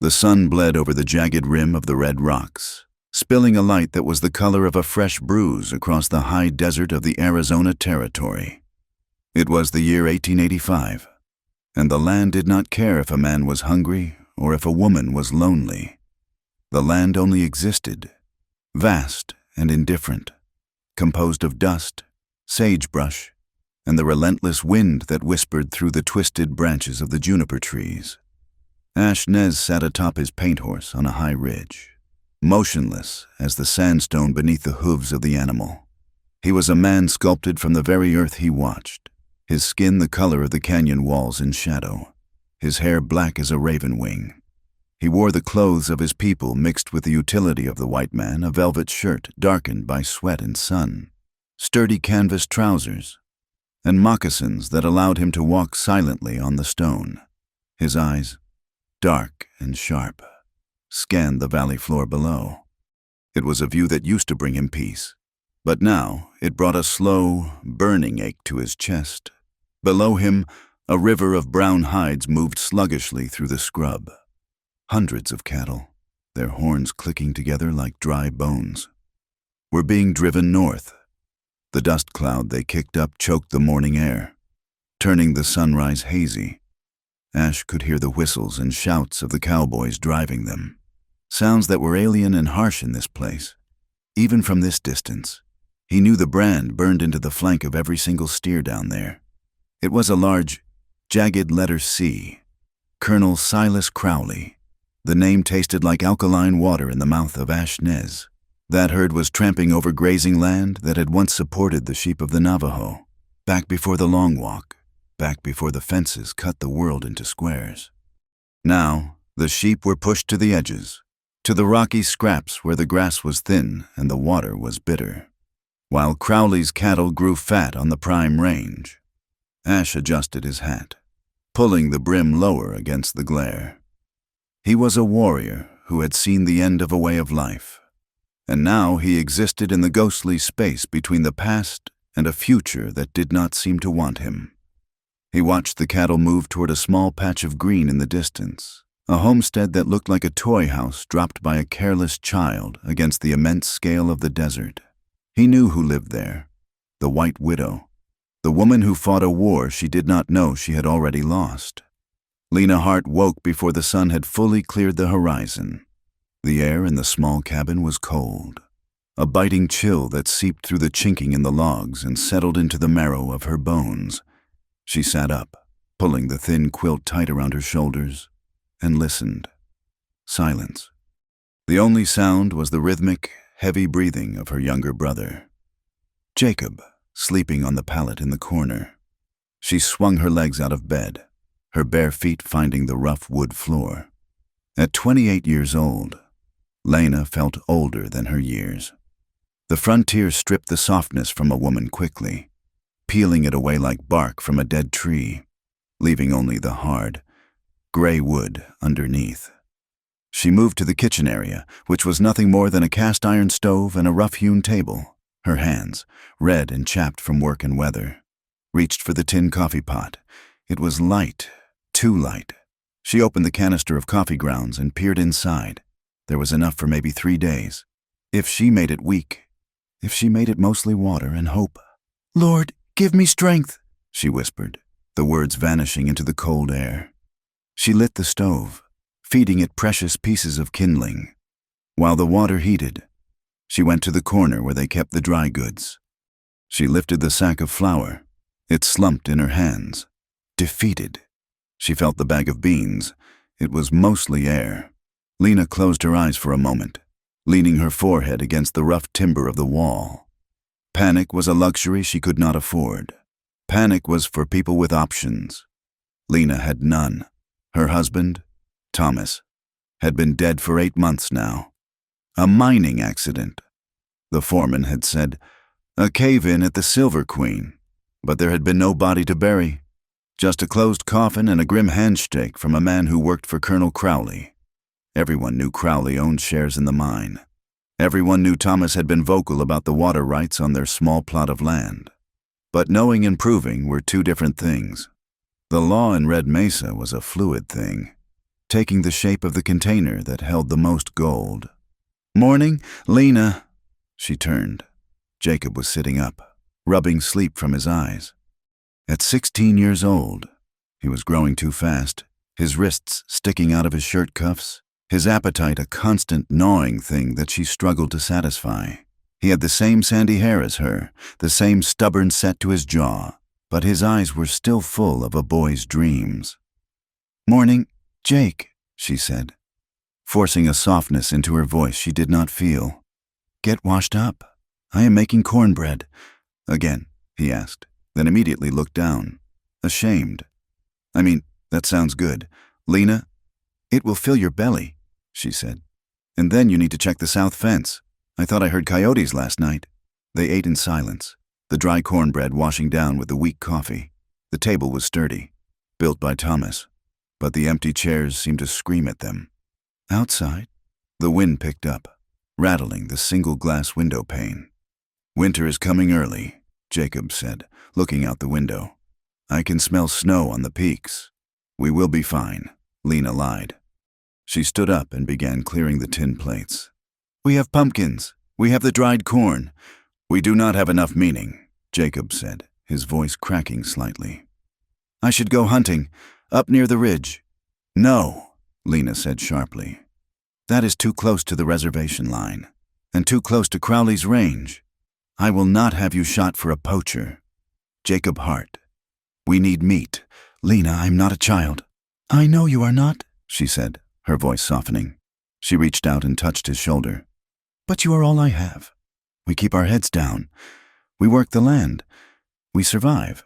The sun bled over the jagged rim of the red rocks, spilling a light that was the color of a fresh bruise across the high desert of the Arizona Territory. It was the year 1885, and the land did not care if a man was hungry or if a woman was lonely. The land only existed, vast and indifferent, composed of dust, sagebrush, and the relentless wind that whispered through the twisted branches of the juniper trees. Ash Nez sat atop his paint horse on a high ridge, motionless as the sandstone beneath the hooves of the animal. He was a man sculpted from the very earth he watched, his skin the color of the canyon walls in shadow, his hair black as a raven wing. He wore the clothes of his people mixed with the utility of the white man, a velvet shirt darkened by sweat and sun, sturdy canvas trousers, and moccasins that allowed him to walk silently on the stone. His eyes, dark and sharp, scanned the valley floor below. It was a view that used to bring him peace, but now it brought a slow, burning ache to his chest. Below him, a river of brown hides moved sluggishly through the scrub. Hundreds of cattle, their horns clicking together like dry bones, were being driven north. The dust cloud they kicked up choked the morning air, turning the sunrise hazy. Ash could hear the whistles and shouts of the cowboys driving them, sounds that were alien and harsh in this place. Even from this distance, he knew the brand burned into the flank of every single steer down there. It was a large, jagged letter C, Colonel Silas Crowley. The name tasted like alkaline water in the mouth of Ash Nez. That herd was tramping over grazing land that had once supported the sheep of the Navajo, back before the long walk, back before the fences cut the world into squares. Now, the sheep were pushed to the edges, to the rocky scraps where the grass was thin and the water was bitter, while Crowley's cattle grew fat on the prime range. Ash adjusted his hat, pulling the brim lower against the glare. He was a warrior who had seen the end of a way of life, and now he existed in the ghostly space between the past and a future that did not seem to want him. He watched the cattle move toward a small patch of green in the distance, a homestead that looked like a toy house dropped by a careless child against the immense scale of the desert. He knew who lived there, the White Widow, the woman who fought a war she did not know she had already lost. Lena Hart woke before the sun had fully cleared the horizon. The air in the small cabin was cold, a biting chill that seeped through the chinking in the logs and settled into the marrow of her bones. She sat up, pulling the thin quilt tight around her shoulders, and listened. Silence. The only sound was the rhythmic, heavy breathing of her younger brother, Jacob, sleeping on the pallet in the corner. She swung her legs out of bed, her bare feet finding the rough wood floor. At 28 years old, Lena felt older than her years. The frontier stripped the softness from a woman quickly, peeling it away like bark from a dead tree, leaving only the hard, gray wood underneath. She moved to the kitchen area, which was nothing more than a cast-iron stove and a rough-hewn table. Her hands, red and chapped from work and weather, reached for the tin coffee pot. It was light, too light. She opened the canister of coffee grounds and peered inside. There was enough for maybe 3 days. If she made it weak, if she made it mostly water and hope. "Lord, give me strength," she whispered, the words vanishing into the cold air. She lit the stove, feeding it precious pieces of kindling. While the water heated, she went to the corner where they kept the dry goods. She lifted the sack of flour. It slumped in her hands. Defeated. She felt the bag of beans. It was mostly air. Lena closed her eyes for a moment, leaning her forehead against the rough timber of the wall. Panic was a luxury she could not afford. Panic was for people with options. Lena had none. Her husband, Thomas, had been dead for 8 months now. A mining accident. The foreman had said, a cave-in at the Silver Queen, but there had been no body to bury. Just a closed coffin and a grim handshake from a man who worked for Colonel Crowley. Everyone knew Crowley owned shares in the mine. Everyone knew Thomas had been vocal about the water rights on their small plot of land. But knowing and proving were two different things. The law in Red Mesa was a fluid thing. taking the shape of the container that held the most gold. "Morning, Lena." She turned. Jacob was sitting up, rubbing sleep from his eyes. At 16 years old, he was growing too fast, his wrists sticking out of his shirt cuffs, his appetite a constant gnawing thing that she struggled to satisfy. He had the same sandy hair as her, the same stubborn set to his jaw, but his eyes were still full of a boy's dreams. "Morning, Jake," she said, forcing a softness into her voice she did not feel. "Get washed up. I am making cornbread." "Again?" he asked, then immediately looked down, ashamed. "I mean, that sounds good. Lena, it will fill your belly," she said. "And then you need to check the south fence. I thought I heard coyotes last night." They ate in silence, the dry cornbread washing down with the weak coffee. The table was sturdy, built by Thomas, but the empty chairs seemed to scream at them. Outside, the wind picked up, rattling the single glass window pane. "Winter is coming early," Jacob said, looking out the window. "I can smell snow on the peaks." "We will be fine," Lena lied. She stood up and began clearing the tin plates. "We have pumpkins. We have the dried corn." "We do not have enough meaning," Jacob said, his voice cracking slightly. "I should go hunting, up near the ridge." "No," Lena said sharply. "That is too close to the reservation line, and too close to Crowley's range. I will not have you shot for a poacher." Jacob Hart. "We need meat. Lena, I'm not a child." "I know you are not," she said, her voice softening. She reached out and touched his shoulder. "But you are all I have. We keep our heads down. We work the land. We survive."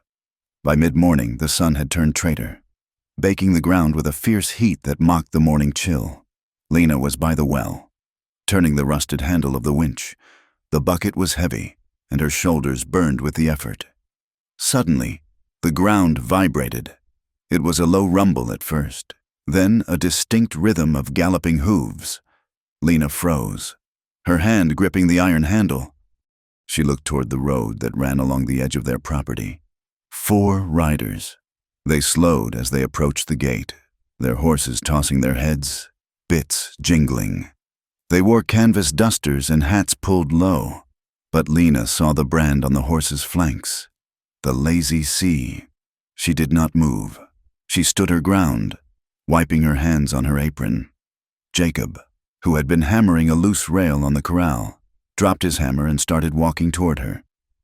By mid-morning, the sun had turned traitor, baking the ground with a fierce heat that mocked the morning chill. Lena was by the well, turning the rusted handle of the winch. The bucket was heavy, and her shoulders burned with the effort. Suddenly, the ground vibrated. It was a low rumble at first, then a distinct rhythm of galloping hooves. Lena froze, her hand gripping the iron handle. She looked toward the road that ran along the edge of their property. 4 riders. They slowed as they approached the gate, their horses tossing their heads, bits jingling. They wore canvas dusters and hats pulled low, but Lena saw the brand on the horses' flanks. The Lazy Sea. She did not move. She stood her ground, wiping her hands on her apron. Jacob, who had been hammering a loose rail on the corral, dropped his hammer and started walking toward her,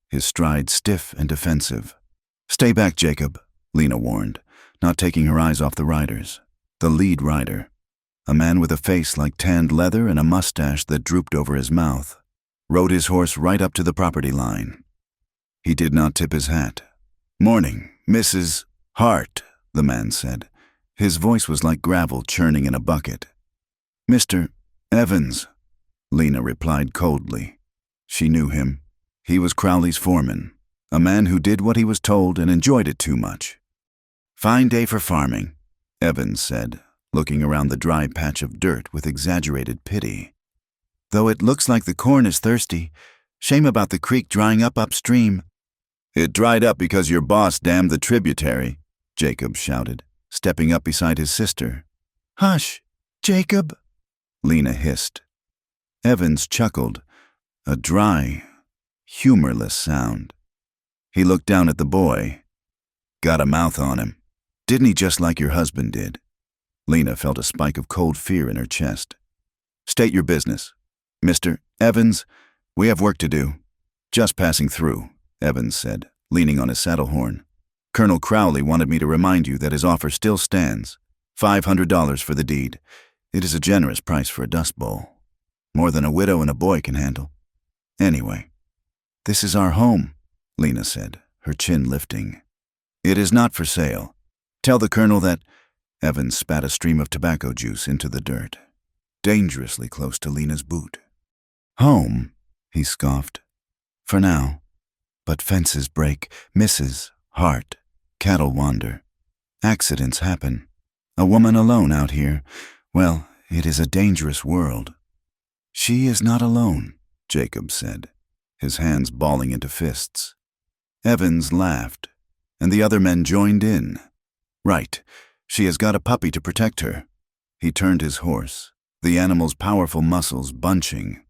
his stride stiff and defensive. "Stay back, Jacob," Lena warned, not taking her eyes off the riders. The lead rider, a man with a face like tanned leather and a mustache that drooped over his mouth, rode his horse right up to the property line. He did not tip his hat. "Morning, Mrs. Hart," the man said. His voice was like gravel churning in a bucket. "Mr. Evans," Lena replied coldly. She knew him. He was Crowley's foreman, a man who did what he was told and enjoyed it too much. "Fine day for farming," Evans said, looking around the dry patch of dirt with exaggerated pity. "Though it looks like the corn is thirsty. Shame about the creek drying up upstream." "It dried up because your boss dammed the tributary," Jacob shouted, stepping up beside his sister. "Hush, Jacob," Lena hissed. Evans chuckled, a dry, humorless sound. He looked down at the boy. "Got a mouth on him. Didn't he just like your husband did?" Lena felt a spike of cold fear in her chest. "State your business. Mr. Evans, we have work to do." "Just passing through," Evans said, leaning on his saddle horn. "Colonel Crowley wanted me to remind you that his offer still stands. $500 for the deed. It is a generous price for a dust bowl. More than a widow and a boy can handle. Anyway, this is our home," Lena said, her chin lifting. "It is not for sale. Tell the colonel that—" Evans spat a stream of tobacco juice into the dirt, dangerously close to Lena's boot. "Home," he scoffed. "For now. But fences break, Mrs. Hart, cattle wander. Accidents happen. A woman alone out here, well, it is a dangerous world." "She is not alone," Jacob said, his hands balling into fists. Evans laughed, and the other men joined in. "Right, she has got a puppy to protect her." He turned his horse, the animal's powerful muscles bunching.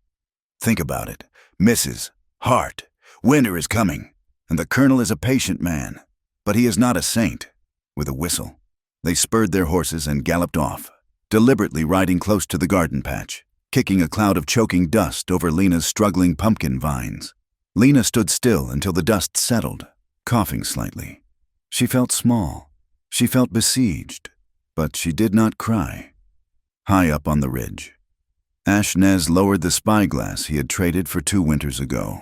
"Think about it. Mrs. Hart. Winter is coming, and the colonel is a patient man, but he is not a saint." With a whistle, they spurred their horses and galloped off, deliberately riding close to the garden patch, kicking a cloud of choking dust over Lena's struggling pumpkin vines. Lena stood still until the dust settled, coughing slightly. She felt small. She felt besieged, but she did not cry. High up on the ridge, Ash Nez lowered the spyglass he had traded for 2 winters ago.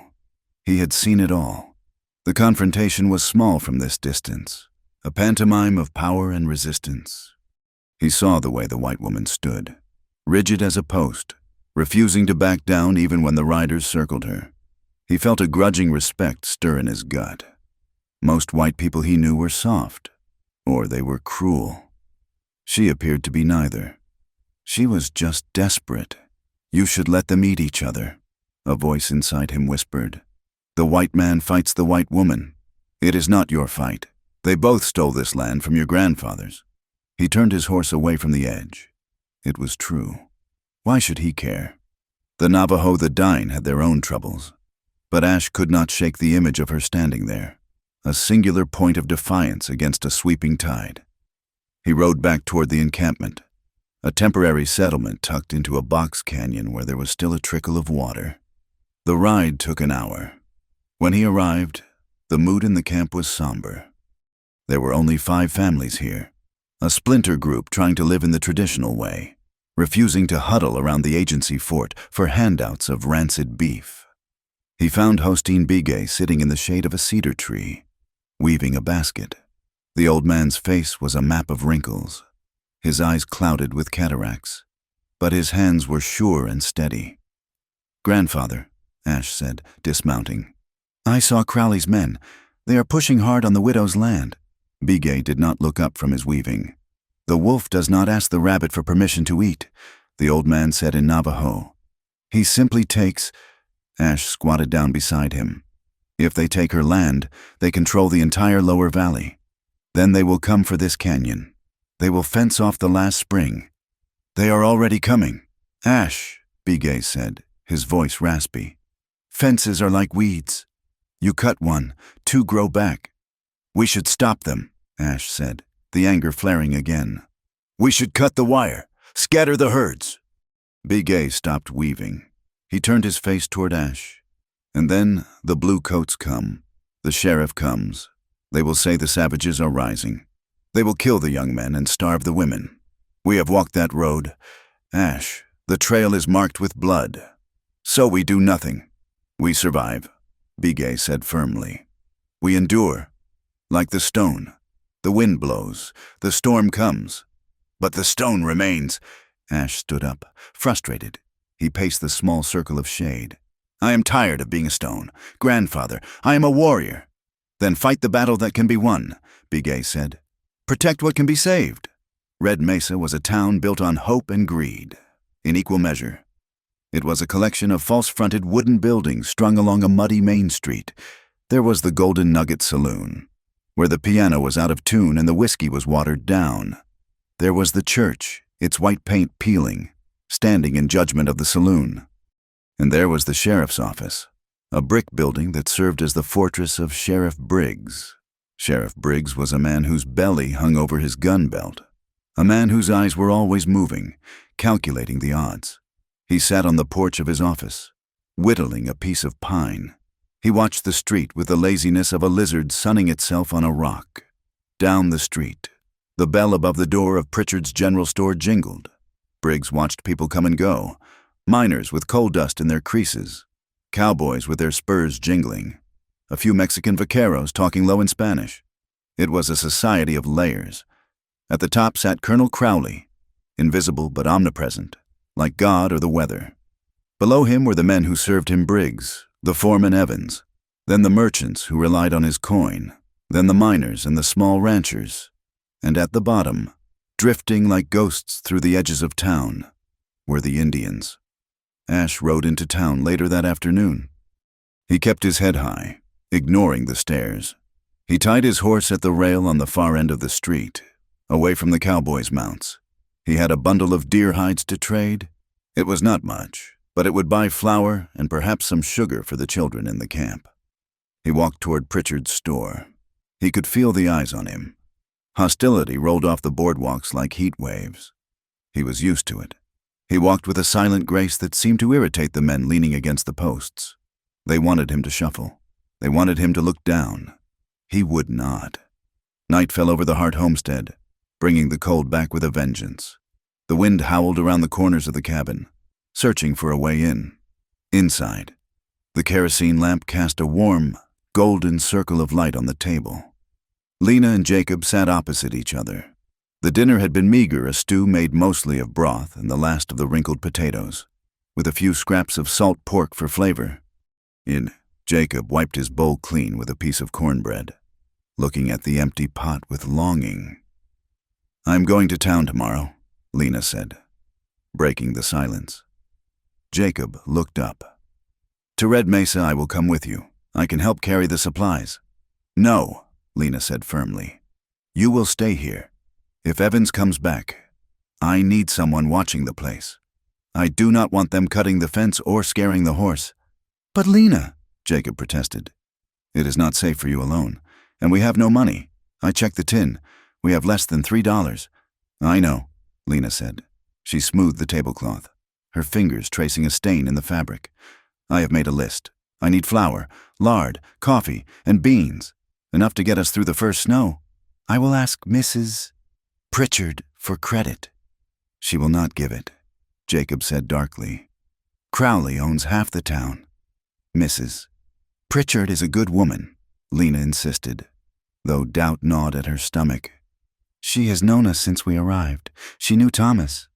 He had seen it all. The confrontation was small from this distance, a pantomime of power and resistance. He saw the way the white woman stood, rigid as a post, refusing to back down even when the riders circled her. He felt a grudging respect stir in his gut. Most white people he knew were soft, or they were cruel. She appeared to be neither. She was just desperate. "You should let them eat each other," a voice inside him whispered. "The white man fights the white woman. It is not your fight. They both stole this land from your grandfathers." He turned his horse away from the edge. It was true. Why should he care? The Navajo, the Dine, had their own troubles. But Ash could not shake the image of her standing there, a singular point of defiance against a sweeping tide. He rode back toward the encampment, a temporary settlement tucked into a box canyon where there was still a trickle of water. The ride took an hour. When he arrived, the mood in the camp was somber. There were only 5 families here, a splinter group trying to live in the traditional way, refusing to huddle around the agency fort for handouts of rancid beef. He found Hostine Bigay sitting in the shade of a cedar tree, weaving a basket. The old man's face was a map of wrinkles, his eyes clouded with cataracts, but his hands were sure and steady. "Grandfather," Ash said, dismounting, "I saw Crowley's men. They are pushing hard on the widow's land." Bigay did not look up from his weaving. "The wolf does not ask the rabbit for permission to eat," the old man said in Navajo. "He simply takes—" Ash squatted down beside him. "If they take her land, they control the entire lower valley. Then they will come for this canyon. They will fence off the last spring. They are already coming." "Ash," Bigay said, his voice raspy. "Fences are like weeds. You cut one, 2 grow back." "We should stop them," Ash said, the anger flaring again. "We should cut the wire, scatter the herds." Bigay stopped weaving. He turned his face toward Ash. "And then the blue coats come. The sheriff comes. They will say the savages are rising. They will kill the young men and starve the women. We have walked that road. Ash, the trail is marked with blood. So we do nothing. We survive," Bigay said firmly. "We endure. Like the stone. The wind blows. The storm comes. But the stone remains." Ash stood up, frustrated. He paced the small circle of shade. "I am tired of being a stone. Grandfather, I am a warrior." "Then fight the battle that can be won," Bigay said. "Protect what can be saved." Red Mesa was a town built on hope and greed, in equal measure. It was a collection of false-fronted wooden buildings strung along a muddy main street. There was the Golden Nugget Saloon, where the piano was out of tune and the whiskey was watered down. There was the church, its white paint peeling, standing in judgment of the saloon. And there was the sheriff's office, a brick building that served as the fortress of Sheriff Briggs. Sheriff Briggs was a man whose belly hung over his gun belt, a man whose eyes were always moving, calculating the odds. He sat on the porch of his office, whittling a piece of pine. He watched the street with the laziness of a lizard sunning itself on a rock. Down the street, the bell above the door of Pritchard's General Store jingled. Briggs watched people come and go, miners with coal dust in their creases, cowboys with their spurs jingling, a few Mexican vaqueros talking low in Spanish. It was a society of layers. At the top sat Colonel Crowley, invisible but omnipresent, like God or the weather. Below him were the men who served him Briggs, the foreman Evans, then the merchants who relied on his coin, then the miners and the small ranchers, and at the bottom, drifting like ghosts through the edges of town, were the Indians. Ash rode into town later that afternoon. He kept his head high, ignoring the stares. He tied his horse at the rail on the far end of the street, away from the cowboys' mounts. He had a bundle of deer hides to trade. It was not much, but it would buy flour and perhaps some sugar for the children in the camp. He walked toward Pritchard's store. He could feel the eyes on him. Hostility rolled off the boardwalks like heat waves. He was used to it. He walked with a silent grace that seemed to irritate the men leaning against the posts. They wanted him to shuffle. They wanted him to look down. He would not. Night fell over the Hart homestead, bringing the cold back with a vengeance. The wind howled around the corners of the cabin, searching for a way in. Inside, the kerosene lamp cast a warm, golden circle of light on the table. Lena and Jacob sat opposite each other. The dinner had been meager, a stew made mostly of broth and the last of the wrinkled potatoes, with a few scraps of salt pork for flavor. Jacob wiped his bowl clean with a piece of cornbread, looking at the empty pot with longing. "I'm going to town tomorrow," Lena said, breaking the silence. Jacob looked up. "To Red Mesa, I will come with you. I can help carry the supplies." "No," Lena said firmly. "You will stay here. If Evans comes back, I need someone watching the place. I do not want them cutting the fence or scaring the horse." "But Lena," Jacob protested, "it is not safe for you alone, and we have no money. I checked the tin. We have less than $3. "I know," Lena said. She smoothed the tablecloth, her fingers tracing a stain in the fabric. "I have made a list. I need flour, lard, coffee, and beans, enough to get us through the first snow. I will ask Mrs. Pritchard for credit." "She will not give it," Jacob said darkly. "Crowley owns half the town." "Mrs. Pritchard is a good woman," Lena insisted, though doubt gnawed at her stomach. "She has known us since we arrived. She knew Thomas."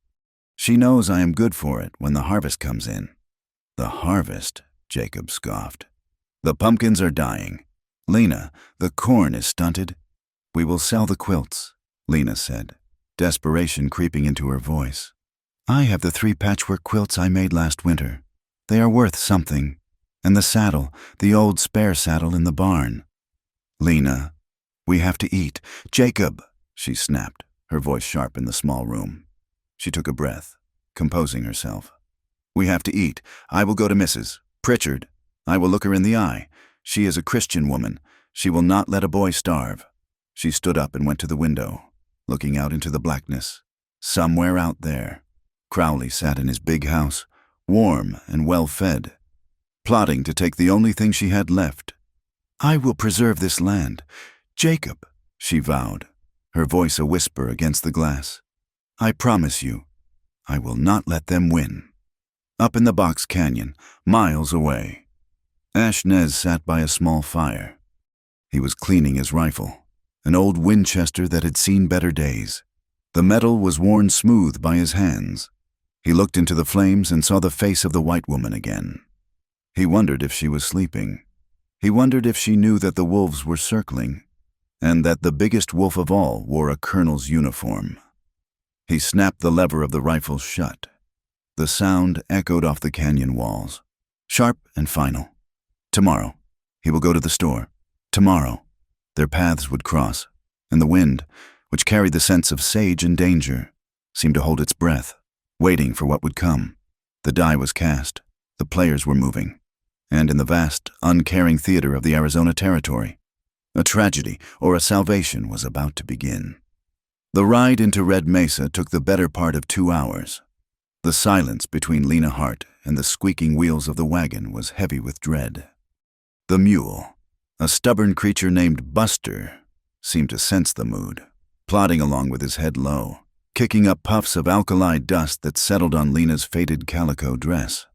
"She knows I am good for it when the harvest comes in." "The harvest?" Jacob scoffed. "The pumpkins are dying. Lena, the corn is stunted." "We will sell the quilts," Lena said, desperation creeping into her voice. "I have the 3 patchwork quilts I made last winter. They are worth something. And the saddle, the old spare saddle in the barn." "Lena, we have to eat." "Jacob," she snapped, her voice sharp in the small room. She took a breath, composing herself. "We have to eat. I will go to Mrs. Pritchard. I will look her in the eye. She is a Christian woman. She will not let a boy starve." She stood up and went to the window, looking out into the blackness. Somewhere out there, Crowley sat in his big house, warm and well-fed, plotting to take the only thing she had left. "I will preserve this land. Jacob," she vowed, her voice a whisper against the glass. "I promise you, I will not let them win." Up in the Box Canyon, miles away, Ash Nez sat by a small fire. He was cleaning his rifle, an old Winchester that had seen better days. The metal was worn smooth by his hands. He looked into the flames and saw the face of the white woman again. He wondered if she was sleeping. He wondered if she knew that the wolves were circling, and that the biggest wolf of all wore a colonel's uniform. He snapped the lever of the rifle shut. The sound echoed off the canyon walls, sharp and final. Tomorrow, he will go to the store. Tomorrow, their paths would cross, and the wind, which carried the sense of sage and danger, seemed to hold its breath, waiting for what would come. The die was cast, the players were moving, and in the vast, uncaring theater of the Arizona Territory, a tragedy or a salvation was about to begin. The ride into Red Mesa took the better part of 2 hours. The silence between Lena Hart and the squeaking wheels of the wagon was heavy with dread. The mule, a stubborn creature named Buster, seemed to sense the mood, plodding along with his head low, kicking up puffs of alkali dust that settled on Lena's faded calico dress.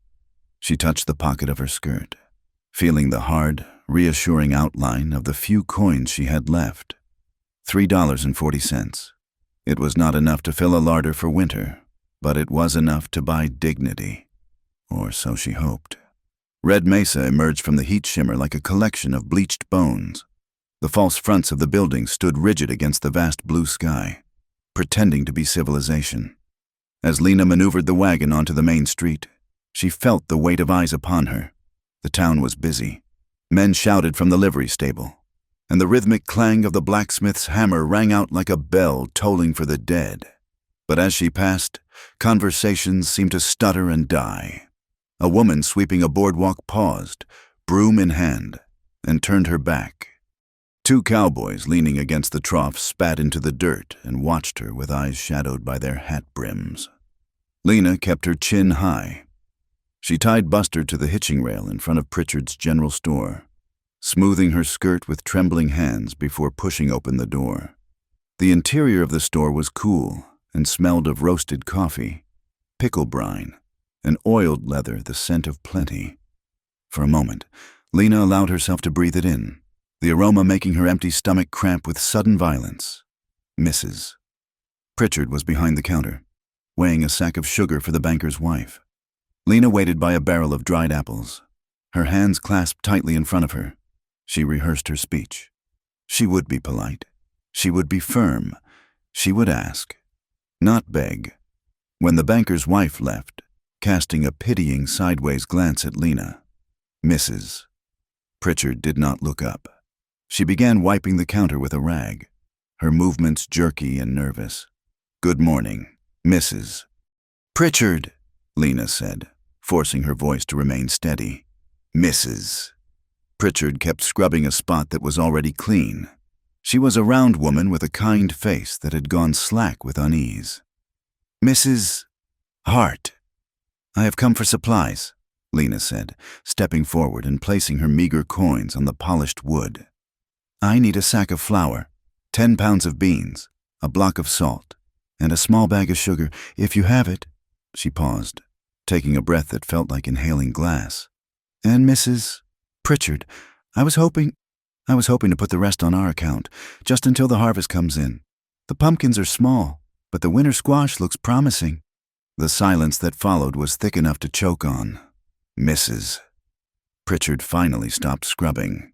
She touched the pocket of her skirt, feeling the hard, reassuring outline of the few coins she had left. $3.40. It was not enough to fill a larder for winter, but it was enough to buy dignity, or so she hoped. Red Mesa emerged from the heat shimmer like a collection of bleached bones. The false fronts of the buildings stood rigid against the vast blue sky, pretending to be civilization. As Lena maneuvered the wagon onto the main street, she felt the weight of eyes upon her. The town was busy. Men shouted from the livery stable, and the rhythmic clang of the blacksmith's hammer rang out like a bell tolling for the dead. But as she passed, conversations seemed to stutter and die. A woman sweeping a boardwalk paused, broom in hand, and turned her back. Two cowboys leaning against the trough spat into the dirt and watched her with eyes shadowed by their hat brims. Lena kept her chin high. She tied Buster to the hitching rail in front of Pritchard's general store, smoothing her skirt with trembling hands before pushing open the door. The interior of the store was cool and smelled of roasted coffee, pickle brine, and oiled leather, the scent of plenty. For a moment, Lena allowed herself to breathe it in, the aroma making her empty stomach cramp with sudden violence. Mrs. Pritchard was behind the counter, weighing a sack of sugar for the banker's wife. Lena waited by a barrel of dried apples, her hands clasped tightly in front of her. She rehearsed her speech. She would be polite. She would be firm. She would ask, not beg. When the banker's wife left, casting a pitying sideways glance at Lena, Mrs. Pritchard did not look up. She began wiping the counter with a rag, her movements jerky and nervous. "Good morning, Mrs. Pritchard," Lena said, forcing her voice to remain steady. "Mrs." Pritchard kept scrubbing a spot that was already clean. She was a round woman with a kind face that had gone slack with unease. "Mrs. Hart." "I have come for supplies," Lena said, stepping forward and placing her meager coins on the polished wood. "I need a sack of flour, 10 pounds of beans, a block of salt, and a small bag of sugar, if you have it." She paused, taking a breath that felt like inhaling glass. "And Mrs. Pritchard, I was hoping to put the rest on our account, just until the harvest comes in. The pumpkins are small, but the winter squash looks promising." The silence that followed was thick enough to choke on. Mrs. Pritchard finally stopped scrubbing.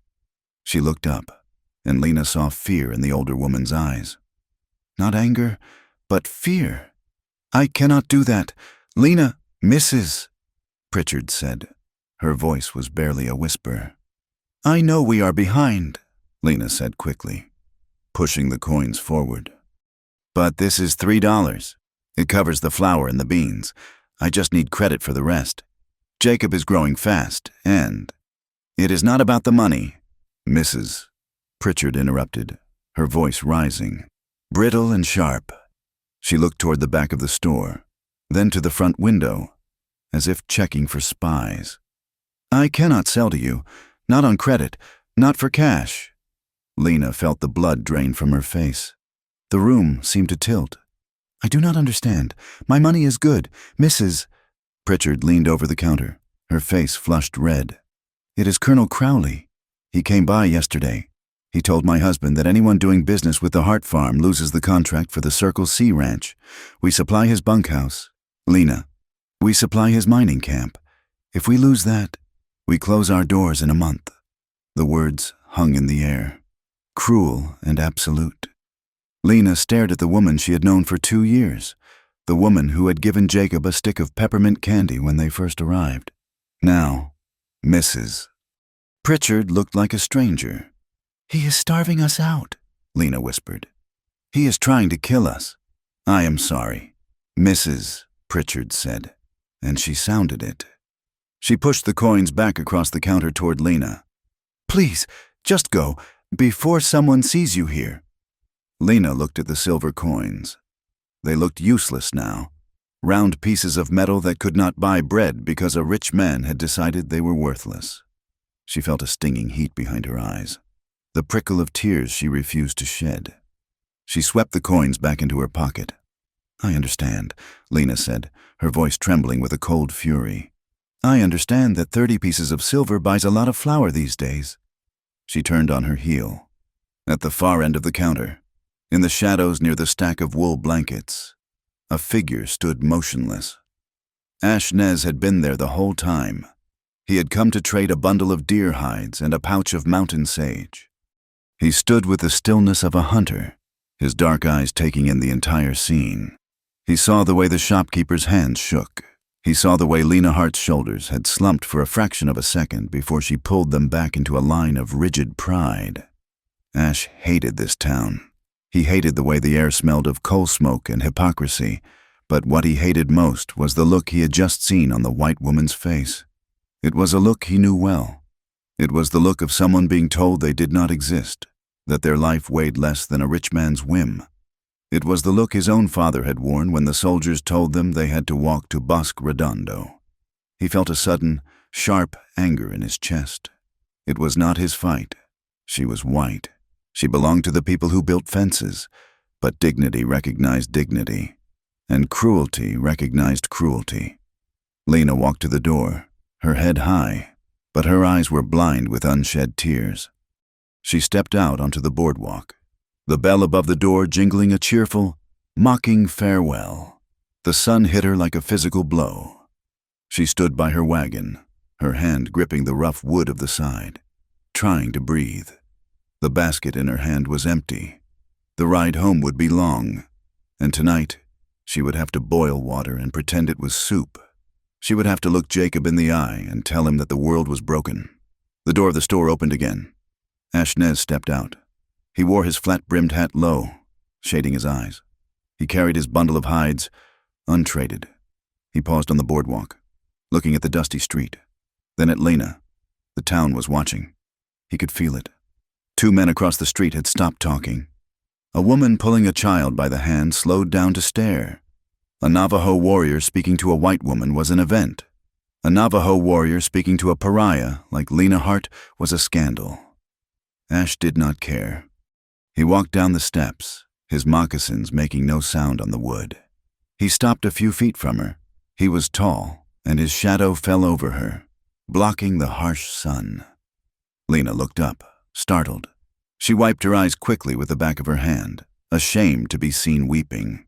She looked up, and Lena saw fear in the older woman's eyes. Not anger, but fear. "I cannot do that. Lena." "Mrs. Pritchard said. Her voice was barely a whisper. "I know we are behind," Lena said quickly, pushing the coins forward. "But this is $3. It covers the flour and the beans. I just need credit for the rest. Jacob is growing fast, and it is not about the money." Mrs. Pritchard interrupted, her voice rising, brittle and sharp. She looked toward the back of the store, then to the front window, as if checking for spies. "I cannot sell to you, not on credit, not for cash." Lena felt the blood drain from her face. The room seemed to tilt. "I do not understand. My money is good, Mrs. Pritchard leaned over the counter, her face flushed red. "It is Colonel Crowley. He came by yesterday. He told my husband that anyone doing business with the Hart farm loses the contract for the Circle C ranch. We supply his bunkhouse. Lena, we supply his mining camp. If we lose that, we close our doors in a month." The words hung in the air, cruel and absolute. Lena stared at the woman she had known for 2 years, the woman who had given Jacob a stick of peppermint candy when they first arrived. Now, Mrs. Pritchard looked like a stranger. "He is starving us out," Lena whispered. "He is trying to kill us." "I am sorry," Mrs. Pritchard said, and she sounded it. She pushed the coins back across the counter toward Lena. "Please, just go, before someone sees you here." Lena looked at the silver coins. They looked useless now, round pieces of metal that could not buy bread because a rich man had decided they were worthless. She felt a stinging heat behind her eyes, the prickle of tears she refused to shed. She swept the coins back into her pocket. "I understand," Lena said, her voice trembling with a cold fury. "I understand that 30 pieces of silver buys a lot of flour these days." She turned on her heel. At the far end of the counter, in the shadows near the stack of wool blankets, a figure stood motionless. Ash Nez had been there the whole time. He had come to trade a bundle of deer hides and a pouch of mountain sage. He stood with the stillness of a hunter, his dark eyes taking in the entire scene. He saw the way the shopkeeper's hands shook. He saw the way Lena Hart's shoulders had slumped for a fraction of a second before she pulled them back into a line of rigid pride. Ash hated this town. He hated the way the air smelled of coal smoke and hypocrisy, but what he hated most was the look he had just seen on the white woman's face. It was a look he knew well. It was the look of someone being told they did not exist, that their life weighed less than a rich man's whim. It was the look his own father had worn when the soldiers told them they had to walk to Bosque Redondo. He felt a sudden, sharp anger in his chest. It was not his fight. She was white. She belonged to the people who built fences, but dignity recognized dignity, and cruelty recognized cruelty. Lena walked to the door, her head high, but her eyes were blind with unshed tears. She stepped out onto the boardwalk, the bell above the door jingling a cheerful, mocking farewell. The sun hit her like a physical blow. She stood by her wagon, her hand gripping the rough wood of the side, trying to breathe. The basket in her hand was empty. The ride home would be long, and tonight she would have to boil water and pretend it was soup. She would have to look Jacob in the eye and tell him that the world was broken. The door of the store opened again. Ashnez stepped out. He wore his flat-brimmed hat low, shading his eyes. He carried his bundle of hides, untraded. He paused on the boardwalk, looking at the dusty street, then at Lena. The town was watching. He could feel it. 2 men across the street had stopped talking. A woman pulling a child by the hand slowed down to stare. A Navajo warrior speaking to a white woman was an event. A Navajo warrior speaking to a pariah like Lena Hart was a scandal. Ash did not care. He walked down the steps, his moccasins making no sound on the wood. He stopped a few feet from her. He was tall, and his shadow fell over her, blocking the harsh sun. Lena looked up, startled. She wiped her eyes quickly with the back of her hand, ashamed to be seen weeping.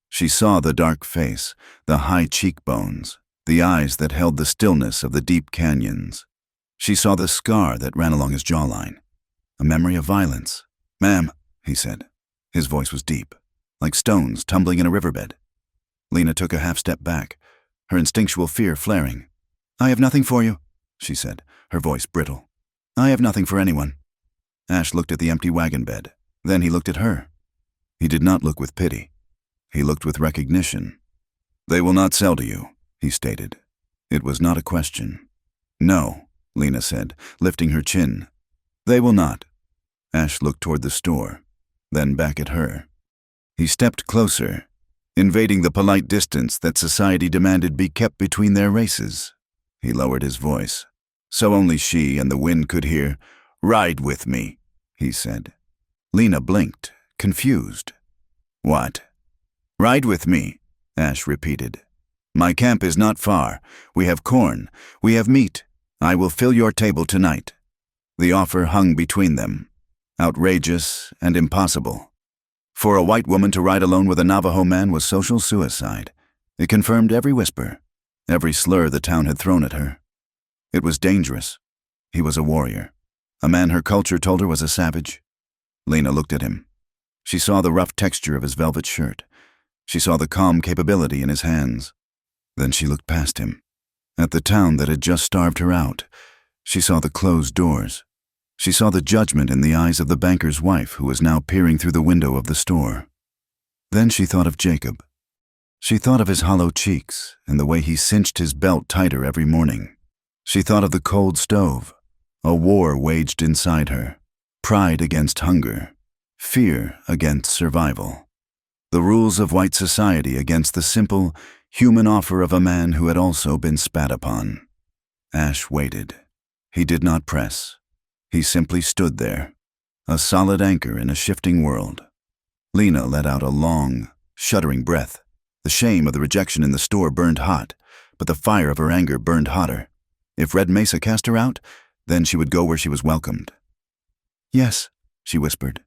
She saw the dark face, the high cheekbones, the eyes that held the stillness of the deep canyons. She saw the scar that ran along his jawline, a memory of violence. "Ma'am," he said. His voice was deep, like stones tumbling in a riverbed. Lena took a half-step back, her instinctual fear flaring. "I have nothing for you," she said, her voice brittle. "I have nothing for anyone." Ash looked at the empty wagon bed. Then he looked at her. He did not look with pity. He looked with recognition. "They will not sell to you," he stated. It was not a question. "No," Lena said, lifting her chin. "They will not." Ash looked toward the store, then back at her. He stepped closer, invading the polite distance that society demanded be kept between their races. He lowered his voice, so only she and the wind could hear. "Ride with me," he said. Lena blinked, confused. "What?" "Ride with me," Ash repeated. "My camp is not far. We have corn. We have meat. I will fill your table tonight." The offer hung between them, outrageous and impossible. For a white woman to ride alone with a Navajo man was social suicide. It confirmed every whisper, every slur the town had thrown at her. It was dangerous. He was a warrior, a man her culture told her was a savage. Lena looked at him. She saw the rough texture of his velvet shirt. She saw the calm capability in his hands. Then she looked past him, at the town that had just starved her out. She saw the closed doors. She saw the judgment in the eyes of the banker's wife who was now peering through the window of the store. Then she thought of Jacob. She thought of his hollow cheeks and the way he cinched his belt tighter every morning. She thought of the cold stove, a war waged inside her, pride against hunger, fear against survival. The rules of white society against the simple, human offer of a man who had also been spat upon. Ash waited. He did not press. He simply stood there, a solid anchor in a shifting world. Lena let out a long, shuddering breath. The shame of the rejection in the store burned hot, but the fire of her anger burned hotter. If Red Mesa cast her out, then she would go where she was welcomed. "Yes," she whispered.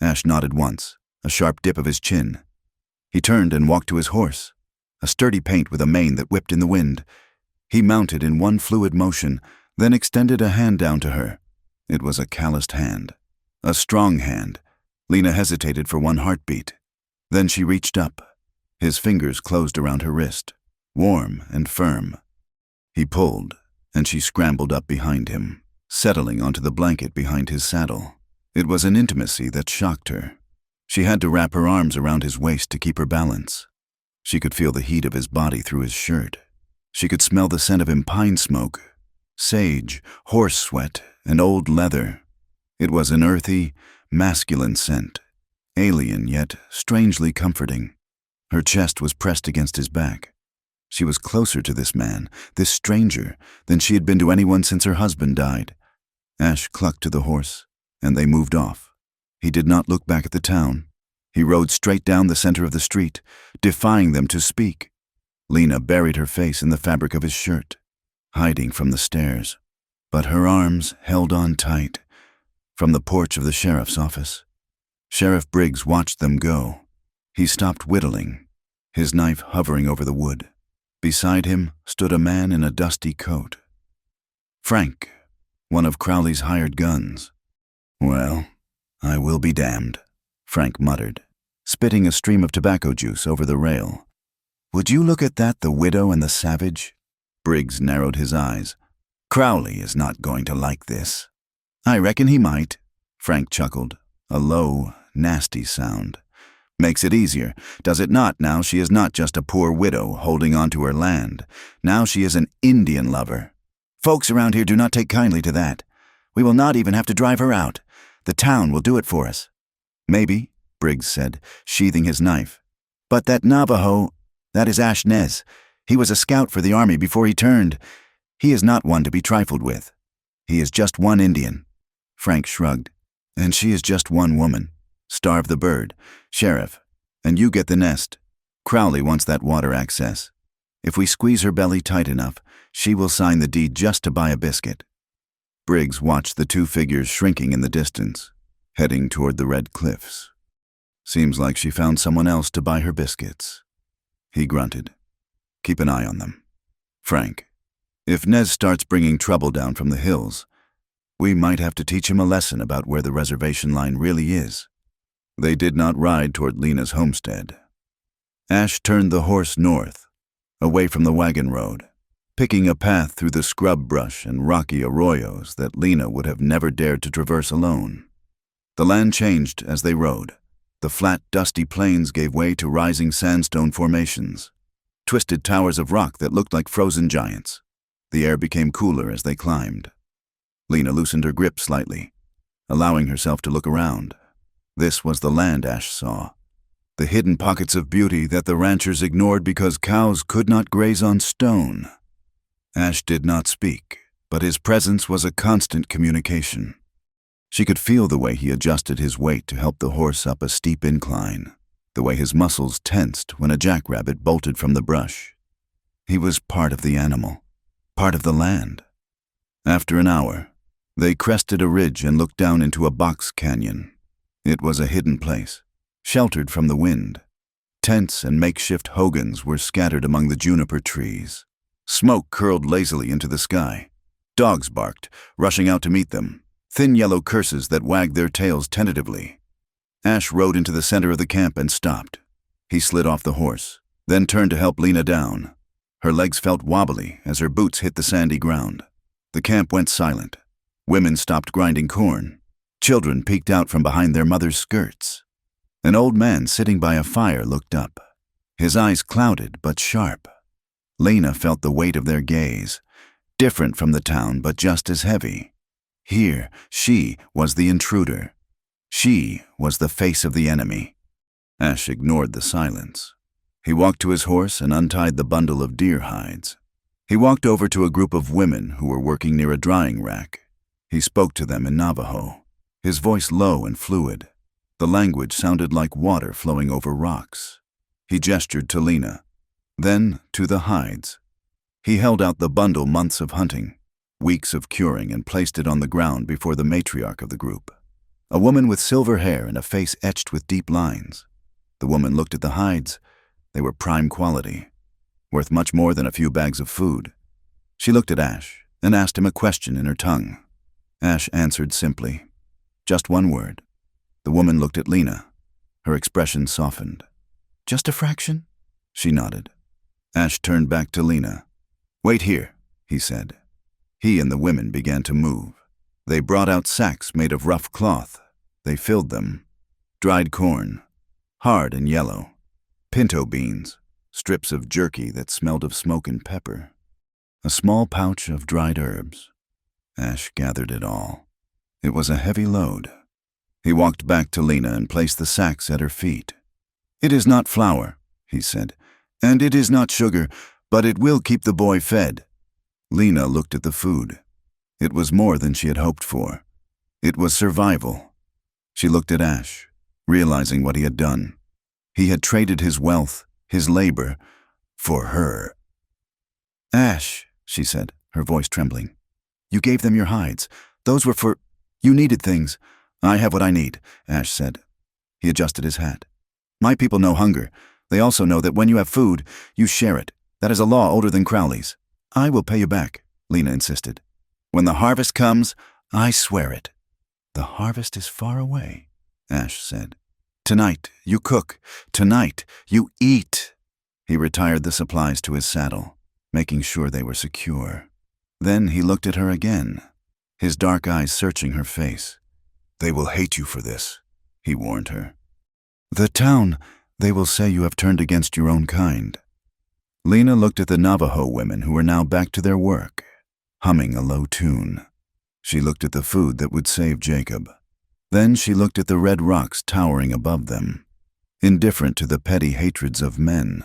Ash nodded once, a sharp dip of his chin. He turned and walked to his horse, a sturdy paint with a mane that whipped in the wind. He mounted in one fluid motion, then extended a hand down to her. It was a calloused hand, a strong hand. Lena hesitated for one heartbeat. Then she reached up. His fingers closed around her wrist, warm and firm. He pulled, and she scrambled up behind him, settling onto the blanket behind his saddle. It was an intimacy that shocked her. She had to wrap her arms around his waist to keep her balance. She could feel the heat of his body through his shirt. She could smell the scent of him: pine smoke, sage, horse sweat, and old leather. It was an earthy, masculine scent, alien yet strangely comforting. Her chest was pressed against his back. She was closer to this man, this stranger, than she had been to anyone since her husband died. Ash clucked to the horse, and they moved off. He did not look back at the town. He rode straight down the center of the street, defying them to speak. Lena buried her face in the fabric of his shirt, hiding from the stares. But her arms held on tight. From the porch of the sheriff's office, Sheriff Briggs watched them go. He stopped whittling, his knife hovering over the wood. Beside him stood a man in a dusty coat. Frank, one of Crowley's hired guns. "Well, I will be damned," Frank muttered, spitting a stream of tobacco juice over the rail. "Would you look at that, the widow and the savage?" Briggs narrowed his eyes. "Crowley is not going to like this." "I reckon he might," Frank chuckled, a low, nasty sound. "Makes it easier, does it not? Now she is not just a poor widow holding on to her land. Now she is an Indian lover. Folks around here do not take kindly to that. We will not even have to drive her out. The town will do it for us." "Maybe," Briggs said, sheathing his knife. "But that Navajo, that is Ash Nez. He was a scout for the army before he turned. He is not one to be trifled with. He is just one Indian." Frank shrugged. "And she is just one woman. Starve the bird, Sheriff, and you get the nest. Crowley wants that water access. If we squeeze her belly tight enough, she will sign the deed just to buy a biscuit." Briggs watched the two figures shrinking in the distance, heading toward the red cliffs. "Seems like she found someone else to buy her biscuits." He grunted. "Keep an eye on them. Frank, if Nez starts bringing trouble down from the hills, we might have to teach him a lesson about where the reservation line really is." They did not ride toward Lena's homestead. Ash turned the horse north, away from the wagon road, picking a path through the scrub brush and rocky arroyos that Lena would have never dared to traverse alone. The land changed as they rode. The flat, dusty plains gave way to rising sandstone formations, twisted towers of rock that looked like frozen giants. The air became cooler as they climbed. Lena loosened her grip slightly, allowing herself to look around. This was the land Ash saw, the hidden pockets of beauty that the ranchers ignored because cows could not graze on stone. Ash did not speak, but his presence was a constant communication. She could feel the way he adjusted his weight to help the horse up a steep incline, the way his muscles tensed when a jackrabbit bolted from the brush. He was part of the animal, part of the land. After an hour, they crested a ridge and looked down into a box canyon. It was a hidden place, sheltered from the wind. Tents and makeshift hogans were scattered among the juniper trees. Smoke curled lazily into the sky. Dogs barked, rushing out to meet them, thin yellow curses that wagged their tails tentatively. Ash rode into the center of the camp and stopped. He slid off the horse, then turned to help Lena down. Her legs felt wobbly as her boots hit the sandy ground. The camp went silent. Women stopped grinding corn. Children peeked out from behind their mothers' skirts. An old man sitting by a fire looked up, his eyes clouded but sharp. Lena felt the weight of their gaze, different from the town but just as heavy. Here, she was the intruder. She was the face of the enemy. Ash ignored the silence. He walked to his horse and untied the bundle of deer hides. He walked over to a group of women who were working near a drying rack. He spoke to them in Navajo, his voice low and fluid. The language sounded like water flowing over rocks. He gestured to Lena, then to the hides. He held out the bundle months of hunting, weeks of curing, and placed it on the ground before the matriarch of the group, a woman with silver hair and a face etched with deep lines. The woman looked at the hides. They were prime quality, worth much more than a few bags of food. She looked at Ash and asked him a question in her tongue. Ash answered simply, just one word. The woman looked at Lena. Her expression softened. "Just a fraction?" She nodded. Ash turned back to Lena. "Wait here," he said. He and the women began to move. They brought out sacks made of rough cloth. They filled them, dried corn, hard and yellow, pinto beans, strips of jerky that smelled of smoke and pepper, a small pouch of dried herbs. Ash gathered it all. It was a heavy load. He walked back to Lena and placed the sacks at her feet. "It is not flour," he said, "and it is not sugar, but it will keep the boy fed." Lena looked at the food. It was more than she had hoped for. It was survival. She looked at Ash, realizing what he had done. He had traded his wealth, his labor, for her. "Ash," she said, her voice trembling, "you gave them your hides. Those were for... You needed things." "I have what I need," Ash said. He adjusted his hat. "My people know hunger. They also know that when you have food, you share it. That is a law older than Crowley's." "I will pay you back," Lena insisted. "When the harvest comes, I swear it." "The harvest is far away," Ash said. "Tonight, you cook. Tonight, you eat." He retired the supplies to his saddle, making sure they were secure. Then he looked at her again, his dark eyes searching her face. "They will hate you for this," he warned her. "The town, they will say you have turned against your own kind." Lena looked at the Navajo women who were now back to their work, humming a low tune. She looked at the food that would save Jacob. Then she looked at the red rocks towering above them, indifferent to the petty hatreds of men.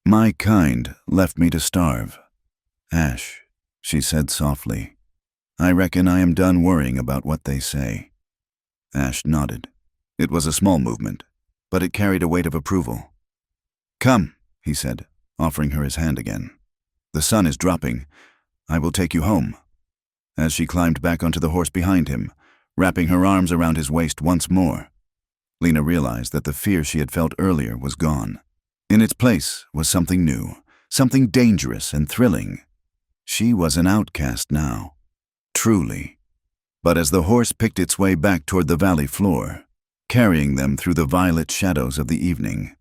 "My kind left me to starve. Ash," she said softly, "I reckon I am done worrying about what they say." Ash nodded. It was a small movement, but it carried a weight of approval. "Come," he said, offering her his hand again. "The sun is dropping. I will take you home." As she climbed back onto the horse behind him, wrapping her arms around his waist once more, Lena realized that the fear she had felt earlier was gone. In its place was something new, something dangerous and thrilling. She was an outcast now, truly. But as the horse picked its way back toward the valley floor, carrying them through the violet shadows of the evening,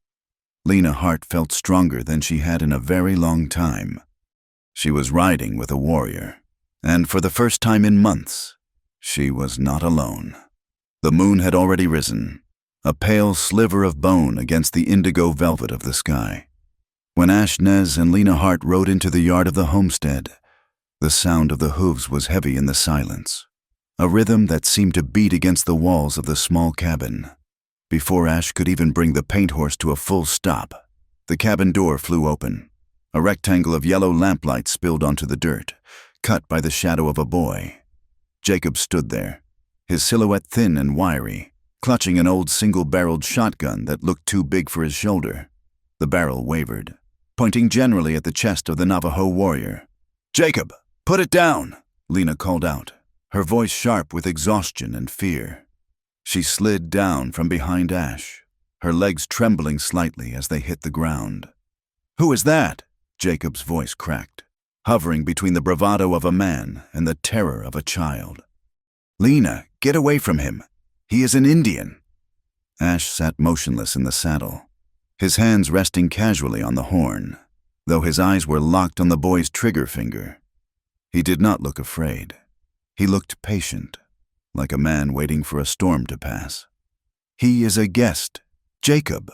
Lena's heart felt stronger than she had in a very long time. She was riding with a warrior, and for the first time in months, she was not alone. The moon had already risen, a pale sliver of bone against the indigo velvet of the sky. When Ash Nez and Lena Hart rode into the yard of the homestead, the sound of the hooves was heavy in the silence, a rhythm that seemed to beat against the walls of the small cabin. Before Ash could even bring the paint horse to a full stop, the cabin door flew open. A rectangle of yellow lamplight spilled onto the dirt, cut by the shadow of a boy. Jacob stood there, his silhouette thin and wiry, clutching an old single-barreled shotgun that looked too big for his shoulder. The barrel wavered, pointing generally at the chest of the Navajo warrior. "Jacob, put it down!" Lena called out, her voice sharp with exhaustion and fear. She slid down from behind Ash, her legs trembling slightly as they hit the ground. "Who is that?" Jacob's voice cracked, hovering between the bravado of a man and the terror of a child. "Lena, get away from him. He is an Indian." Ash sat motionless in the saddle, his hands resting casually on the horn, though his eyes were locked on the boy's trigger finger. He did not look afraid. He looked patient, like a man waiting for a storm to pass. "He is a guest, Jacob,"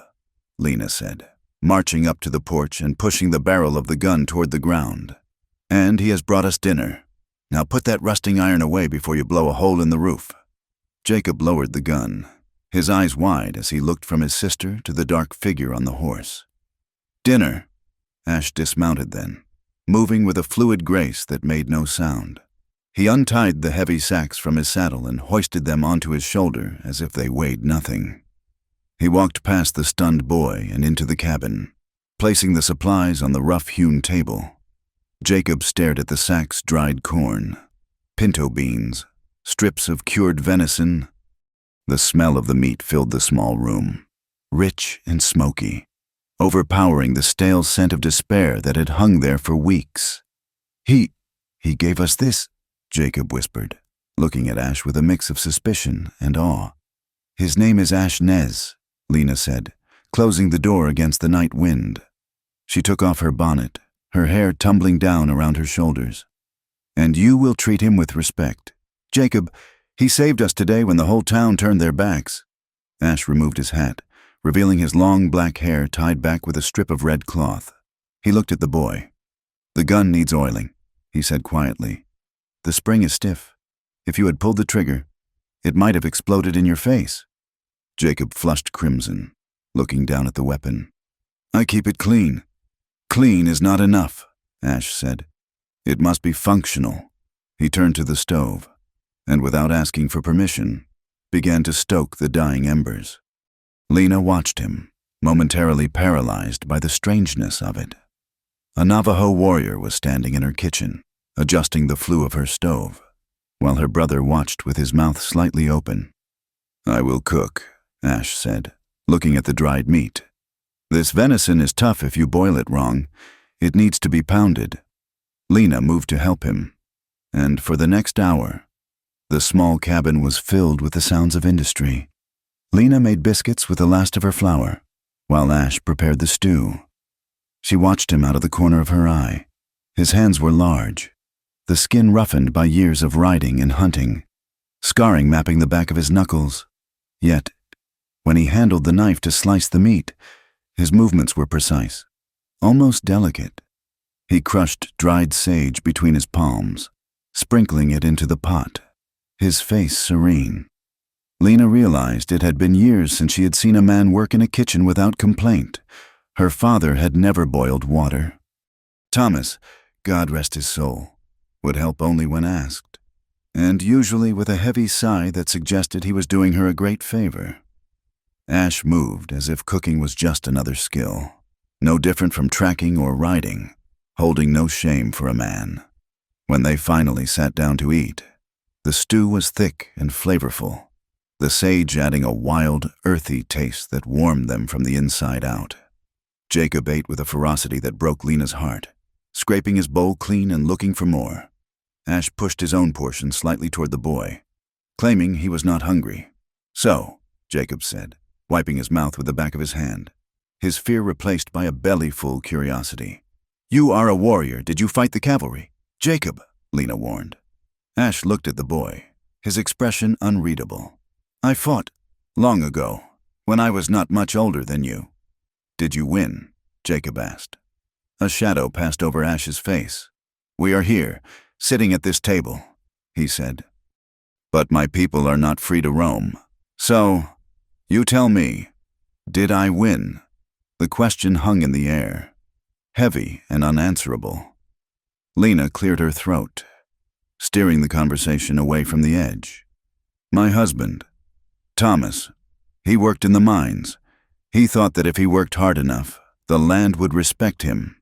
Lena said, marching up to the porch and pushing the barrel of the gun toward the ground. "And he has brought us dinner. Now put that rusting iron away before you blow a hole in the roof." Jacob lowered the gun, his eyes wide as he looked from his sister to the dark figure on the horse. "Dinner." Ash dismounted then, moving with a fluid grace that made no sound. He untied the heavy sacks from his saddle and hoisted them onto his shoulder as if they weighed nothing. He walked past the stunned boy and into the cabin, placing the supplies on the rough-hewn table. Jacob stared at the sacks dried corn, pinto beans, strips of cured venison. The smell of the meat filled the small room, rich and smoky, overpowering the stale scent of despair that had hung there for weeks. He gave us this," Jacob whispered, looking at Ash with a mix of suspicion and awe. "His name is Ash Nez," Lena said, closing the door against the night wind. She took off her bonnet, her hair tumbling down around her shoulders. "And you will treat him with respect. Jacob, he saved us today when the whole town turned their backs." Ash removed his hat, revealing his long black hair tied back with a strip of red cloth. He looked at the boy. "The gun needs oiling," he said quietly. "The spring is stiff. If you had pulled the trigger, it might have exploded in your face." Jacob flushed crimson, looking down at the weapon. "I keep it clean." "Clean is not enough," Ash said. "It must be functional." He turned to the stove, and without asking for permission, began to stoke the dying embers. Lena watched him, momentarily paralyzed by the strangeness of it. A Navajo warrior was standing in her kitchen, adjusting the flue of her stove, while her brother watched with his mouth slightly open. "I will cook," Ash said, looking at the dried meat. "This venison is tough if you boil it wrong. It needs to be pounded." Lena moved to help him, and for the next hour, the small cabin was filled with the sounds of industry. Lena made biscuits with the last of her flour, while Ash prepared the stew. She watched him out of the corner of her eye. His hands were large, the skin roughened by years of riding and hunting, scarring mapping the back of his knuckles. Yet, when he handled the knife to slice the meat, his movements were precise, almost delicate. He crushed dried sage between his palms, sprinkling it into the pot, his face serene. Lena realized it had been years since she had seen a man work in a kitchen without complaint. Her father had never boiled water. Thomas, God rest his soul, would help only when asked, and usually with a heavy sigh that suggested he was doing her a great favor. Ash moved as if cooking was just another skill, no different from tracking or riding, holding no shame for a man. When they finally sat down to eat, the stew was thick and flavorful, the sage adding a wild, earthy taste that warmed them from the inside out. Jacob ate with a ferocity that broke Lena's heart, scraping his bowl clean and looking for more. Ash pushed his own portion slightly toward the boy, claiming he was not hungry. "So," Jacob said, wiping his mouth with the back of his hand, his fear replaced by a belly-full curiosity. "You are a warrior. Did you fight the cavalry?" "Jacob," Lena warned. Ash looked at the boy, his expression unreadable. "I fought long ago, when I was not much older than you." "Did you win?" Jacob asked. A shadow passed over Ash's face. "We are here, sitting at this table," he said. "But my people are not free to roam. So, you tell me, did I win?" The question hung in the air, heavy and unanswerable. Lena cleared her throat, steering the conversation away from the edge. "My husband, Thomas, he worked in the mines. He thought that if he worked hard enough, the land would respect him.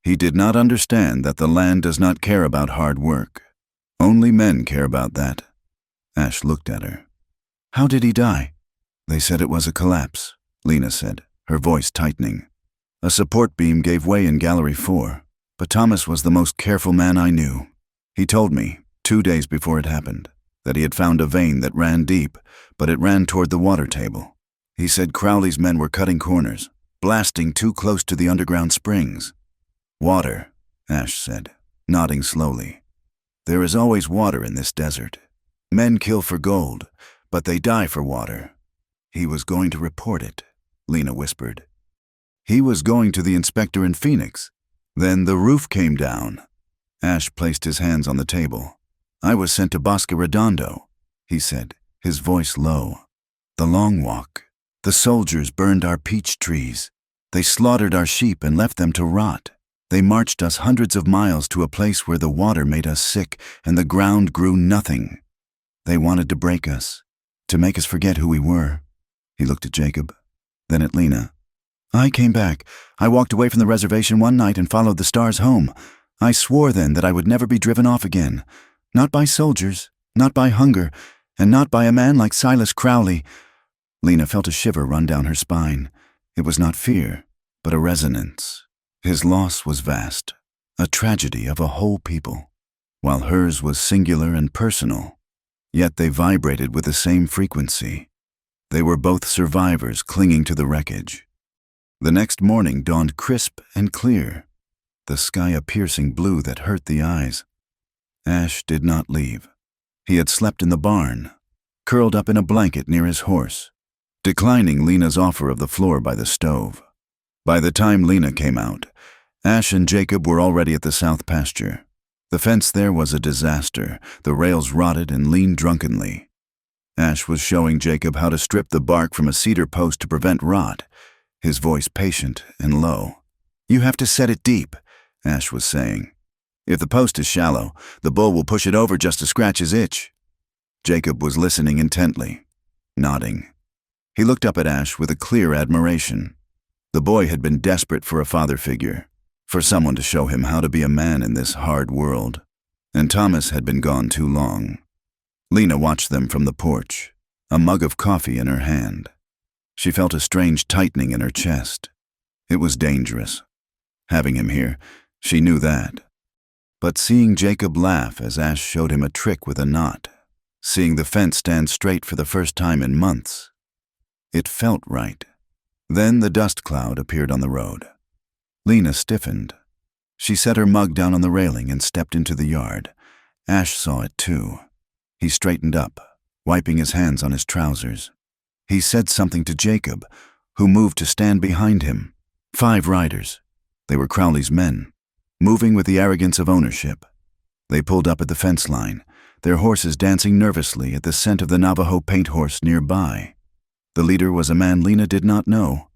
He did not understand that the land does not care about hard work. Only men care about that." Ash looked at her. "How did he die?" "They said it was a collapse," Lena said, her voice tightening. "A support beam gave way in Gallery 4, but Thomas was the most careful man I knew. He told me, 2 days before it happened, that he had found a vein that ran deep, but it ran toward the water table. He said Crowley's men were cutting corners, blasting too close to the underground springs." "Water," Ash said, nodding slowly. "There is always water in this desert. Men kill for gold, but they die for water." "He was going to report it," Lena whispered. "He was going to the inspector in Phoenix. Then the roof came down." Ash placed his hands on the table. "I was sent to Bosque Redondo," he said, his voice low. "The long walk. The soldiers burned our peach trees. They slaughtered our sheep and left them to rot. They marched us hundreds of miles to a place where the water made us sick and the ground grew nothing. They wanted to break us, to make us forget who we were." He looked at Jacob, then at Lena. "I came back. I walked away from the reservation one night and followed the stars home. I swore then that I would never be driven off again. Not by soldiers, not by hunger, and not by a man like Silas Crowley." Lena felt a shiver run down her spine. It was not fear, but a resonance. His loss was vast, a tragedy of a whole people, while hers was singular and personal. Yet they vibrated with the same frequency. They were both survivors clinging to the wreckage. The next morning dawned crisp and clear, the sky a piercing blue that hurt the eyes. Ash did not leave. He had slept in the barn, curled up in a blanket near his horse. declining Lena's offer of the floor by the stove. By the time Lena came out, Ash and Jacob were already at the south pasture. The fence there was a disaster, the rails rotted and leaned drunkenly. Ash was showing Jacob how to strip the bark from a cedar post to prevent rot, his voice patient and low. "You have to set it deep," Ash was saying. "If the post is shallow, the bull will push it over just to scratch his itch." Jacob was listening intently, nodding. He looked up at Ash with a clear admiration. The boy had been desperate for a father figure, for someone to show him how to be a man in this hard world. And Thomas had been gone too long. Lena watched them from the porch, a mug of coffee in her hand. She felt a strange tightening in her chest. It was dangerous. Having him here, she knew that. But seeing Jacob laugh as Ash showed him a trick with a knot, seeing the fence stand straight for the first time in months, it felt right. Then the dust cloud appeared on the road. Lena stiffened. She set her mug down on the railing and stepped into the yard. Ash saw it too. He straightened up, wiping his hands on his trousers. He said something to Jacob, who moved to stand behind him. 5 riders. They were Crowley's men, moving with the arrogance of ownership. They pulled up at the fence line, their horses dancing nervously at the scent of the Navajo paint horse nearby. The leader was a man Lena did not know,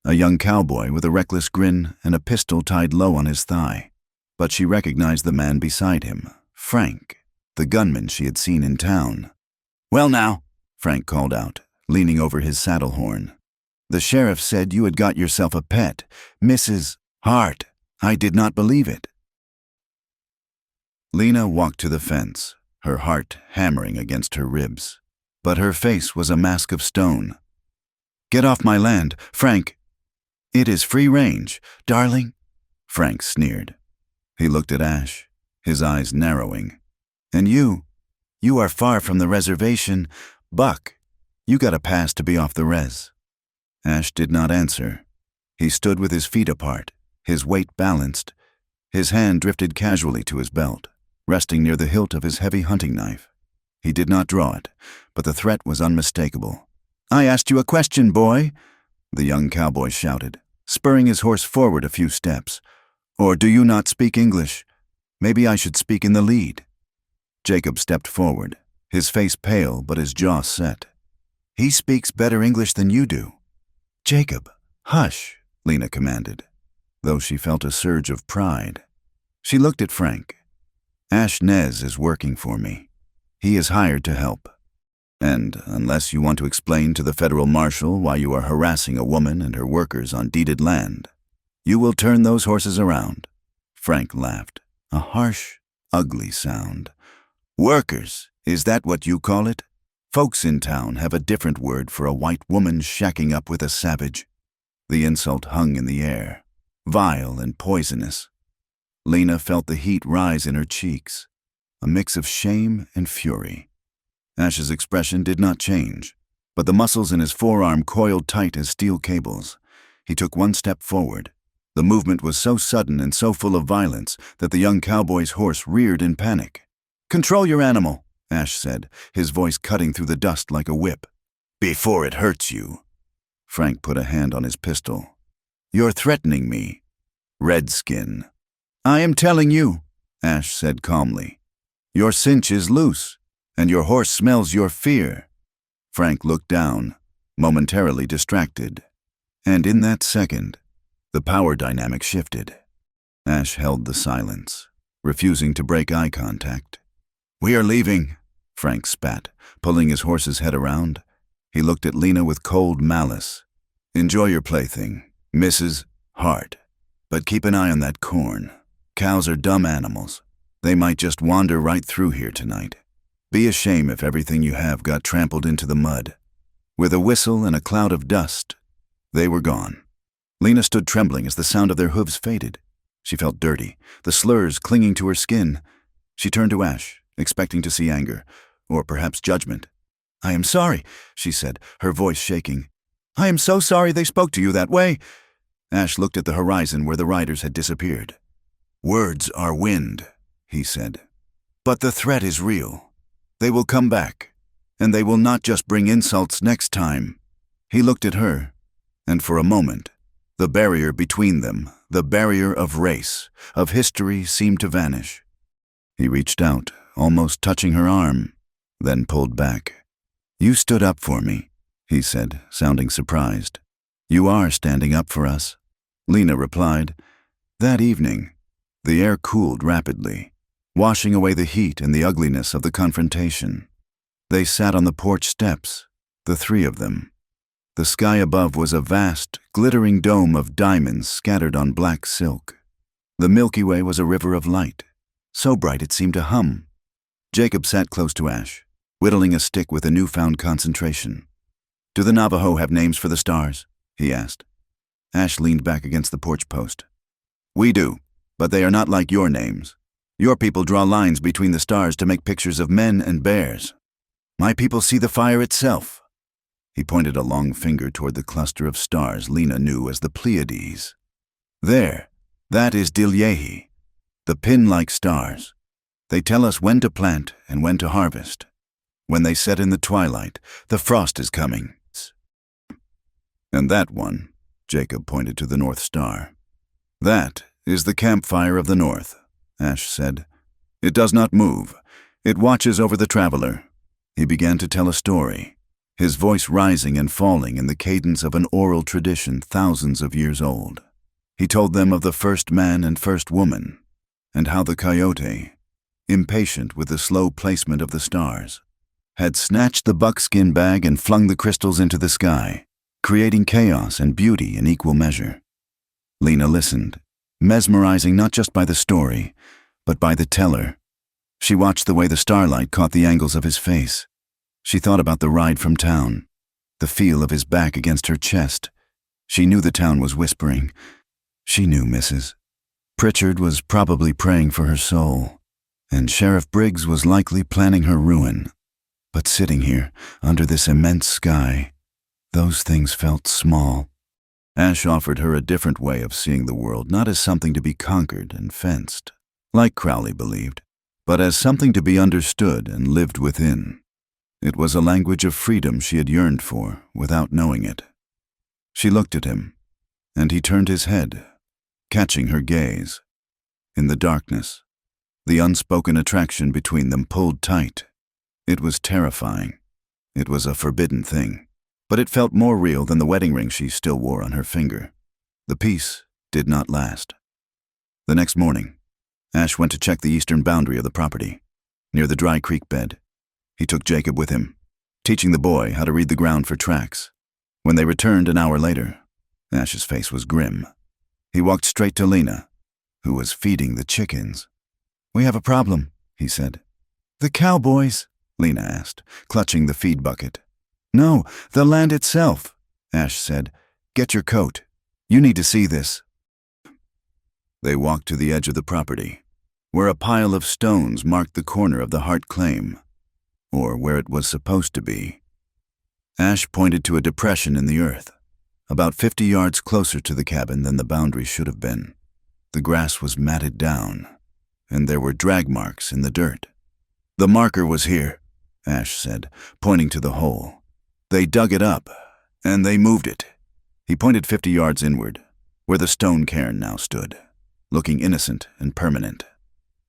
a young cowboy with a reckless grin and a pistol tied low on his thigh. But she recognized the man beside him, Frank, the gunman she had seen in town. "Well now," Frank called out, leaning over his saddle horn. "The sheriff said you had got yourself a pet, Mrs. Hart. I did not believe it." Lena walked to the fence, her heart hammering against her ribs. But her face was a mask of stone. "Get off my land, Frank." "It is free range, darling," Frank sneered. He looked at Ash, his eyes narrowing. "And you are far from the reservation, Buck. You got a pass to be off the res." Ash did not answer. He stood with his feet apart, his weight balanced. His hand drifted casually to his belt, resting near the hilt of his heavy hunting knife. He did not draw it, but the threat was unmistakable. "I asked you a question, boy," the young cowboy shouted, spurring his horse forward a few steps. "Or do you not speak English? Maybe I should speak in the lead." Jacob stepped forward, his face pale but his jaw set. "He speaks better English than you do." "Jacob, hush," Lena commanded, though she felt a surge of pride. She looked at Frank. "Ash Nez is working for me. He is hired to help. And unless you want to explain to the federal marshal why you are harassing a woman and her workers on deeded land, you will turn those horses around." Frank laughed, a harsh, ugly sound. "Workers, is that what you call it? Folks in town have a different word for a white woman shacking up with a savage." The insult hung in the air, vile and poisonous. Lena felt the heat rise in her cheeks, a mix of shame and fury. Ash's expression did not change, but the muscles in his forearm coiled tight as steel cables. He took one step forward. The movement was so sudden and so full of violence that the young cowboy's horse reared in panic. "Control your animal," Ash said, his voice cutting through the dust like a whip. "Before it hurts you." Frank put a hand on his pistol. "You're threatening me, Redskin." "I am telling you," Ash said calmly. "Your cinch is loose, and your horse smells your fear." Frank looked down, momentarily distracted. And in that second, the power dynamic shifted. Ash held the silence, refusing to break eye contact. "We are leaving," Frank spat, pulling his horse's head around. He looked at Lena with cold malice. "Enjoy your plaything, Mrs. Hart, but keep an eye on that corn. Cows are dumb animals. They might just wander right through here tonight. Be a shame if everything you have got trampled into the mud." With a whistle and a cloud of dust, they were gone. Lena stood trembling as the sound of their hooves faded. She felt dirty, the slurs clinging to her skin. She turned to Ash, expecting to see anger, or perhaps judgment. "I am sorry," she said, her voice shaking. "I am so sorry they spoke to you that way." Ash looked at the horizon where the riders had disappeared. "Words are wind," he said. "But the threat is real. They will come back, and they will not just bring insults next time. He looked at her, and for a moment, the barrier between them, the barrier of race, of history, seemed to vanish. He reached out, almost touching her arm, then pulled back. "You stood up for me," he said, sounding surprised. "You are standing up for us," Lena replied. That evening, the air cooled rapidly, washing away the heat and the ugliness of the confrontation. They sat on the porch steps, the three of them. The sky above was a vast, glittering dome of diamonds scattered on black silk. The Milky Way was a river of light, so bright it seemed to hum. Jacob sat close to Ash, whittling a stick with a newfound concentration. "Do the Navajo have names for the stars?" he asked. Ash leaned back against the porch post. "We do, but they are not like your names. Your people draw lines between the stars to make pictures of men and bears. My people see the fire itself." He pointed a long finger toward the cluster of stars Lena knew as the Pleiades. "There, that is Dilyehi, the pin-like stars. They tell us when to plant and when to harvest. When they set in the twilight, the frost is coming." "And that one," Jacob pointed to the North Star. "That is the campfire of the North," Ash said. "It does not move. It watches over the traveler." He began to tell a story, his voice rising and falling in the cadence of an oral tradition thousands of years old. He told them of the first man and first woman, and how the coyote, impatient with the slow placement of the stars, had snatched the buckskin bag and flung the crystals into the sky, creating chaos and beauty in equal measure. Lena listened, mesmerizing not just by the story, but by the teller. She watched the way the starlight caught the angles of his face. She thought about the ride from town, the feel of his back against her chest. She knew the town was whispering. She knew Mrs. Pritchard was probably praying for her soul, and Sheriff Briggs was likely planning her ruin. But sitting here, under this immense sky, those things felt small. Ash offered her a different way of seeing the world, not as something to be conquered and fenced, like Crowley believed, but as something to be understood and lived within. It was a language of freedom she had yearned for without knowing it. She looked at him, and he turned his head, catching her gaze. In the darkness, the unspoken attraction between them pulled tight. It was terrifying. It was a forbidden thing, but it felt more real than the wedding ring she still wore on her finger. The peace did not last. The next morning, Ash went to check the eastern boundary of the property, near the dry creek bed. He took Jacob with him, teaching the boy how to read the ground for tracks. When they returned an hour later, Ash's face was grim. He walked straight to Lena, who was feeding the chickens. "We have a problem," he said. "The cowboys?" Lena asked, clutching the feed bucket. "No, the land itself," Ash said. "Get your coat. You need to see this." They walked to the edge of the property, where a pile of stones marked the corner of the Hart claim, or where it was supposed to be. Ash pointed to a depression in the earth, about 50 yards closer to the cabin than the boundary should have been. The grass was matted down, and there were drag marks in the dirt. "The marker was here," Ash said, pointing to the hole. "They dug it up, and they moved it." He pointed 50 yards inward, where the stone cairn now stood, looking innocent and permanent.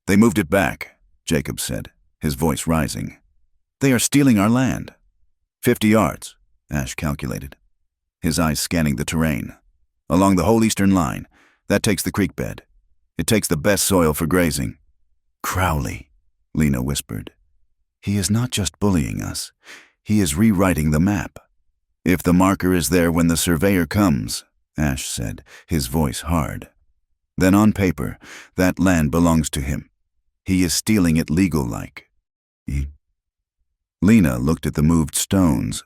"They moved it back," Jacob said, his voice rising. "They are stealing our land." 50 yards, Ash calculated, his eyes scanning the terrain. "Along the whole eastern line, that takes the creek bed. It takes the best soil for grazing." "Crowley," Lena whispered. "He is not just bullying us. He is rewriting the map." "If the marker is there when the surveyor comes," Ash said, his voice hard, "then on paper, that land belongs to him. He is stealing it legal-like." Lena looked at the moved stones.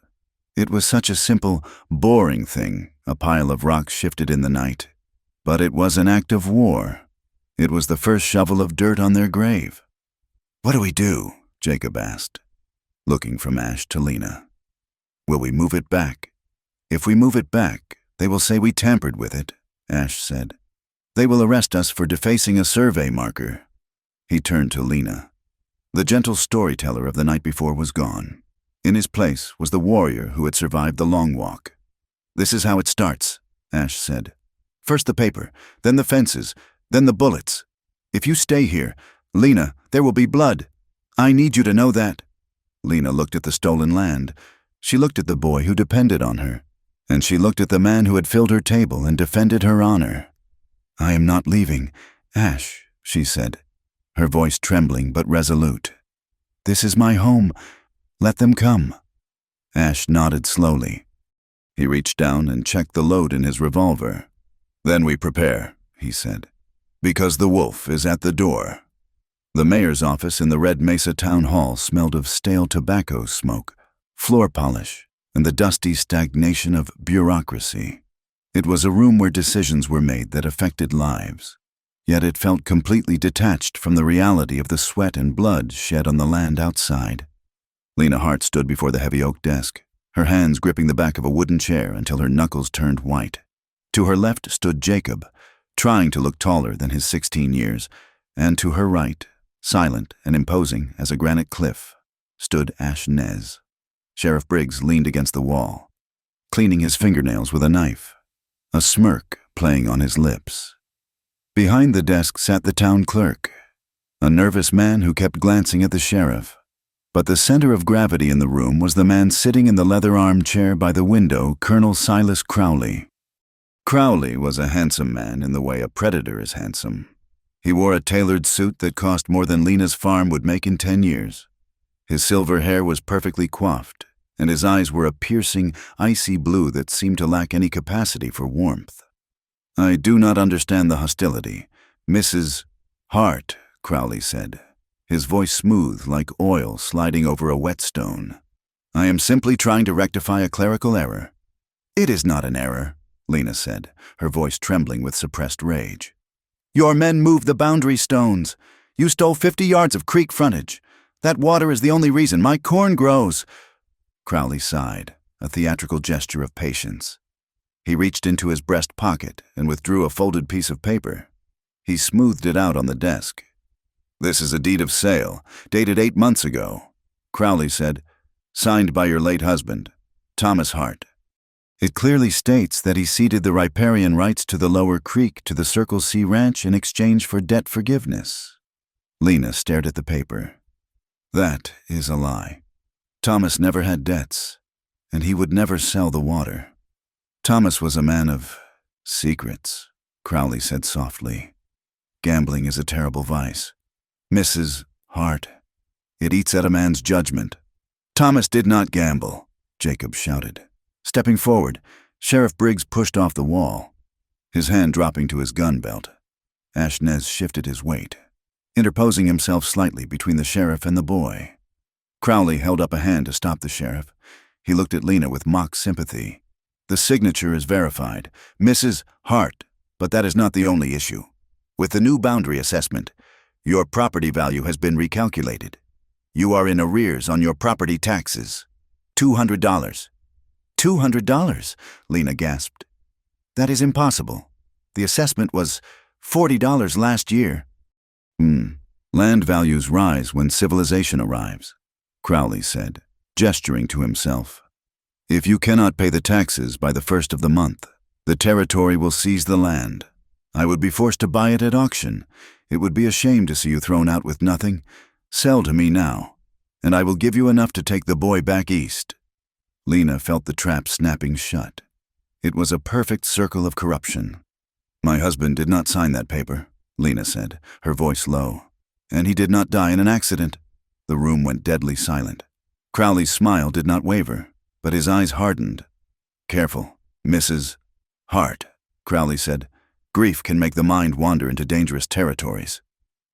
It was such a simple, boring thing, a pile of rocks shifted in the night. But it was an act of war. It was the first shovel of dirt on their grave. "What do we do?" Jacob asked, looking from Ash to Lena. "Will we move it back?" "If we move it back, they will say we tampered with it," Ash said. "They will arrest us for defacing a survey marker." He turned to Lena. The gentle storyteller of the night before was gone. In his place was the warrior who had survived the long walk, "This is how it starts," Ash said. "First the paper, then the fences, then the bullets. If you stay here, Lena, there will be blood. I need you to know that." Lena looked at the stolen land. She looked at the boy who depended on her. And she looked at the man who had filled her table and defended her honor. "I am not leaving, Ash," she said, her voice trembling but resolute. "This is my home. Let them come." Ash nodded slowly. He reached down and checked the load in his revolver. "Then we prepare," he said, "because the wolf is at the door." The mayor's office in the Red Mesa Town Hall smelled of stale tobacco smoke, floor polish, and the dusty stagnation of bureaucracy. It was a room where decisions were made that affected lives, yet it felt completely detached from the reality of the sweat and blood shed on the land outside. Lena Hart stood before the heavy oak desk, her hands gripping the back of a wooden chair until her knuckles turned white. To her left stood Jacob, trying to look taller than his 16 years, and to her right, silent and imposing as a granite cliff, stood Ash Nez. Sheriff Briggs leaned against the wall, cleaning his fingernails with a knife, a smirk playing on his lips. Behind the desk sat the town clerk, a nervous man who kept glancing at the sheriff. But the center of gravity in the room was the man sitting in the leather armchair by the window, Colonel Silas Crowley. Crowley was a handsome man in the way a predator is handsome. He wore a tailored suit that cost more than Lena's farm would make in 10 years. His silver hair was perfectly coiffed, and his eyes were a piercing, icy blue that seemed to lack any capacity for warmth. "I do not understand the hostility, Mrs. Hart," Crowley said, his voice smooth like oil sliding over a whetstone. "I am simply trying to rectify a clerical error." "It is not an error," Lena said, her voice trembling with suppressed rage. "Your men moved the boundary stones. You stole 50 yards of creek frontage. That water is the only reason my corn grows." Crowley sighed, a theatrical gesture of patience. He reached into his breast pocket and withdrew a folded piece of paper. He smoothed it out on the desk. "This is a deed of sale, dated 8 months ago," Crowley said, "signed by your late husband, Thomas Hart. It clearly states that he ceded the riparian rights to the lower creek to the Circle C Ranch in exchange for debt forgiveness." Lena stared at the paper. "That is a lie. Thomas never had debts, and he would never sell the water. Thomas was a man of secrets," Crowley said softly. "Gambling is a terrible vice. Mrs. Hart, it eats at a man's judgment." "Thomas did not gamble," Jacob shouted. Stepping forward, Sheriff Briggs pushed off the wall, his hand dropping to his gun belt. Ash Nez shifted his weight, interposing himself slightly between the sheriff and the boy. Crowley held up a hand to stop the sheriff. He looked at Lena with mock sympathy. "The signature is verified, Mrs. Hart, but that is not the only issue. With the new boundary assessment, your property value has been recalculated. You are in arrears on your property taxes. $200. $200, Lena gasped. "That is impossible. The assessment was $40 last year." Land values rise when civilization arrives," Crowley said, gesturing to himself. "If you cannot pay the taxes by the 1st of the month, the territory will seize the land. I would be forced to buy it at auction. It would be a shame to see you thrown out with nothing. Sell to me now, and I will give you enough to take the boy back east." Lena felt the trap snapping shut. It was a perfect circle of corruption. "My husband did not sign that paper," Lena said, her voice low. "And he did not die in an accident." The room went deadly silent. Crowley's smile did not waver, but his eyes hardened. "Careful, Mrs. Hart," Crowley said. "Grief can make the mind wander into dangerous territories."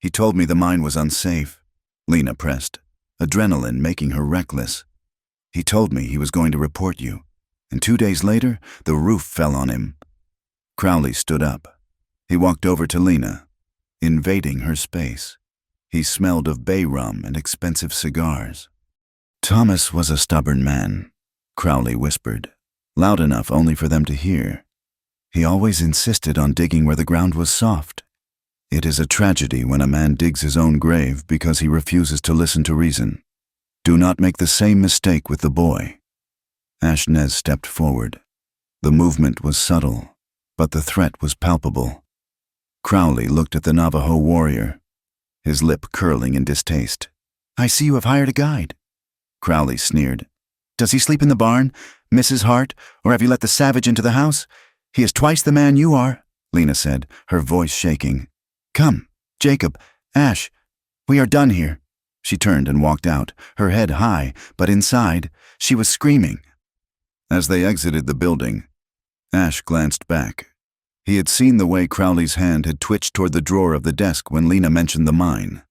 "He told me the mine was unsafe," Lena pressed, adrenaline making her reckless. "He told me he was going to report you, and 2 days later, the roof fell on him." Crowley stood up. He walked over to Lena, invading her space. He smelled of bay rum and expensive cigars. "Thomas was a stubborn man," Crowley whispered, loud enough only for them to hear. "He always insisted on digging where the ground was soft. It is a tragedy when a man digs his own grave because he refuses to listen to reason. Do not make the same mistake with the boy." Ash Nez stepped forward. The movement was subtle, but the threat was palpable. Crowley looked at the Navajo warrior, his lip curling in distaste. "I see you have hired a guide." Crowley sneered. "Does he sleep in the barn, Mrs. Hart, or have you let the savage into the house? He is twice the man you are," Lena said, her voice shaking. "Come, Jacob, Ash, we are done here." She turned and walked out, her head high, but inside, she was screaming. As they exited the building, Ash glanced back. He had seen the way Crowley's hand had twitched toward the drawer of the desk when Lena mentioned the mine.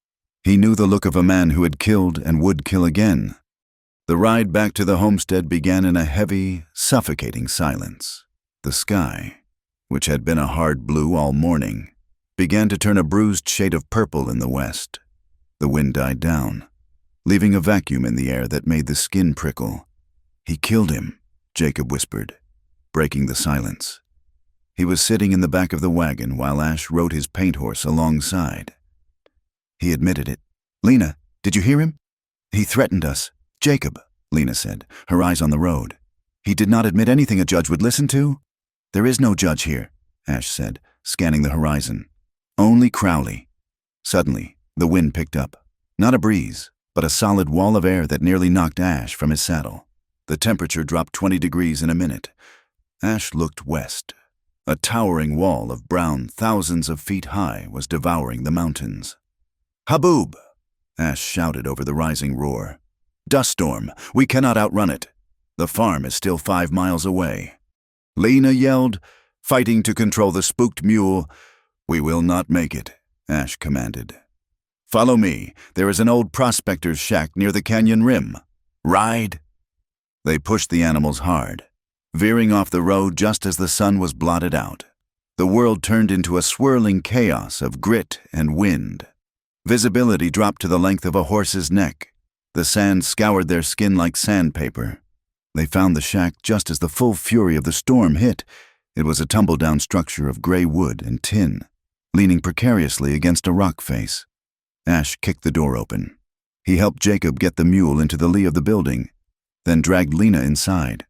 He knew the look of a man who had killed and would kill again. The ride back to the homestead began in a heavy, suffocating silence. The sky, which had been a hard blue all morning, began to turn a bruised shade of purple in the west. The wind died down, leaving a vacuum in the air that made the skin prickle. "He killed him," Jacob whispered, breaking the silence. He was sitting in the back of the wagon while Ash rode his paint horse alongside. He admitted it. "Lena, did you hear him?" "He threatened us." "Jacob," Lena said, her eyes on the road. "He did not admit anything a judge would listen to?" "There is no judge here," Ash said, scanning the horizon. "Only Crowley." Suddenly, the wind picked up. Not a breeze, but a solid wall of air that nearly knocked Ash from his saddle. The temperature dropped 20 degrees in a minute. Ash looked west. A towering wall of brown, thousands of feet high, was devouring the mountains. "Haboob!" Ash shouted over the rising roar. "Dust storm! We cannot outrun it. The farm is still 5 miles away." Lena yelled, fighting to control the spooked mule. "We will not make it," Ash commanded. "Follow me. There is an old prospector's shack near the canyon rim. Ride!" They pushed the animals hard, veering off the road just as the sun was blotted out. The world turned into a swirling chaos of grit and wind. Visibility dropped to the length of a horse's neck. The sand scoured their skin like sandpaper. They found the shack just as the full fury of the storm hit. It was a tumble-down structure of gray wood and tin, leaning precariously against a rock face. Ash kicked the door open. He helped Jacob get the mule into the lee of the building, then dragged Lena inside.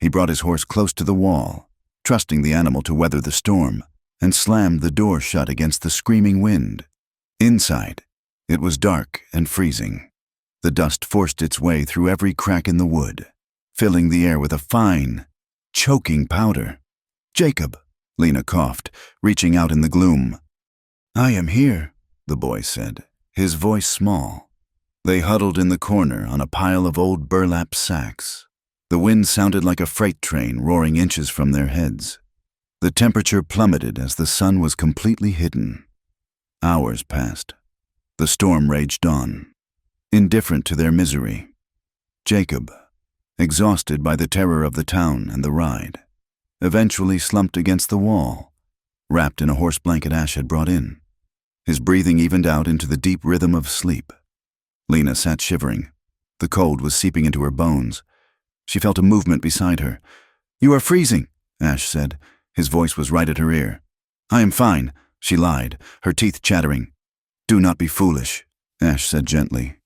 He brought his horse close to the wall, trusting the animal to weather the storm, and slammed the door shut against the screaming wind. Inside, it was dark and freezing. The dust forced its way through every crack in the wood, filling the air with a fine, choking powder. "Jacob," Lena coughed, reaching out in the gloom. "I am here," the boy said, his voice small. They huddled in the corner on a pile of old burlap sacks. The wind sounded like a freight train roaring inches from their heads. The temperature plummeted as the sun was completely hidden. Hours passed. The storm raged on, indifferent to their misery. Jacob, exhausted by the terror of the town and the ride, eventually slumped against the wall, wrapped in a horse blanket Ash had brought in. His breathing evened out into the deep rhythm of sleep. Lena sat shivering. The cold was seeping into her bones. She felt a movement beside her. "You are freezing," Ash said. His voice was right at her ear. "I am fine," she lied, her teeth chattering. "Do not be foolish," Ash said gently.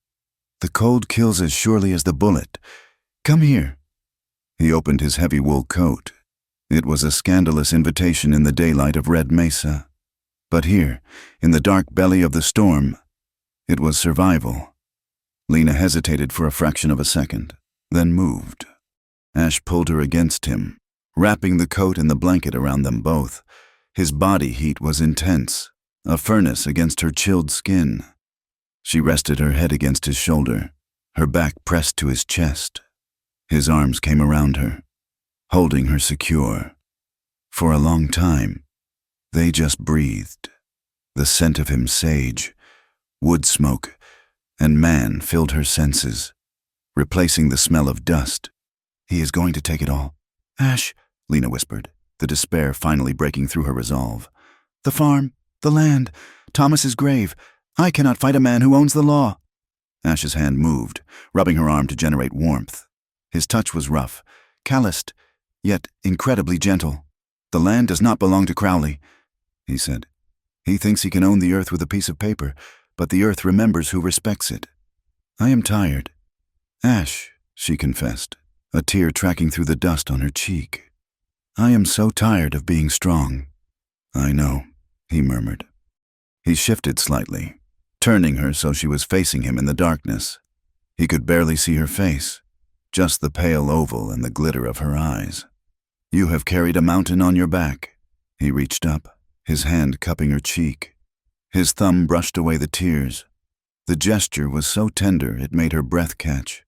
"The cold kills as surely as the bullet. Come here." He opened his heavy wool coat. It was a scandalous invitation in the daylight of Red Mesa. But here, in the dark belly of the storm, it was survival. Lena hesitated for a fraction of a second, then moved. Ash pulled her against him, wrapping the coat and the blanket around them both. His body heat was intense, a furnace against her chilled skin. She rested her head against his shoulder, her back pressed to his chest. His arms came around her, holding her secure. For a long time, they just breathed. The scent of him, sage, wood smoke, and man filled her senses, replacing the smell of dust. "He is going to take it all." "Ash," Lena whispered, the despair finally breaking through her resolve. "The farm, the land, Thomas's grave. I cannot fight a man who owns the law." Ash's hand moved, rubbing her arm to generate warmth. His touch was rough, calloused, yet incredibly gentle. "The land does not belong to Crowley," he said. "He thinks he can own the earth with a piece of paper, but the earth remembers who respects it. I am tired." "Ash," she confessed, a tear tracking through the dust on her cheek. I am so tired of being strong." "I know," he murmured. He shifted slightly, turning her so she was facing him in the darkness. He could barely see her face, just the pale oval and the glitter of her eyes. "You have carried a mountain on your back." He reached up, his hand cupping her cheek. His thumb brushed away the tears. The gesture was so tender it made her breath catch.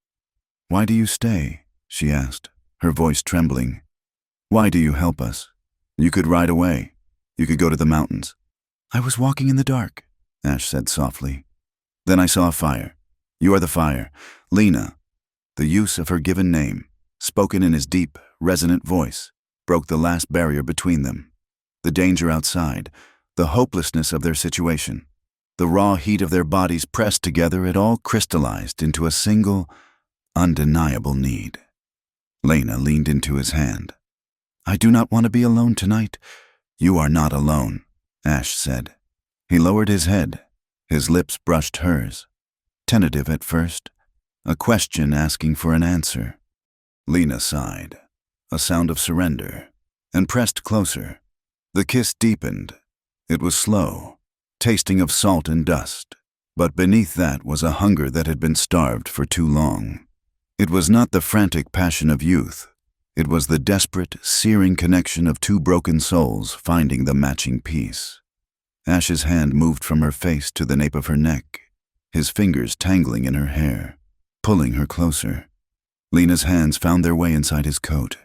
"Why do you stay?" she asked, her voice trembling. "Why do you help us? You could ride away. You could go to the mountains." "I was walking in the dark," Ash said softly. "Then I saw a fire. You are the fire. Lena." The use of her given name, spoken in his deep, resonant voice, broke the last barrier between them. The danger outside, the hopelessness of their situation, the raw heat of their bodies pressed together, it all crystallized into a single, undeniable need. Lena leaned into his hand. "I do not want to be alone tonight." "You are not alone," Ash said. He lowered his head. His lips brushed hers. Tentative at first, a question asking for an answer. Lena sighed, a sound of surrender, and pressed closer. The kiss deepened. It was slow, tasting of salt and dust, but beneath that was a hunger that had been starved for too long. It was not the frantic passion of youth. It was the desperate, searing connection of two broken souls finding the matching piece. Ash's hand moved from her face to the nape of her neck, his fingers tangling in her hair, pulling her closer. Lena's hands found their way inside his coat,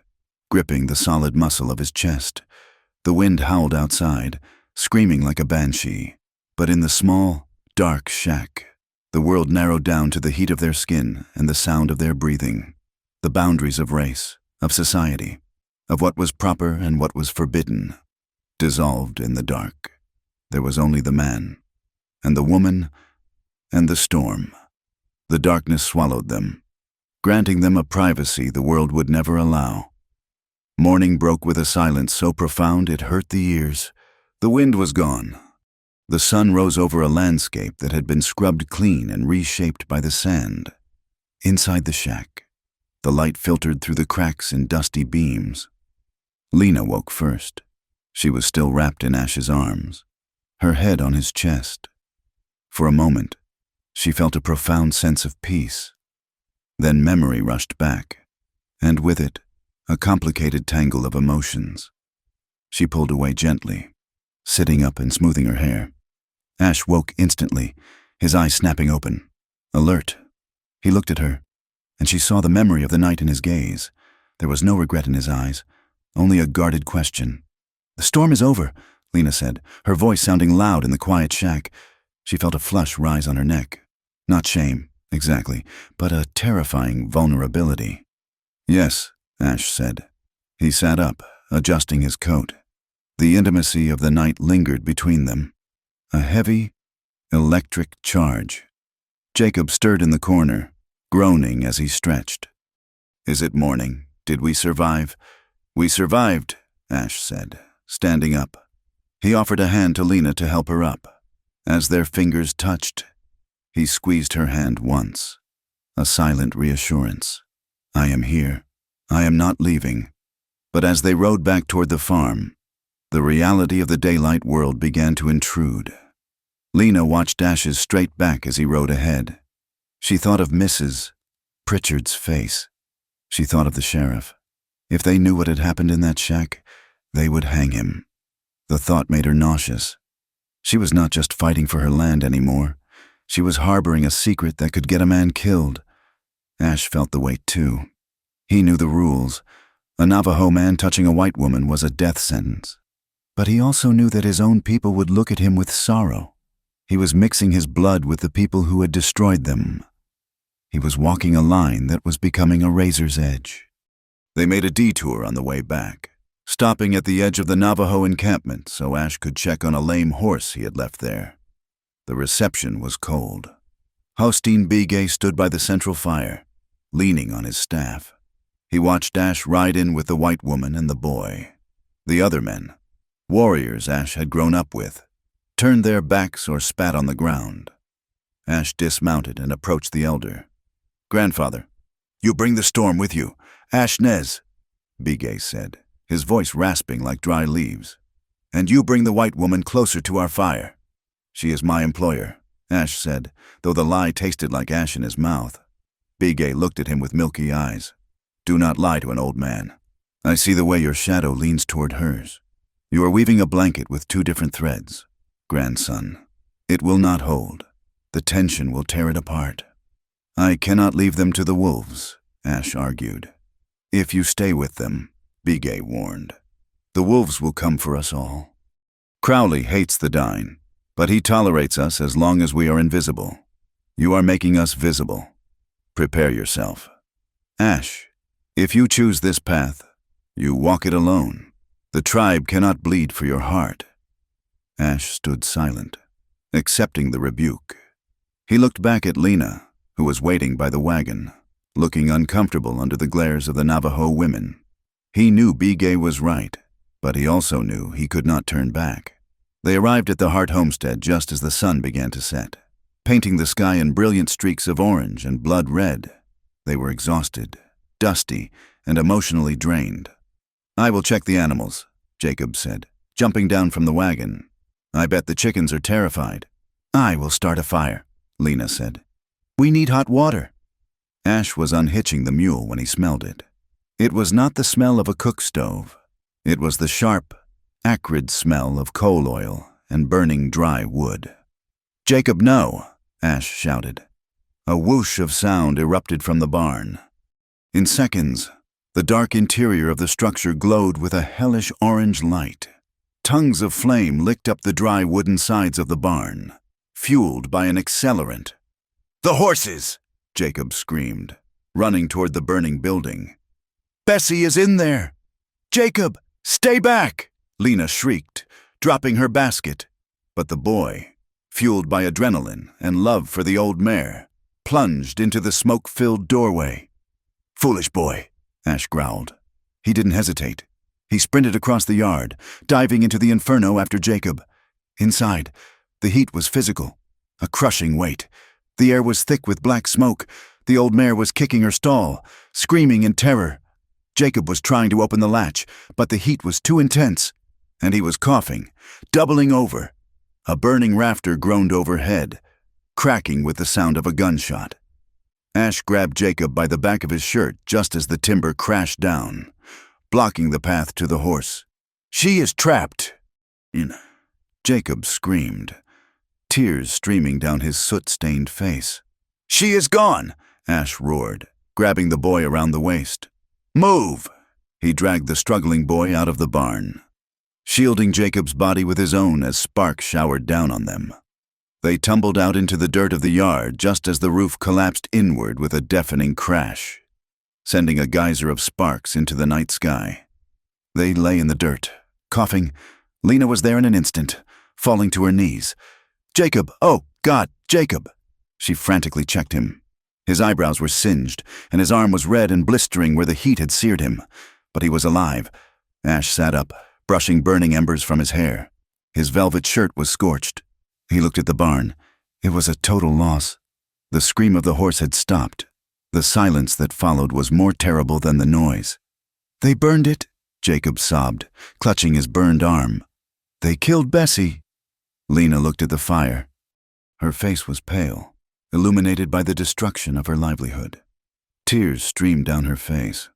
gripping the solid muscle of his chest. The wind howled outside, screaming like a banshee. But in the small, dark shack, the world narrowed down to the heat of their skin and the sound of their breathing. The boundaries of race, of society, of what was proper and what was forbidden, dissolved in the dark. There was only the man, and the woman, and the storm. The darkness swallowed them, granting them a privacy the world would never allow. Morning broke with a silence so profound it hurt the ears. The wind was gone. The sun rose over a landscape that had been scrubbed clean and reshaped by the sand. Inside the shack, the light filtered through the cracks in dusty beams. Lena woke first. She was still wrapped in Ash's arms, her head on his chest. For a moment, she felt a profound sense of peace. Then memory rushed back, and with it, a complicated tangle of emotions. She pulled away gently, sitting up and smoothing her hair. Ash woke instantly, his eyes snapping open, alert. He looked at her, and she saw the memory of the night in his gaze. There was no regret in his eyes, only a guarded question. "The storm is over," Lena said, her voice sounding loud in the quiet shack. She felt a flush rise on her neck. Not shame, exactly, but a terrifying vulnerability. "Yes," Ash said. He sat up, adjusting his coat. The intimacy of the night lingered between them. A heavy, electric charge. Jacob stirred in the corner, groaning as he stretched. "Is it morning? Did we survive?" "We survived," Ash said, standing up. He offered a hand to Lena to help her up. As their fingers touched, he squeezed her hand once. A silent reassurance. "I am here. I am not leaving." But as they rode back toward the farm, the reality of the daylight world began to intrude. Lena watched Ash's straight back as he rode ahead. She thought of Mrs. Pritchard's face. She thought of the sheriff. If they knew what had happened in that shack, they would hang him. The thought made her nauseous. She was not just fighting for her land anymore. She was harboring a secret that could get a man killed. Ash felt the weight too. He knew the rules. A Navajo man touching a white woman was a death sentence. But he also knew that his own people would look at him with sorrow. He was mixing his blood with the people who had destroyed them. He was walking a line that was becoming a razor's edge. They made a detour on the way back, stopping at the edge of the Navajo encampment so Ash could check on a lame horse he had left there. The reception was cold. Hosteen Bigay stood by the central fire, leaning on his staff. He watched Ash ride in with the white woman and the boy. The other men, warriors Ash had grown up with, turned their backs or spat on the ground. Ash dismounted and approached the elder. "Grandfather, you bring the storm with you. Ash Nez," Bigay said, his voice rasping like dry leaves. "And you bring the white woman closer to our fire." "She is my employer," Ash said, though the lie tasted like ash in his mouth. Bigay looked at him with milky eyes. "Do not lie to an old man. I see the way your shadow leans toward hers. You are weaving a blanket with two different threads, grandson. It will not hold. The tension will tear it apart." "I cannot leave them to the wolves," Ash argued. "If you stay with them," Bigay warned, "the wolves will come for us all." "Crowley hates the Dine, but he tolerates us as long as we are invisible. You are making us visible. Prepare yourself. Ash, if you choose this path, you walk it alone. The tribe cannot bleed for your heart." Ash stood silent, accepting the rebuke. He looked back at Lena, who was waiting by the wagon, looking uncomfortable under the glares of the Navajo women. He knew Bigay was right, but he also knew he could not turn back. They arrived at the Hart homestead just as the sun began to set, painting the sky in brilliant streaks of orange and blood red. They were exhausted, dusty, and emotionally drained. "I will check the animals," Jacob said, jumping down from the wagon. "I bet the chickens are terrified." "I will start a fire," Lena said. "We need hot water." Ash was unhitching the mule when he smelled it. It was not the smell of a cook stove. It was the sharp, acrid smell of coal oil and burning dry wood. "Jacob, no!" Ash shouted. A whoosh of sound erupted from the barn. In seconds, the dark interior of the structure glowed with a hellish orange light. Tongues of flame licked up the dry wooden sides of the barn, fueled by an accelerant. "The horses!" Jacob screamed, running toward the burning building. "Bessie is in there!" "Jacob, stay back!" Lena shrieked, dropping her basket. But the boy, fueled by adrenaline and love for the old mare, plunged into the smoke-filled doorway. "Foolish boy," Ash growled. He didn't hesitate. He sprinted across the yard, diving into the inferno after Jacob. Inside, the heat was physical, a crushing weight. The air was thick with black smoke. The old mare was kicking her stall, screaming in terror. Jacob was trying to open the latch, but the heat was too intense, and he was coughing, doubling over. A burning rafter groaned overhead, cracking with the sound of a gunshot. Ash grabbed Jacob by the back of his shirt just as the timber crashed down, blocking the path to the horse. "She is trapped!" Jacob screamed, tears streaming down his soot-stained face. "She is gone!" Ash roared, grabbing the boy around the waist. "Move!" He dragged the struggling boy out of the barn, shielding Jacob's body with his own as sparks showered down on them. They tumbled out into the dirt of the yard just as the roof collapsed inward with a deafening crash, sending a geyser of sparks into the night sky. They lay in the dirt, coughing. Lena was there in an instant, falling to her knees. "Jacob! Oh, God, Jacob!" She frantically checked him. His eyebrows were singed, and his arm was red and blistering where the heat had seared him. But he was alive. Ash sat up, brushing burning embers from his hair. His velvet shirt was scorched. He looked at the barn. It was a total loss. The scream of the horse had stopped. The silence that followed was more terrible than the noise. "They burned it," Jacob sobbed, clutching his burned arm. "They killed Bessie." Lena looked at the fire. Her face was pale, illuminated by the destruction of her livelihood. Tears streamed down her face,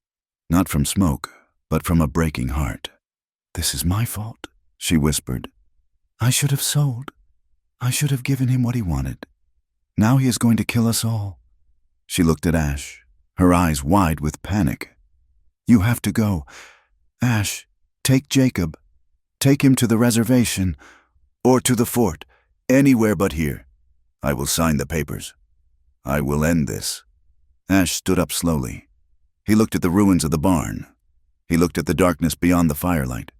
not from smoke, but from a breaking heart. "This is my fault," she whispered. "I should have sold. I should have given him what he wanted. Now he is going to kill us all." She looked at Ash, her eyes wide with panic. "You have to go. Ash, take Jacob. Take him to the reservation, or to the fort, anywhere but here. I will sign the papers. I will end this." Ash stood up slowly. He looked at the ruins of the barn. He looked at the darkness beyond the firelight,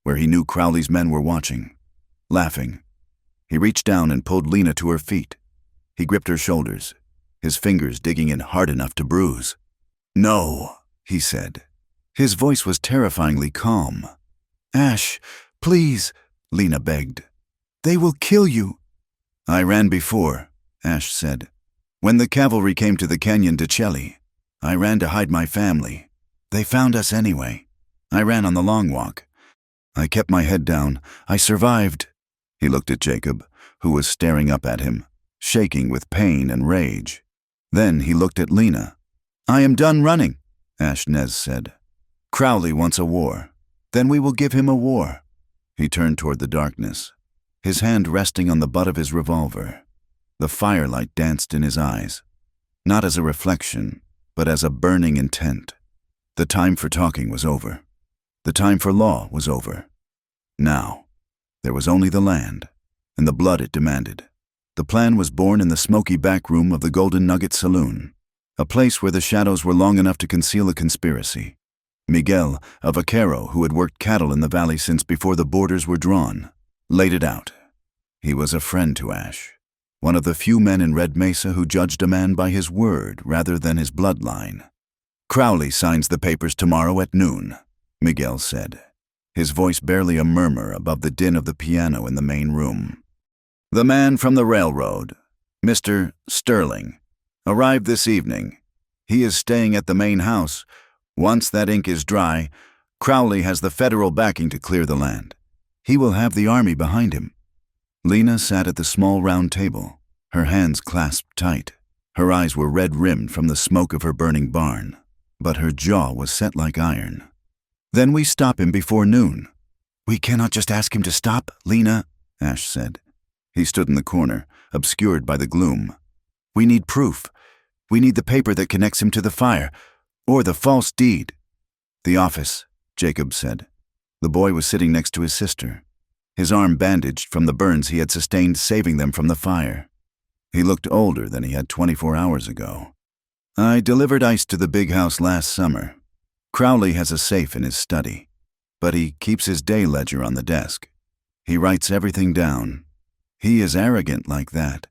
where he knew Crowley's men were watching, laughing. He reached down and pulled Lena to her feet. He gripped her shoulders, his fingers digging in hard enough to bruise. "No," he said. His voice was terrifyingly calm. "Ash, please," Lena begged. "They will kill you." "I ran before," Ash said. "When the cavalry came to the canyon to Chelly, I ran to hide my family. They found us anyway. I ran on the long walk. I kept my head down. I survived." He looked at Jacob, who was staring up at him, shaking with pain and rage. Then he looked at Lena. "I am done running," Ash Nez said. "Crowley wants a war. Then we will give him a war." He turned toward the darkness, his hand resting on the butt of his revolver. The firelight danced in his eyes, not as a reflection, but as a burning intent. The time for talking was over. The time for law was over. Now, there was only the land, and the blood it demanded. The plan was born in the smoky back room of the Golden Nugget Saloon, a place where the shadows were long enough to conceal a conspiracy. Miguel, a vaquero who had worked cattle in the valley since before the borders were drawn, laid it out. He was a friend to Ash, one of the few men in Red Mesa who judged a man by his word rather than his bloodline. "Crowley signs the papers tomorrow at noon," Miguel said, his voice barely a murmur above the din of the piano in the main room. "The man from the railroad, Mr. Sterling, arrived this evening. He is staying at the main house. Once that ink is dry, Crowley has the federal backing to clear the land. He will have the army behind him." Lena sat at the small round table, her hands clasped tight. Her eyes were red-rimmed from the smoke of her burning barn, but her jaw was set like iron. "Then we stop him before noon." "We cannot just ask him to stop, Lena," Ash said. He stood in the corner, obscured by the gloom. "We need proof. We need the paper that connects him to the fire, or the false deed." "The office," Jacob said. The boy was sitting next to his sister, his arm bandaged from the burns he had sustained saving them from the fire. He looked older than he had 24 hours ago. "I delivered ice to the big house last summer. Crowley has a safe in his study, but he keeps his day ledger on the desk. He writes everything down. He is arrogant like that."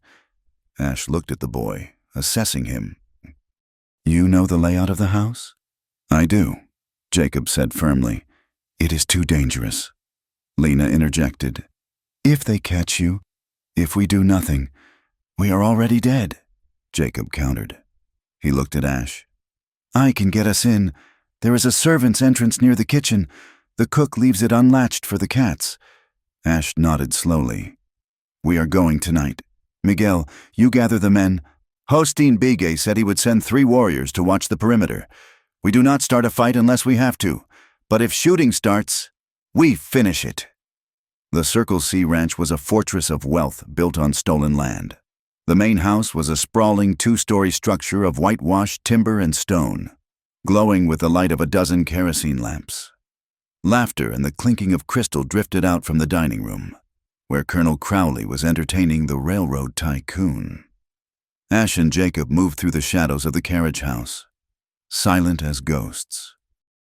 Ash looked at the boy, assessing him. "You know the layout of the house?" "I do," Jacob said firmly. "It is too dangerous." Lena interjected. "If they catch you, if we do nothing, we are already dead," Jacob countered. He looked at Ash. "I can get us in. There is a servant's entrance near the kitchen. The cook leaves it unlatched for the cats." Ash nodded slowly. "We are going tonight. Miguel, you gather the men. Hosteen Bige said he would send 3 warriors to watch the perimeter. We do not start a fight unless we have to, but if shooting starts, we finish it." The Circle C Ranch was a fortress of wealth built on stolen land. The main house was a sprawling 2-story structure of whitewashed timber and stone, glowing with the light of a dozen kerosene lamps. Laughter and the clinking of crystal drifted out from the dining room, where Colonel Crowley was entertaining the railroad tycoon. Ash and Jacob moved through the shadows of the carriage house, silent as ghosts.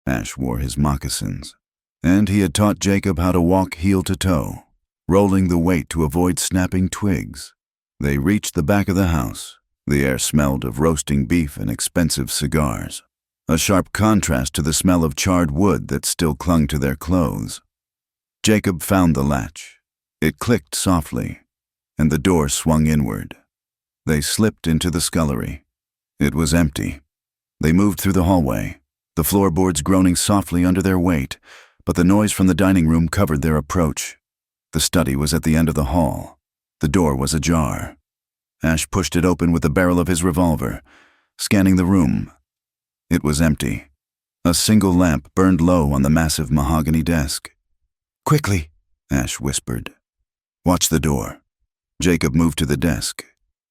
Ash wore his moccasins, and he had taught Jacob how to walk heel to toe, rolling the weight to avoid snapping twigs. They reached the back of the house. The air smelled of roasting beef and expensive cigars, a sharp contrast to the smell of charred wood that still clung to their clothes. Jacob found the latch. It clicked softly, and the door swung inward. They slipped into the scullery. It was empty. They moved through the hallway, the floorboards groaning softly under their weight, but the noise from the dining room covered their approach. The study was at the end of the hall. The door was ajar. Ash pushed it open with the barrel of his revolver, scanning the room. It was empty. A single lamp burned low on the massive mahogany desk. "Quickly," Ash whispered. "Watch the door." Jacob moved to the desk.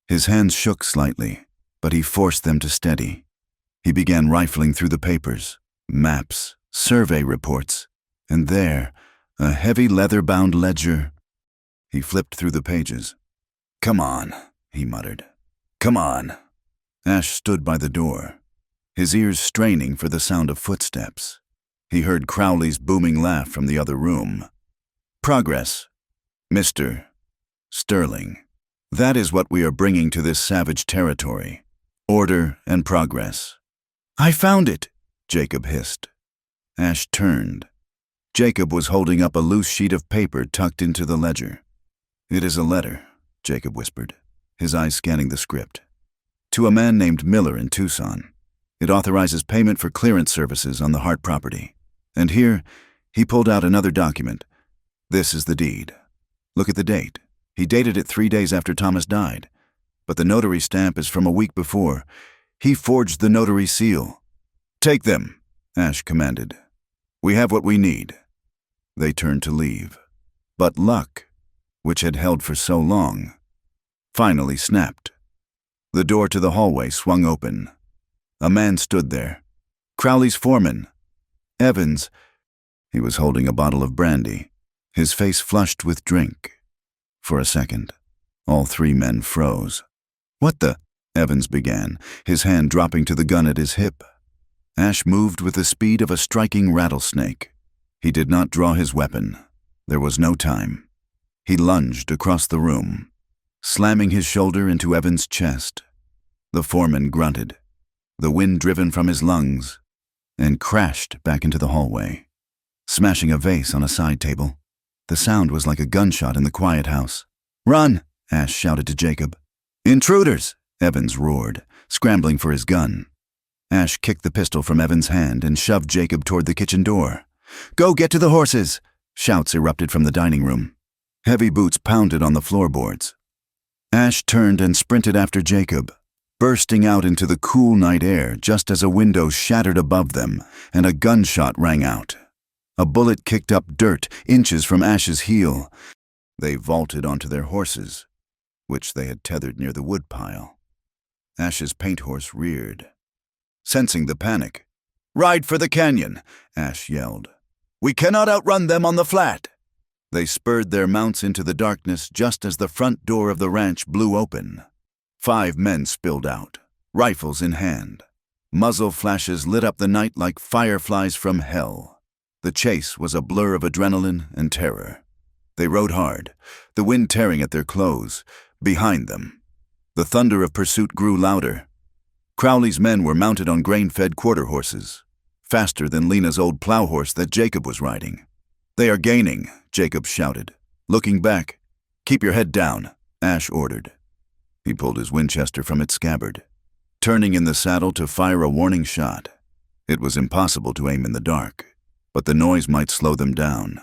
His hands shook slightly, but he forced them to steady. He began rifling through the papers, maps, survey reports, and there, a heavy leather-bound ledger. He flipped through the pages. "Come on," he muttered. "Come on." Ash stood by the door, his ears straining for the sound of footsteps. He heard Crowley's booming laugh from the other room. "Progress, Mr. Sterling. That is what we are bringing to this savage territory. Order and progress." "I found it," Jacob hissed. Ash turned. Jacob was holding up a loose sheet of paper tucked into the ledger. "It is a letter," Jacob whispered, his eyes scanning the script. "To a man named Miller in Tucson. It authorizes payment for clearance services on the Hart property. And here, he pulled out another document. This is the deed. Look at the date. He dated it 3 days after Thomas died. But the notary stamp is from a week before. He forged the notary seal. Take them, Ash commanded. We have what we need. They turned to leave. But luck, which had held for so long, finally snapped. The door to the hallway swung open. A man stood there. Crowley's foreman. Evans. He was holding a bottle of brandy, his face flushed with drink. For a second, all three men froze. What the? Evans began, his hand dropping to the gun at his hip. Ash moved with the speed of a striking rattlesnake. He did not draw his weapon. There was no time. He lunged across the room, slamming his shoulder into Evans' chest. The foreman grunted, the wind driven from his lungs, and crashed back into the hallway, smashing a vase on a side table. The sound was like a gunshot in the quiet house. "Run!" Ash shouted to Jacob. "Intruders!" Evans roared, scrambling for his gun. Ash kicked the pistol from Evans' hand and shoved Jacob toward the kitchen door. "Go get to the horses!" Shouts erupted from the dining room. Heavy boots pounded on the floorboards. Ash turned and sprinted after Jacob, bursting out into the cool night air just as a window shattered above them and a gunshot rang out. A bullet kicked up dirt inches from Ash's heel. They vaulted onto their horses, which they had tethered near the woodpile. Ash's paint horse reared. Sensing the panic, "Ride for the canyon!" Ash yelled. "We cannot outrun them on the flat!" They spurred their mounts into the darkness just as the front door of the ranch blew open. 5 men spilled out, rifles in hand. Muzzle flashes lit up the night like fireflies from hell. The chase was a blur of adrenaline and terror. They rode hard, the wind tearing at their clothes. Behind them, the thunder of pursuit grew louder. Crowley's men were mounted on grain-fed quarter horses, faster than Lena's old plow horse that Jacob was riding. "They are gaining," Jacob shouted. Looking back, "Keep your head down," Ash ordered. He pulled his Winchester from its scabbard, turning in the saddle to fire a warning shot. It was impossible to aim in the dark, but the noise might slow them down.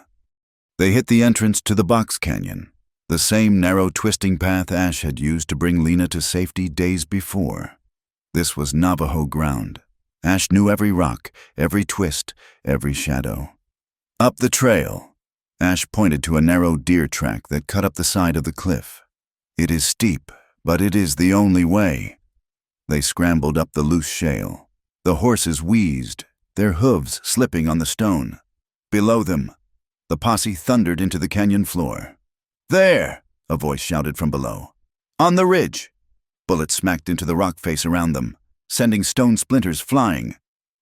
They hit the entrance to the box canyon, the same narrow twisting path Ash had used to bring Lena to safety days before. This was Navajo ground. Ash knew every rock, every twist, every shadow. Up the trail, Ash pointed to a narrow deer track that cut up the side of the cliff. "It is steep, but it is the only way." They scrambled up the loose shale. The horses wheezed, their hooves slipping on the stone. Below them, the posse thundered into the canyon floor. "There!" a voice shouted from below. "On the ridge!" Bullets smacked into the rock face around them, sending stone splinters flying.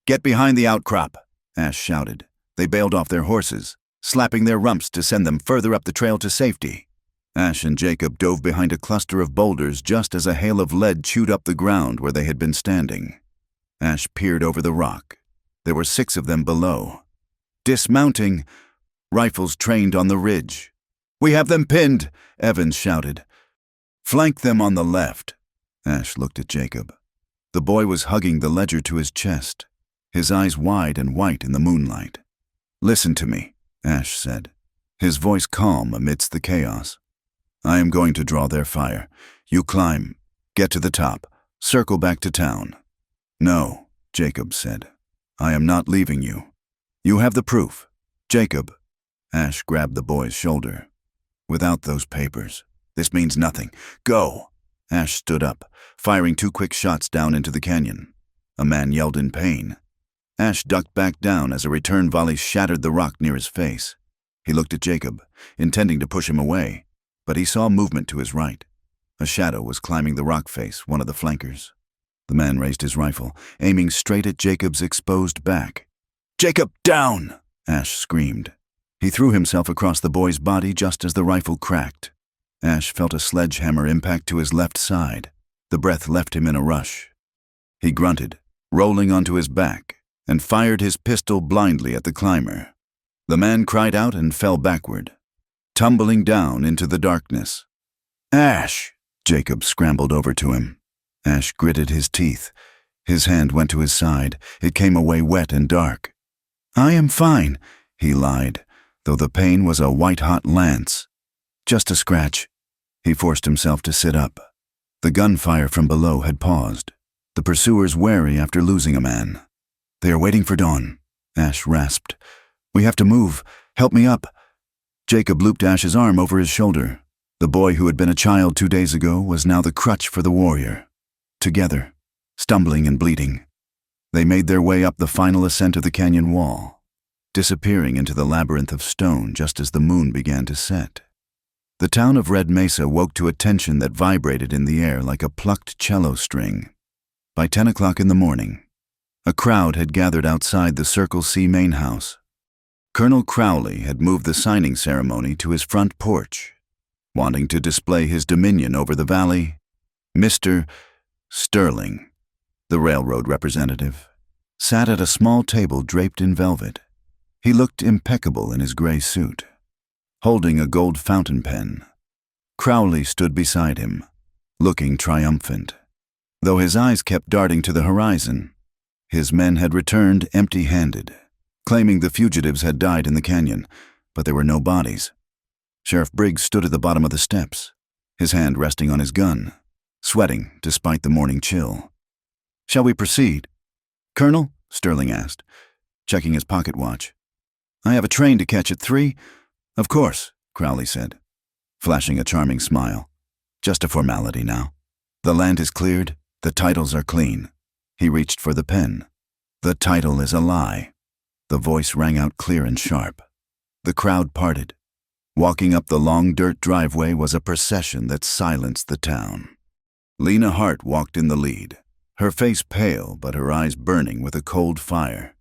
"Get behind the outcrop!" Ash shouted. They bailed off their horses, slapping their rumps to send them further up the trail to safety. Ash and Jacob dove behind a cluster of boulders just as a hail of lead chewed up the ground where they had been standing. Ash peered over the rock. There were 6 of them below. Dismounting, rifles trained on the ridge. "We have them pinned!" Evans shouted. "Flank them on the left." Ash looked at Jacob. The boy was hugging the ledger to his chest, his eyes wide and white in the moonlight. "Listen to me," Ash said, his voice calm amidst the chaos. "I am going to draw their fire. You climb, get to the top, circle back to town." "No," Jacob said. "I am not leaving you. You have the proof." "Jacob," Ash grabbed the boy's shoulder. "Without those papers, this means nothing. Go!" Ash stood up, firing 2 quick shots down into the canyon. A man yelled in pain. Ash ducked back down as a return volley shattered the rock near his face. He looked at Jacob, intending to push him away, but he saw movement to his right. A shadow was climbing the rock face, one of the flankers. The man raised his rifle, aiming straight at Jacob's exposed back. "Jacob, down!" Ash screamed. He threw himself across the boy's body just as the rifle cracked. Ash felt a sledgehammer impact to his left side. The breath left him in a rush. He grunted, rolling onto his back, and fired his pistol blindly at the climber. The man cried out and fell backward, tumbling down into the darkness. "Ash!" Jacob scrambled over to him. Ash gritted his teeth. His hand went to his side. It came away wet and dark. I am fine, he lied, though the pain was a white-hot lance. Just a scratch. He forced himself to sit up. The gunfire from below had paused, the pursuers wary after losing a man. They are waiting for dawn, Ash rasped. We have to move. Help me up. Jacob looped Ash's arm over his shoulder. The boy who had been a child 2 days ago was now the crutch for the warrior. Together, stumbling and bleeding, they made their way up the final ascent of the canyon wall, disappearing into the labyrinth of stone just as the moon began to set. The town of Red Mesa woke to a tension that vibrated in the air like a plucked cello string. By 10 o'clock in the morning, a crowd had gathered outside the Circle C main house. Colonel Crowley had moved the signing ceremony to his front porch, wanting to display his dominion over the valley. Mr. Sterling, the railroad representative, sat at a small table draped in velvet. He looked impeccable in his gray suit, holding a gold fountain pen. Crowley stood beside him, looking triumphant, though his eyes kept darting to the horizon. His men had returned empty-handed, claiming the fugitives had died in the canyon, but there were no bodies. Sheriff Briggs stood at the bottom of the steps, his hand resting on his gun, sweating despite the morning chill. Shall we proceed? Colonel? Sterling asked, checking his pocket watch. I have a train to catch at 3. Of course, Crowley said, flashing a charming smile. Just a formality now. The land is cleared, the titles are clean. He reached for the pen. The title is a lie. The voice rang out clear and sharp. The crowd parted. Walking up the long dirt driveway was a procession that silenced the town. Lena Hart walked in the lead, her face pale but her eyes burning with a cold fire.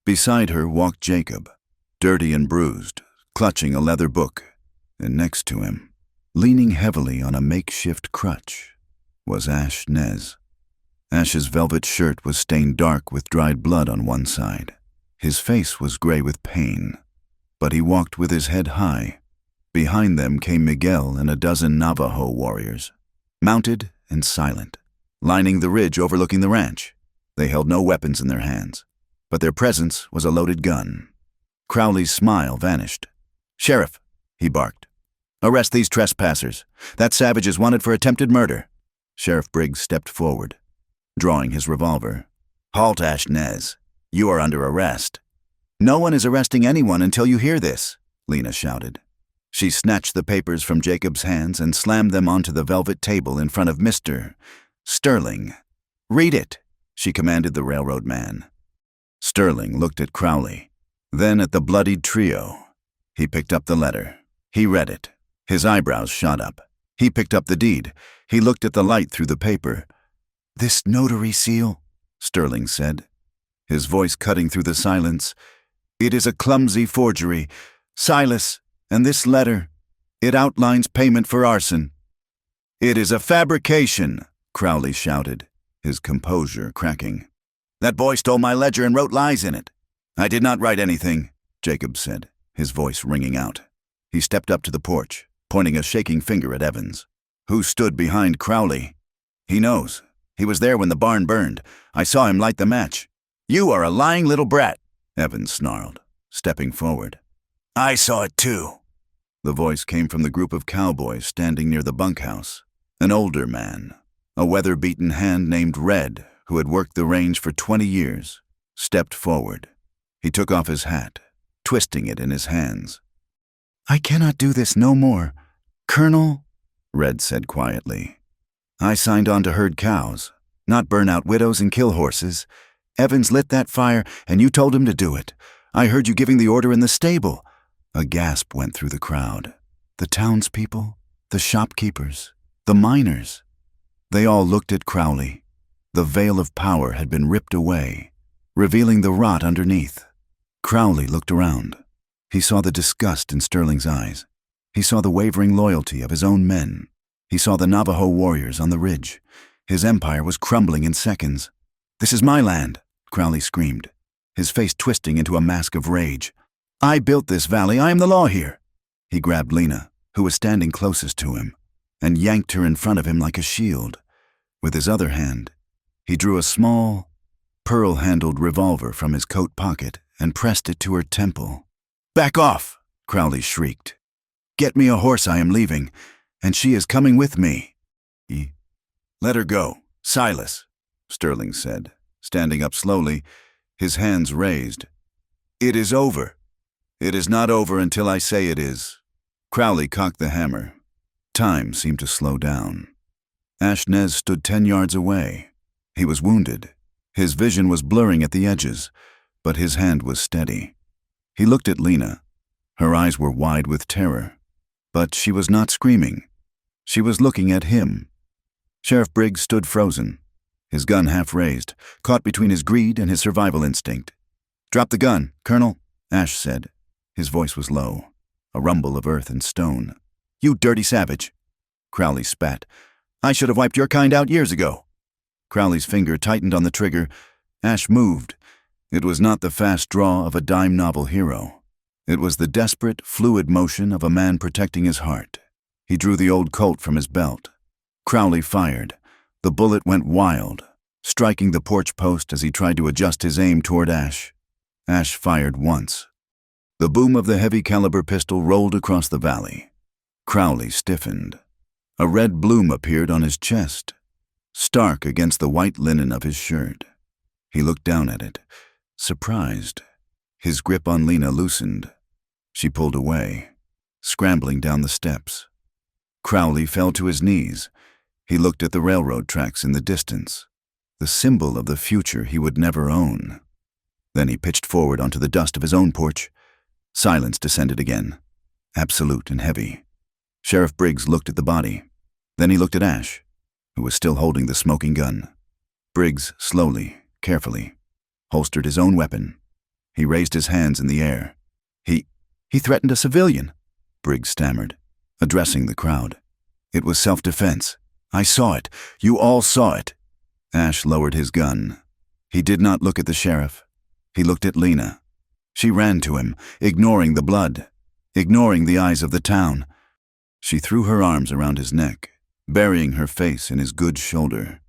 Beside her walked Jacob, dirty and bruised, clutching a leather book, and next to him, leaning heavily on a makeshift crutch, was Ash Nez. Ash's velvet shirt was stained dark with dried blood on one side. His face was gray with pain, but he walked with his head high. Behind them came Miguel and a dozen Navajo warriors, mounted and silent, lining the ridge overlooking the ranch. They held no weapons in their hands, but their presence was a loaded gun. Crowley's smile vanished. Sheriff, he barked, arrest these trespassers. That savage is wanted for attempted murder. Sheriff Briggs stepped forward, drawing his revolver. Halt, Ash Nez. You are under arrest. No one is arresting anyone until you hear this, Lena shouted. She snatched the papers from Jacob's hands and slammed them onto the velvet table in front of Mr. Sterling. Read it, she commanded the railroad man. Sterling looked at Crowley, then at the bloodied trio. He picked up the letter. He read it. His eyebrows shot up. He picked up the deed. He looked at the light through the paper. This notary seal, Sterling said, his voice cutting through the silence. It is a clumsy forgery. Silas, and this letter, it outlines payment for arson. It is a fabrication, Crowley shouted, his composure cracking. That boy stole my ledger and wrote lies in it. I did not write anything, Jacob said, his voice ringing out. He stepped up to the porch, pointing a shaking finger at Evans, who stood behind Crowley. He knows. He was there when the barn burned. I saw him light the match. You are a lying little brat, Evans snarled, stepping forward. I saw it too. The voice came from the group of cowboys standing near the bunkhouse. An older man, a weather-beaten hand named Red, who had worked the range for 20 years, stepped forward. He took off his hat, twisting it in his hands. I cannot do this no more. Colonel, Red said quietly, I signed on to herd cows, not burn out widows and kill horses. Evans lit that fire, and you told him to do it. I heard you giving the order in the stable. A gasp went through the crowd. The townspeople, the shopkeepers, the miners. They all looked at Crowley. The veil of power had been ripped away, revealing the rot underneath. Crowley looked around. He saw the disgust in Sterling's eyes. He saw the wavering loyalty of his own men. He saw the Navajo warriors on the ridge. His empire was crumbling in seconds. This is my land, Crowley screamed, his face twisting into a mask of rage. I built this valley. I am the law here. He grabbed Lena, who was standing closest to him, and yanked her in front of him like a shield. With his other hand, he drew a small, pearl-handled revolver from his coat pocket and pressed it to her temple. "Back off!" Crowley shrieked. "Get me a horse, I am leaving, and she is coming with me." "Let her go, Silas," Sterling said, standing up slowly, his hands raised. "It is over." "It is not over until I say it is." Crowley cocked the hammer. Time seemed to slow down. Ashnez stood 10 yards away. He was wounded. His vision was blurring at the edges, but his hand was steady. He looked at Lena. Her eyes were wide with terror, but she was not screaming. She was looking at him. Sheriff Briggs stood frozen, his gun half raised, caught between his greed and his survival instinct. "Drop the gun, Colonel," Ash said. His voice was low, a rumble of earth and stone. "You dirty savage." Crowley spat. "I should have wiped your kind out years ago." Crowley's finger tightened on the trigger. Ash moved. It was not the fast draw of a dime novel hero. It was the desperate, fluid motion of a man protecting his heart. He drew the old Colt from his belt. Crowley fired. The bullet went wild, striking the porch post as he tried to adjust his aim toward Ash. Ash fired once. The boom of the heavy-caliber pistol rolled across the valley. Crowley stiffened. A red bloom appeared on his chest, stark against the white linen of his shirt. He looked down at it, surprised. His grip on Lena loosened. She pulled away, scrambling down the steps. Crowley fell to his knees. He looked at the railroad tracks in the distance, the symbol of the future he would never own. Then he pitched forward onto the dust of his own porch. Silence descended again, absolute and heavy. Sheriff Briggs looked at the body. Then he looked at Ash, who was still holding the smoking gun. Briggs slowly, carefully, holstered his own weapon. He raised his hands in the air. He threatened a civilian," Briggs stammered, addressing the crowd. "It was self-defense. I saw it. You all saw it." Ash lowered his gun. He did not look at the sheriff. He looked at Lena. She ran to him, ignoring the blood, ignoring the eyes of the town. She threw her arms around his neck, burying her face in his good shoulder.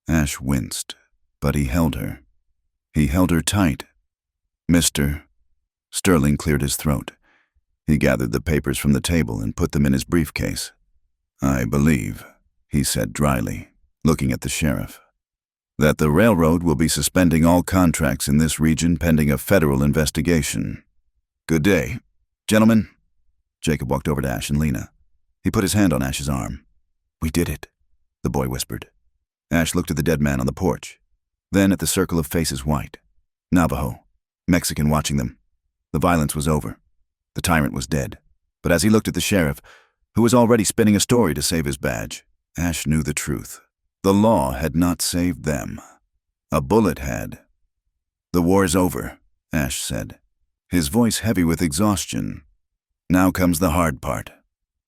Ash winced, but he held her. He held her tight. "Mister," Sterling cleared his throat. He gathered the papers from the table and put them in his briefcase. "I believe," he said dryly, looking at the sheriff, "that the railroad will be suspending all contracts in this region pending a federal investigation. Good day, gentlemen." Jacob walked over to Ash and Lena. He put his hand on Ash's arm. "We did it," the boy whispered. Ash looked at the dead man on the porch, then at the circle of faces white. Navajo, Mexican watching them. The violence was over. The tyrant was dead. But as he looked at the sheriff, who was already spinning a story to save his badge, Ash knew the truth. The law had not saved them. A bullet had. "The war's over," Ash said, his voice heavy with exhaustion. "Now comes the hard part."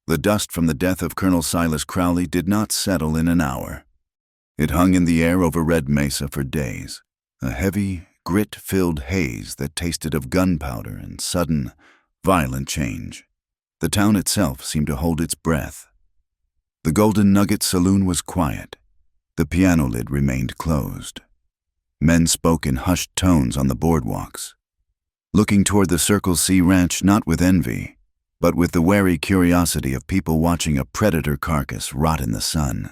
The dust from the death of Colonel Silas Crowley did not settle in an hour. It hung in the air over Red Mesa for days, a heavy, grit-filled haze that tasted of gunpowder and sudden, violent change. The town itself seemed to hold its breath. The Golden Nugget Saloon was quiet. The piano lid remained closed. Men spoke in hushed tones on the boardwalks, looking toward the Circle C ranch not with envy, but with the wary curiosity of people watching a predator carcass rot in the sun.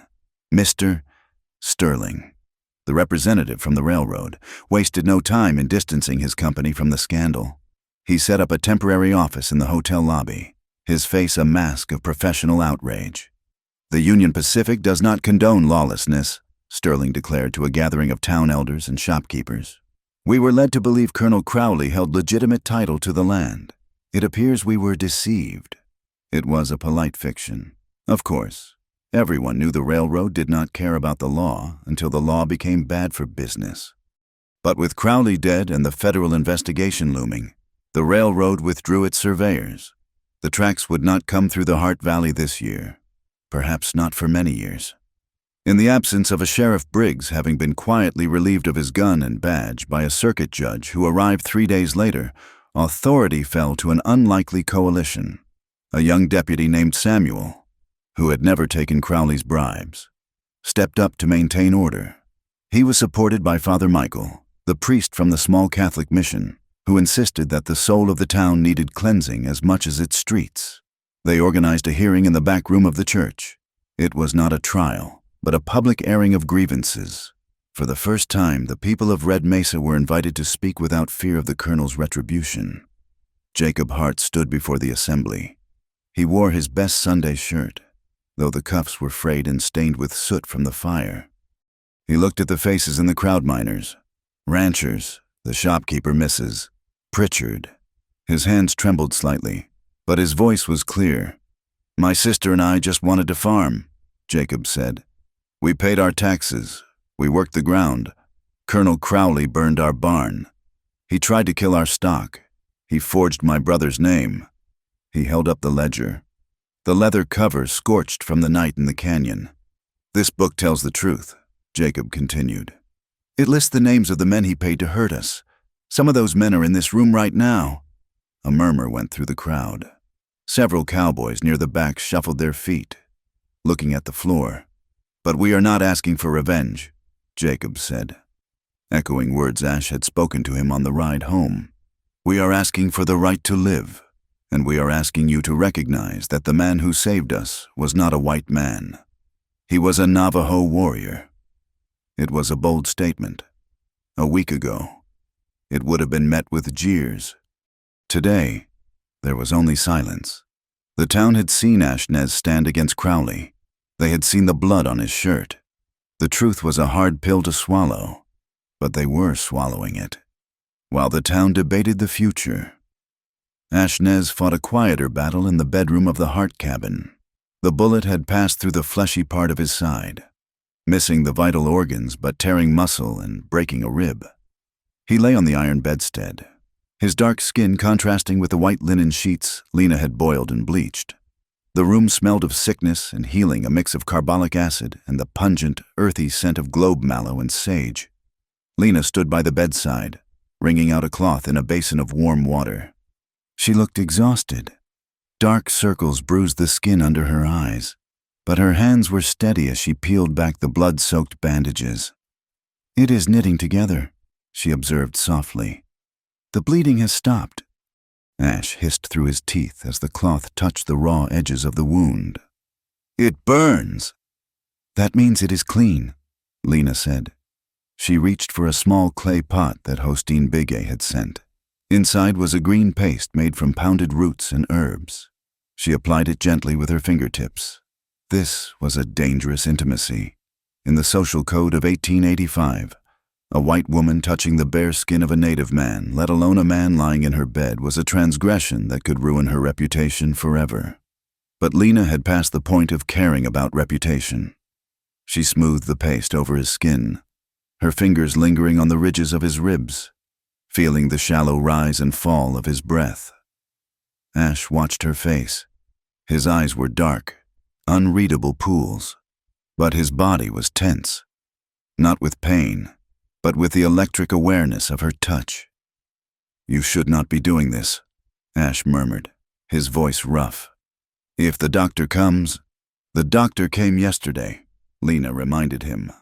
Mr. Sterling, the representative from the railroad, wasted no time in distancing his company from the scandal. He set up a temporary office in the hotel lobby, his face a mask of professional outrage. "The Union Pacific does not condone lawlessness," Sterling declared to a gathering of town elders and shopkeepers. "We were led to believe Colonel Crowley held legitimate title to the land. It appears we were deceived." It was a polite fiction. Of course, everyone knew the railroad did not care about the law until the law became bad for business. But with Crowley dead and the federal investigation looming, the railroad withdrew its surveyors. The tracks would not come through the Heart Valley this year, perhaps not for many years. In the absence of a Sheriff Briggs having been quietly relieved of his gun and badge by a circuit judge who arrived 3 days later, authority fell to an unlikely coalition. A young deputy named Samuel, who had never taken Crowley's bribes, stepped up to maintain order. He was supported by Father Michael, the priest from the small Catholic mission, who insisted that the soul of the town needed cleansing as much as its streets. They organized a hearing in the back room of the church. It was not a trial, but a public airing of grievances. For the first time, the people of Red Mesa were invited to speak without fear of the colonel's retribution. Jacob Hart stood before the assembly. He wore his best Sunday shirt, though the cuffs were frayed and stained with soot from the fire. He looked at the faces in the crowd: miners, ranchers, the shopkeeper, Mrs. Pritchard. His hands trembled slightly, but his voice was clear. "My sister and I just wanted to farm," Jacob said. "We paid our taxes. We worked the ground. Colonel Crowley burned our barn. He tried to kill our stock. He forged my brother's name." He held up the ledger. The leather cover scorched from the night in the canyon. "This book tells the truth," Jacob continued. "It lists the names of the men he paid to hurt us. Some of those men are in this room right now." A murmur went through the crowd. Several cowboys near the back shuffled their feet, looking at the floor. "But we are not asking for revenge," Jacob said, echoing words Ash had spoken to him on the ride home. "We are asking for the right to live, and we are asking you to recognize that the man who saved us was not a white man. He was a Navajo warrior." It was a bold statement. A week ago, it would have been met with jeers. Today, there was only silence. The town had seen Ashnez stand against Crowley. They had seen the blood on his shirt. The truth was a hard pill to swallow, but they were swallowing it. While the town debated the future, Ashnez fought a quieter battle in the bedroom of the Hart cabin. The bullet had passed through the fleshy part of his side, missing the vital organs but tearing muscle and breaking a rib. He lay on the iron bedstead, his dark skin contrasting with the white linen sheets Lena had boiled and bleached. The room smelled of sickness and healing, a mix of carbolic acid and the pungent, earthy scent of globe mallow and sage. Lena stood by the bedside, wringing out a cloth in a basin of warm water. She looked exhausted. Dark circles bruised the skin under her eyes, but her hands were steady as she peeled back the blood-soaked bandages. "It is knitting together," she observed softly. "The bleeding has stopped." Ash hissed through his teeth as the cloth touched the raw edges of the wound. "It burns." "That means it is clean," Lena said. She reached for a small clay pot that Hostine Bigay had sent. Inside was a green paste made from pounded roots and herbs. She applied it gently with her fingertips. This was a dangerous intimacy. In the social code of 1885, a white woman touching the bare skin of a native man, let alone a man lying in her bed, was a transgression that could ruin her reputation forever. But Lena had passed the point of caring about reputation. She smoothed the paste over his skin, her fingers lingering on the ridges of his ribs, feeling the shallow rise and fall of his breath. Ash watched her face. His eyes were dark, unreadable pools, but his body was tense, not with pain, but with the electric awareness of her touch. "You should not be doing this," Ash murmured, his voice rough. "If the doctor comes—" "The doctor came yesterday," Lena reminded him.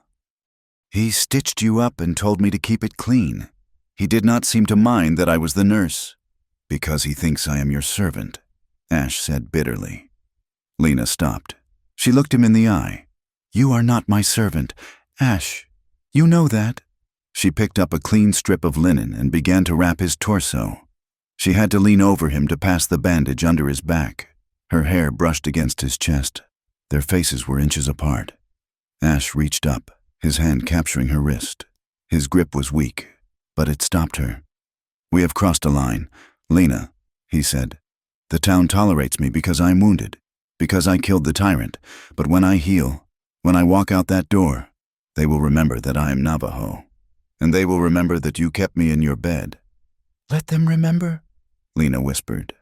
"He stitched you up and told me to keep it clean. He did not seem to mind that I was the nurse." "Because he thinks I am your servant," Ash said bitterly. Lena stopped. She looked him in the eye. "You are not my servant, Ash. You know that." She picked up a clean strip of linen and began to wrap his torso. She had to lean over him to pass the bandage under his back. Her hair brushed against his chest. Their faces were inches apart. Ash reached up, his hand capturing her wrist. His grip was weak, but it stopped her. "We have crossed a line, Lena," he said. "The town tolerates me because I'm wounded, because I killed the tyrant. But when I heal, when I walk out that door, they will remember that I am Navajo. And they will remember that you kept me in your bed." "Let them remember," Lena whispered.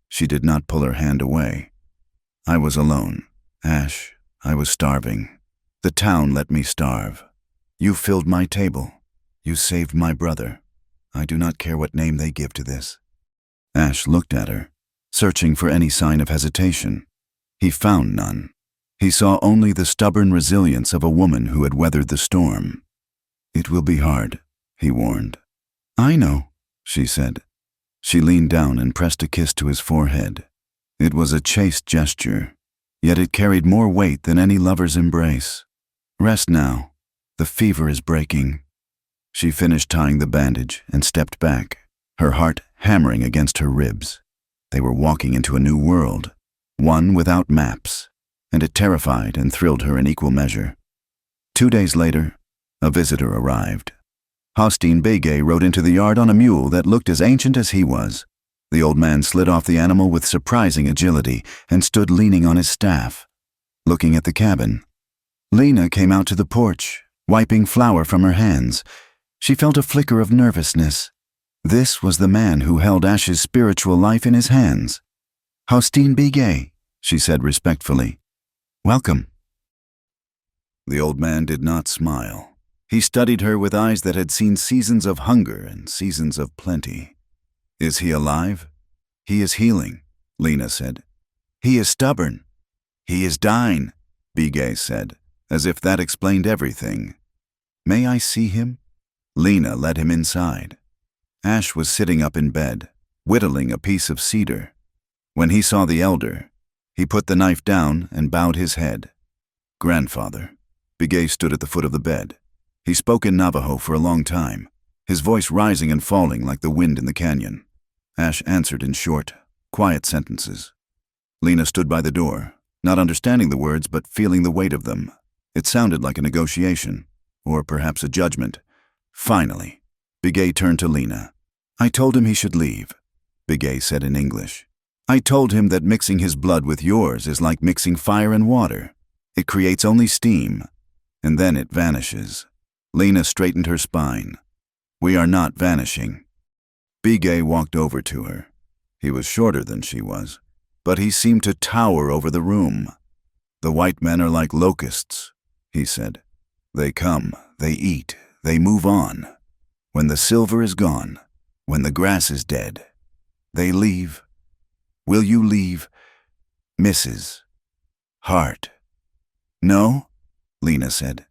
She did not pull her hand away. "I was alone, Ash. I was starving. The town let me starve. You filled my table. You saved my brother. I do not care what name they give to this." Ash looked at her, searching for any sign of hesitation. He found none. He saw only the stubborn resilience of a woman who had weathered the storm. "It will be hard," he warned. "I know," she said. She leaned down and pressed a kiss to his forehead. It was a chaste gesture, yet it carried more weight than any lover's embrace. Rest now. The fever is breaking. She finished tying the bandage and stepped back, her heart hammering against her ribs. They were walking into a new world, one without maps, and it terrified and thrilled her in equal measure. 2 days later, a visitor arrived. Hosteen Begay rode into the yard on a mule that looked as ancient as he was. The old man slid off the animal with surprising agility and stood leaning on his staff, looking at the cabin. Lena came out to the porch, wiping flour from her hands. She felt a flicker of nervousness. This was the man who held Ash's spiritual life in his hands. "Hosteen Begay," she said respectfully. "Welcome." The old man did not smile. He studied her with eyes that had seen seasons of hunger and seasons of plenty. "Is he alive?" "He is healing," Lena said. "He is stubborn." "He is dying," Begay said, as if that explained everything. "May I see him?" Lena led him inside. Ash was sitting up in bed, whittling a piece of cedar. When he saw the elder, he put the knife down and bowed his head. "Grandfather." Begay stood at the foot of the bed. He spoke in Navajo for a long time, his voice rising and falling like the wind in the canyon. Ash answered in short, quiet sentences. Lena stood by the door, not understanding the words but feeling the weight of them. It sounded like a negotiation, or perhaps a judgment. Finally, Begay turned to Lena. "I told him he should leave," Begay said in English. "I told him that mixing his blood with yours is like mixing fire and water. It creates only steam, and then it vanishes." Lena straightened her spine. "We are not vanishing." Begay walked over to her. He was shorter than she was, but he seemed to tower over the room. "The white men are like locusts," he said. "They come, they eat, they move on. When the silver is gone, when the grass is dead, they leave. Will you leave, Mrs. Hart?" "No," Lena said.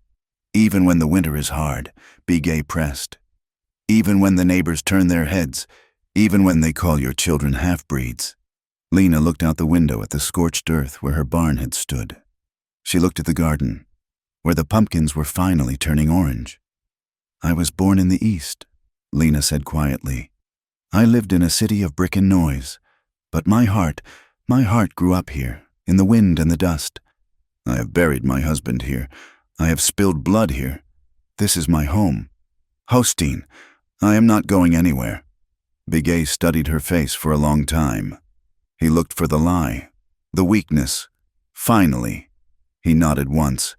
"Even when the winter is hard," Begay pressed. "Even when the neighbors turn their heads, even when they call your children half-breeds." Lena looked out the window at the scorched earth where her barn had stood. She looked at the garden, where the pumpkins were finally turning orange. "I was born in the East," Lena said quietly. "I lived in a city of brick and noise, but my heart grew up here, in the wind and the dust. I have buried my husband here. I have spilled blood here. This is my home. Hosteen, I am not going anywhere." Begay studied her face for a long time. He looked for the lie, the weakness. Finally, he nodded once.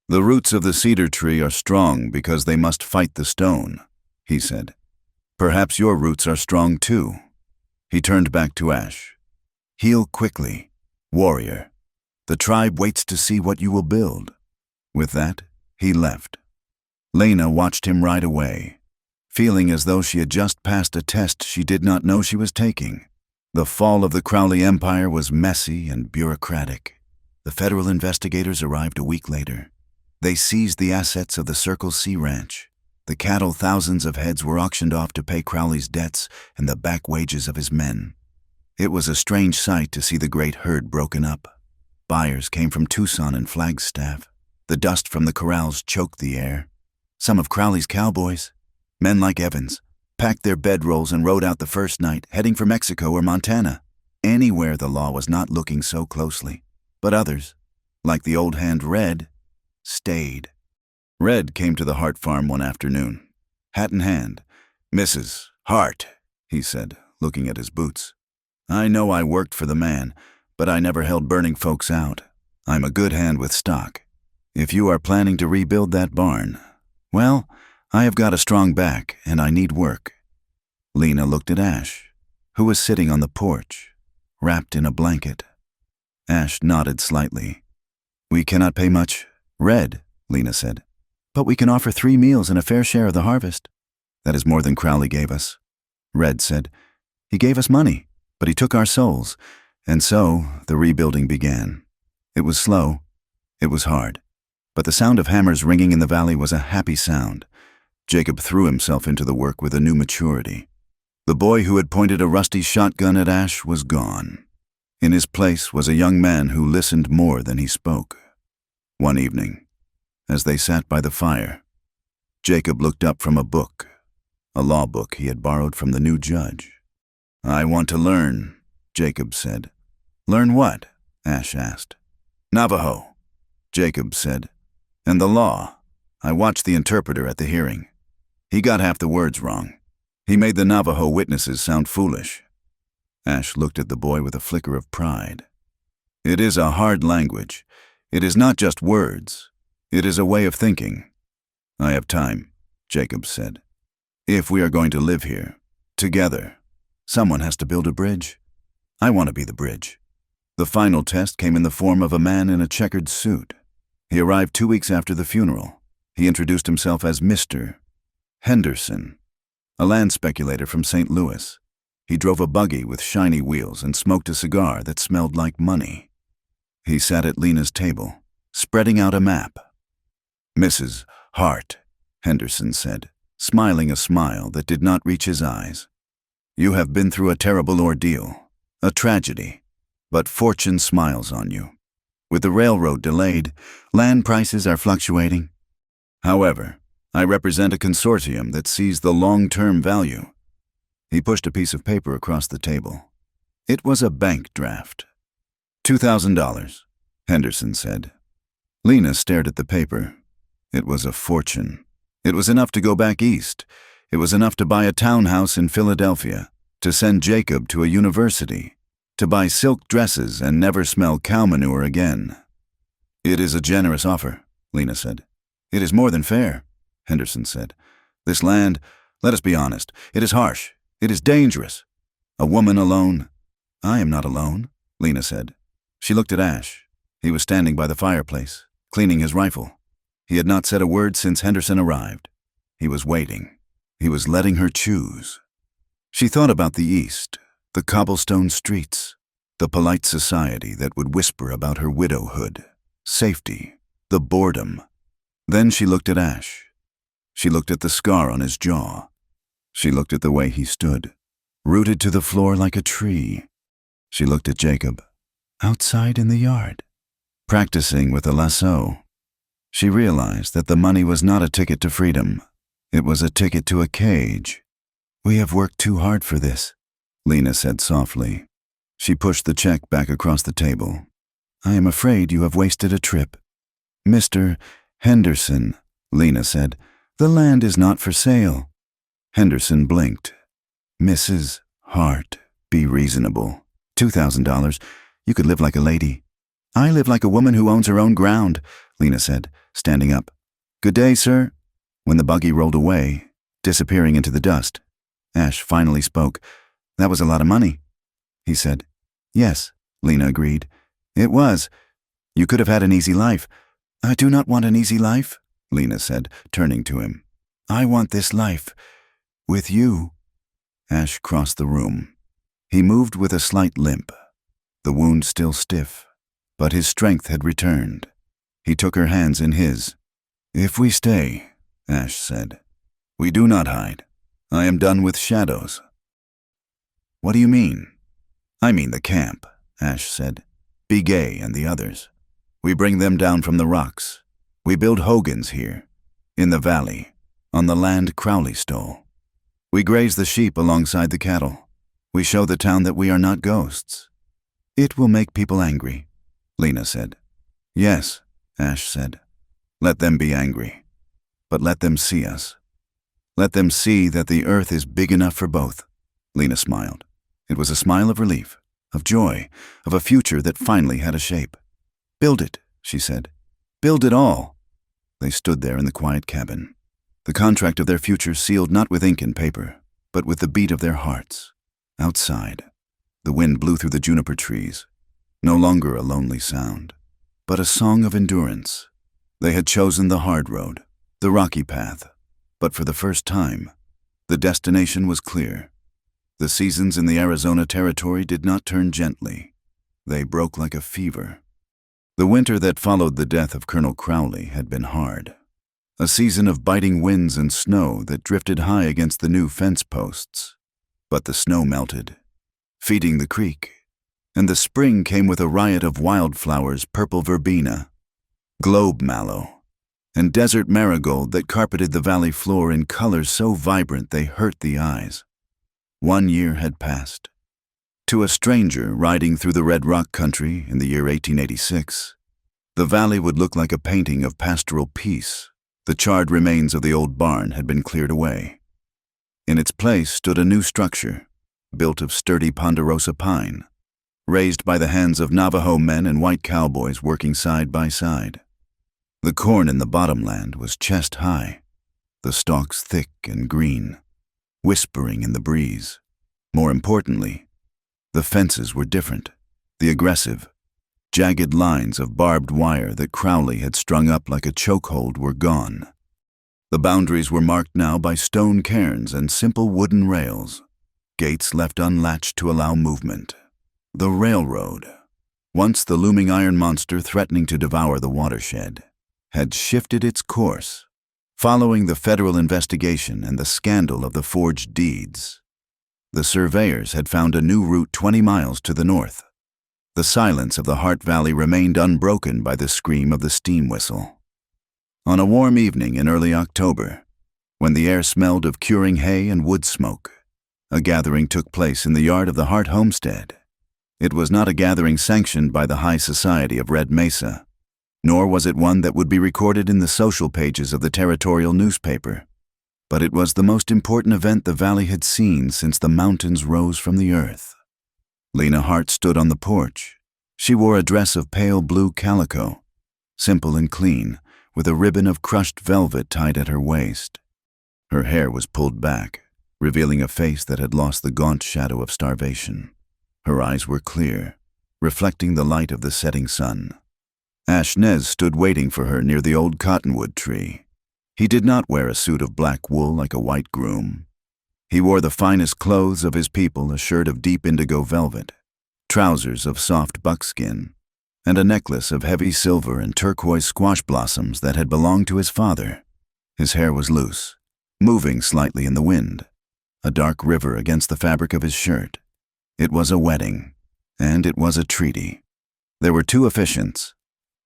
"The roots of the cedar tree are strong because they must fight the stone," he said. "Perhaps your roots are strong too." He turned back to Ash. "Heal quickly, warrior. The tribe waits to see what you will build." With that, he left. Lena watched him ride away, feeling as though she had just passed a test she did not know she was taking. The fall of the Crowley Empire was messy and bureaucratic. The federal investigators arrived a week later. They seized the assets of the Circle C Ranch. The cattle thousands of heads were auctioned off to pay Crowley's debts and the back wages of his men. It was a strange sight to see the great herd broken up. Buyers came from Tucson and Flagstaff. The dust from the corrals choked the air. Some of Crowley's cowboys, men like Evans, packed their bedrolls and rode out the first night, heading for Mexico or Montana, anywhere the law was not looking so closely. But others, like the old hand Red, stayed. Red came to the Hart farm one afternoon, hat in hand. "Mrs. Hart," he said, looking at his boots. "I know I worked for the man, but I never held burning folks out. I'm a good hand with stock. If you are planning to rebuild that barn, well, I have got a strong back and I need work." Lena looked at Ash, who was sitting on the porch, wrapped in a blanket. Ash nodded slightly. "We cannot pay much, Red," Lena said, "but we can offer 3 meals and a fair share of the harvest." "That is more than Crowley gave us," Red said. "He gave us money, but he took our souls, and so the rebuilding began. It was slow, it was hard, but the sound of hammers ringing in the valley was a happy sound. Jacob threw himself into the work with a new maturity. The boy who had pointed a rusty shotgun at Ash was gone. In his place was a young man who listened more than he spoke. One evening, as they sat by the fire, Jacob looked up from a book, a law book he had borrowed from the new judge. "I want to learn," Jacob said. "Learn what?" Ash asked. "Navajo," Jacob said. "And the law. I watched the interpreter at the hearing. He got half the words wrong. He made the Navajo witnesses sound foolish." Ash looked at the boy with a flicker of pride. "It is a hard language. It is not just words. It is a way of thinking." "I have time," Jacob said. "If we are going to live here, together, someone has to build a bridge. I want to be the bridge." The final test came in the form of a man in a checkered suit. He arrived 2 weeks after the funeral. He introduced himself as Mr. Henderson, a land speculator from St. Louis. He drove a buggy with shiny wheels and smoked a cigar that smelled like money. He sat at Lena's table, spreading out a map. "Mrs. Hart," Henderson said, smiling a smile that did not reach his eyes. "You have been through a terrible ordeal, a tragedy, but fortune smiles on you. With the railroad delayed, land prices are fluctuating. However, I represent a consortium that sees the long-term value." He pushed a piece of paper across the table. It was a bank draft. $2,000, Henderson said. Lena stared at the paper. It was a fortune. It was enough to go back east. It was enough to buy a townhouse in Philadelphia, to send Jacob to a university, to buy silk dresses and never smell cow manure again. "It is a generous offer," Lena said. "It is more than fair," Henderson said. "This land, let us be honest, it is harsh. It is dangerous. A woman alone." "I am not alone," Lena said. She looked at Ash. He was standing by the fireplace, cleaning his rifle. He had not said a word since Henderson arrived. He was waiting. He was letting her choose. She thought about the East, the cobblestone streets, the polite society that would whisper about her widowhood, safety, the boredom. Then she looked at Ash. She looked at the scar on his jaw. She looked at the way he stood, rooted to the floor like a tree. She looked at Jacob, outside in the yard, practicing with a lasso. She realized that the money was not a ticket to freedom. It was a ticket to a cage. "We have worked too hard for this," Lena said softly. She pushed the check back across the table. "I am afraid you have wasted a trip." "Mr. Henderson," Lena said, "the land is not for sale." Henderson blinked. "Mrs. Hart, be reasonable. $2,000. You could live like a lady." "I live like a woman who owns her own ground," Lena said, standing up. "Good day, sir." When the buggy rolled away, disappearing into the dust, Ash finally spoke. "That was a lot of money," he said. "Yes," Lena agreed. "It was. You could have had an easy life." "I do not want an easy life," Lena said, turning to him. "I want this life. With you." Ash crossed the room. He moved with a slight limp, the wound still stiff, but his strength had returned. He took her hands in his. "If we stay," Ash said, "we do not hide. I am done with shadows." "What do you mean?" "I mean the camp," Ash said. "Be Gay and the others. We bring them down from the rocks. We build hogans here, in the valley, on the land Crowley stole. We graze the sheep alongside the cattle. We show the town that we are not ghosts." "It will make people angry," Lena said. "Yes," Ash said. "Let them be angry. But let them see us. Let them see that the earth is big enough for both." Lena smiled. It was a smile of relief, of joy, of a future that finally had a shape. "Build it," she said. "Build it all." They stood there in the quiet cabin, the contract of their future sealed not with ink and paper, but with the beat of their hearts. Outside, the wind blew through the juniper trees, no longer a lonely sound, but a song of endurance. They had chosen the hard road, the rocky path, but for the first time, the destination was clear. The seasons in the Arizona territory did not turn gently. They broke like a fever. The winter that followed the death of Colonel Crowley had been hard. A season of biting winds and snow that drifted high against the new fence posts. But the snow melted, feeding the creek, and the spring came with a riot of wildflowers, purple verbena, globe mallow, and desert marigold that carpeted the valley floor in colors so vibrant they hurt the eyes. 1 year had passed. To a stranger riding through the Red Rock country in the year 1886, the valley would look like a painting of pastoral peace. The charred remains of the old barn had been cleared away. In its place stood a new structure, built of sturdy ponderosa pine, raised by the hands of Navajo men and white cowboys working side by side. The corn in the bottomland was chest high, the stalks thick and green, whispering in the breeze. More importantly, the fences were different. The aggressive, jagged lines of barbed wire that Crowley had strung up like a chokehold were gone. The boundaries were marked now by stone cairns and simple wooden rails, gates left unlatched to allow movement. The railroad, once the looming iron monster threatening to devour the watershed, had shifted its course, following the federal investigation and the scandal of the forged deeds. The surveyors had found a new route 20 miles to the north. The silence of the Heart Valley remained unbroken by the scream of the steam whistle. On a warm evening in early October, when the air smelled of curing hay and wood smoke, a gathering took place in the yard of the Hart homestead. It was not a gathering sanctioned by the high society of Red Mesa, nor was it one that would be recorded in the social pages of the territorial newspaper, but it was the most important event the valley had seen since the mountains rose from the earth. Lena Hart stood on the porch. She wore a dress of pale blue calico, simple and clean, with a ribbon of crushed velvet tied at her waist. Her hair was pulled back, revealing a face that had lost the gaunt shadow of starvation. Her eyes were clear, reflecting the light of the setting sun. Ash Nez stood waiting for her near the old cottonwood tree. He did not wear a suit of black wool like a white groom. He wore the finest clothes of his people, a shirt of deep indigo velvet, trousers of soft buckskin, and a necklace of heavy silver and turquoise squash blossoms that had belonged to his father. His hair was loose, moving slightly in the wind, a dark river against the fabric of his shirt. It was a wedding, and it was a treaty. There were two officiants.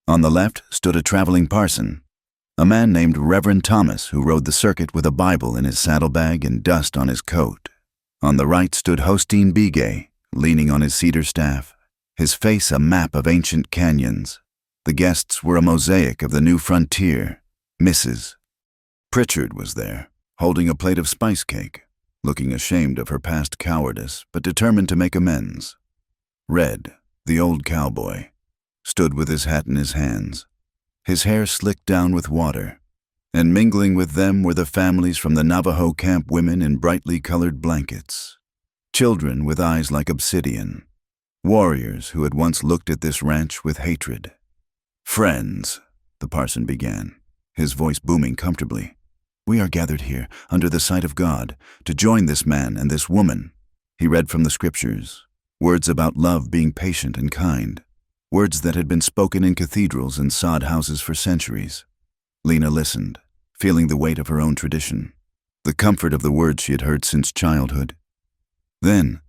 On the left stood a traveling parson, a man named Reverend Thomas who rode the circuit with a Bible in his saddlebag and dust on his coat. On the right stood Hostine Bigay, leaning on his cedar staff, his face a map of ancient canyons. The guests were a mosaic of the new frontier. Mrs. Pritchard was there, holding a plate of spice cake, looking ashamed of her past cowardice but determined to make amends. Red, the old cowboy, stood with his hat in his hands, his hair slicked down with water, and mingling with them were the families from the Navajo camp women in brightly colored blankets, children with eyes like obsidian, warriors who had once looked at this ranch with hatred. "Friends," the parson began, his voice booming comfortably, "we are gathered here, under the sight of God, to join this man and this woman." He read from the scriptures, words about love being patient and kind, words that had been spoken in cathedrals and sod houses for centuries. Lena listened, feeling the weight of her own tradition, the comfort of the words she had heard since childhood. Then,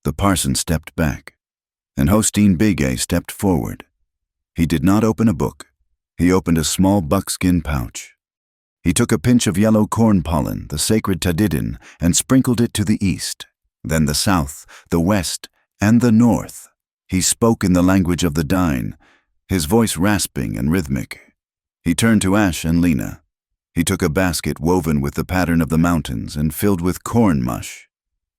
the parson stepped back, and Hostine Bigay stepped forward. He did not open a book. He opened a small buckskin pouch. He took a pinch of yellow corn pollen, the sacred tadidin, and sprinkled it to the east, then the south, the west, and the north. He spoke in the language of the Dine, his voice rasping and rhythmic. He turned to Ash and Lena. He took a basket woven with the pattern of the mountains and filled with corn mush.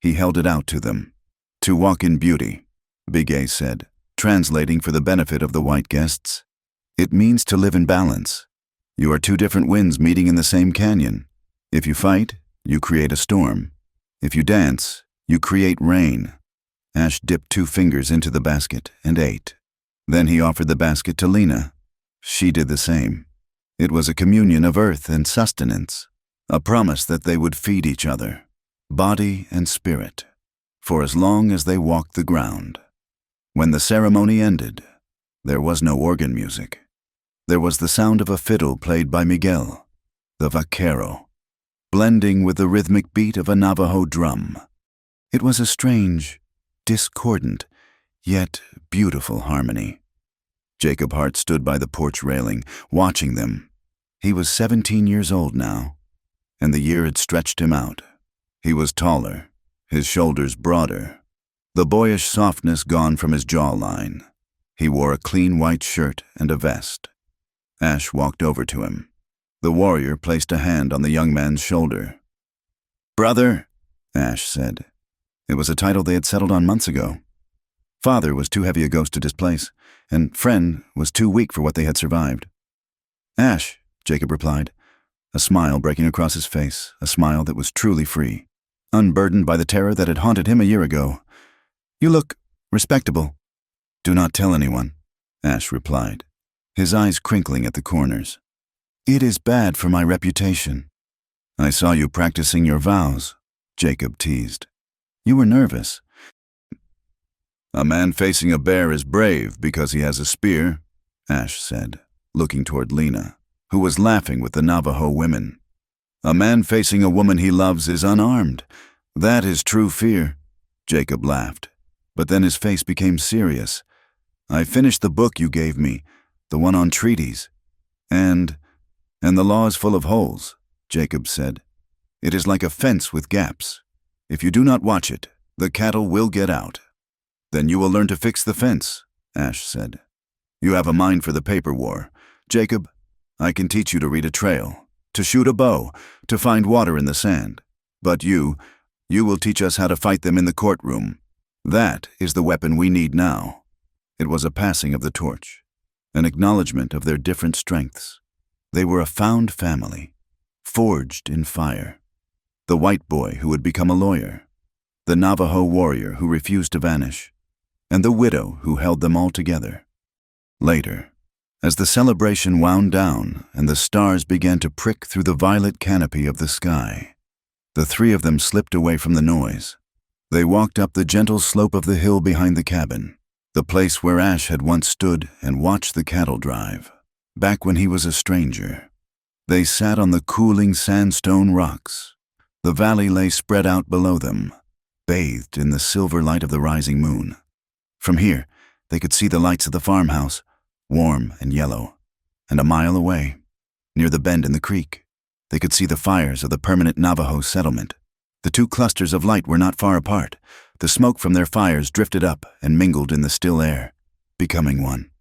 He held it out to them. "To walk in beauty," Bigay said, translating for the benefit of the white guests. "It means to live in balance. You are two different winds meeting in the same canyon. If you fight, you create a storm. If you dance, you create rain." Ash dipped 2 fingers into the basket and ate. Then he offered the basket to Lena. She did the same. It was a communion of earth and sustenance, a promise that they would feed each other, body and spirit, for as long as they walked the ground. When the ceremony ended, there was no organ music. There was the sound of a fiddle played by Miguel, the vaquero, blending with the rhythmic beat of a Navajo drum. It was a strange, discordant, yet beautiful harmony. Jacob Hart stood by the porch railing, watching them. He was 17 years old now, and the year had stretched him out. He was taller, his shoulders broader, the boyish softness gone from his jawline. He wore a clean white shirt and a vest. Ash walked over to him. The warrior placed a hand on the young man's shoulder. "Brother," Ash said. It was a title they had settled on months ago. Father was too heavy a ghost to displace, and friend was too weak for what they had survived. "Ash," Jacob replied, a smile breaking across his face, a smile that was truly free, unburdened by the terror that had haunted him a year ago. "You look respectable." "Do not tell anyone," Ash replied, his eyes crinkling at the corners. "It is bad for my reputation." "I saw you practicing your vows," Jacob teased. "You were nervous." "A man facing a bear is brave because he has a spear," Ash said, looking toward Lena, who was laughing with the Navajo women. "A man facing a woman he loves is unarmed. That is true fear." Jacob laughed, but then his face became serious. "I finished the book you gave me, the one on treaties. And the law is full of holes," Jacob said. "It is like a fence with gaps. If you do not watch it, the cattle will get out." "Then you will learn to fix the fence," Ash said. "You have a mind for the paper war. Jacob, I can teach you to read a trail, to shoot a bow, to find water in the sand. But you will teach us how to fight them in the courtroom. That is the weapon we need now." It was a passing of the torch, an acknowledgement of their different strengths. They were a found family, forged in fire. The white boy who would become a lawyer, the Navajo warrior who refused to vanish, and the widow who held them all together. Later, as the celebration wound down and the stars began to prick through the violet canopy of the sky, the three of them slipped away from the noise. They walked up the gentle slope of the hill behind the cabin, the place where Ash had once stood and watched the cattle drive, back when he was a stranger. They sat on the cooling sandstone rocks. The valley lay spread out below them, bathed in the silver light of the rising moon. From here, they could see the lights of the farmhouse, warm and yellow, and a mile away, near the bend in the creek, they could see the fires of the permanent Navajo settlement. The two clusters of light were not far apart. The smoke from their fires drifted up and mingled in the still air, becoming one.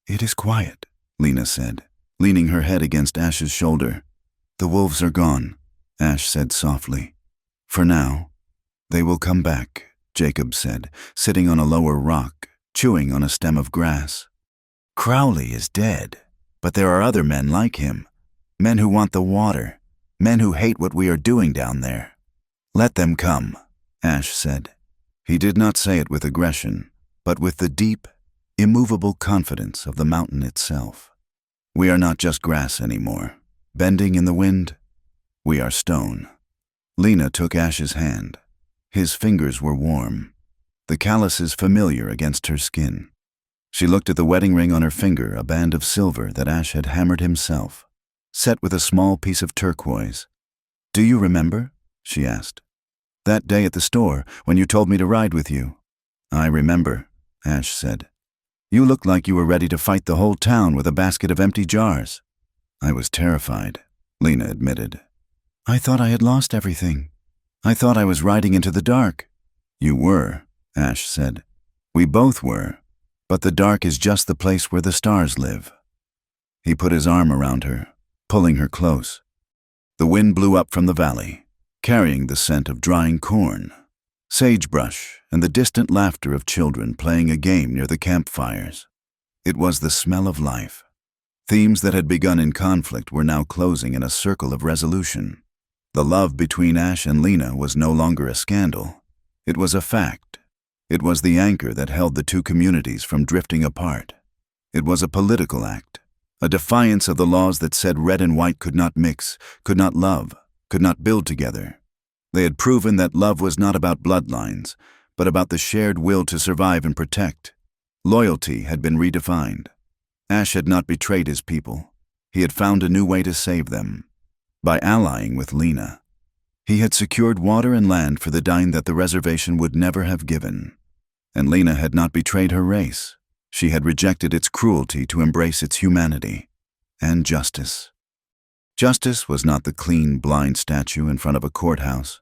"It is quiet," Lena said, leaning her head against Ash's shoulder. "The wolves are gone," Ash said softly. "For now. They will come back," Jacob said, sitting on a lower rock, chewing on a stem of grass. "Crowley is dead, but there are other men like him, men who want the water, men who hate what we are doing down there. Let them come," Ash said. He did not say it with aggression, but with the deep, immovable confidence of the mountain itself. "We are not just grass anymore, bending in the wind. We are stone." Lena took Ash's hand. His fingers were warm, the calluses familiar against her skin. She looked at the wedding ring on her finger, a band of silver that Ash had hammered himself, set with a small piece of turquoise. "Do you remember?" she asked. "That day at the store, when you told me to ride with you." "I remember," Ash said. "You looked like you were ready to fight the whole town with a basket of empty jars." "I was terrified," Lena admitted. "I thought I had lost everything. I thought I was riding into the dark." "You were," Ash said. "We both were, but the dark is just the place where the stars live." He put his arm around her, pulling her close. The wind blew up from the valley, carrying the scent of drying corn, sagebrush, and the distant laughter of children playing a game near the campfires. It was the smell of life. Themes that had begun in conflict were now closing in a circle of resolution. The love between Ash and Lena was no longer a scandal. It was a fact. It was the anchor that held the two communities from drifting apart. It was a political act, a defiance of the laws that said red and white could not mix, could not love, could not build together. They had proven that love was not about bloodlines, but about the shared will to survive and protect. Loyalty had been redefined. Ash had not betrayed his people. He had found a new way to save them, by allying with Lena. He had secured water and land for the dine that the reservation would never have given. And Lena had not betrayed her race. She had rejected its cruelty to embrace its humanity and justice. Justice was not the clean, blind statue in front of a courthouse.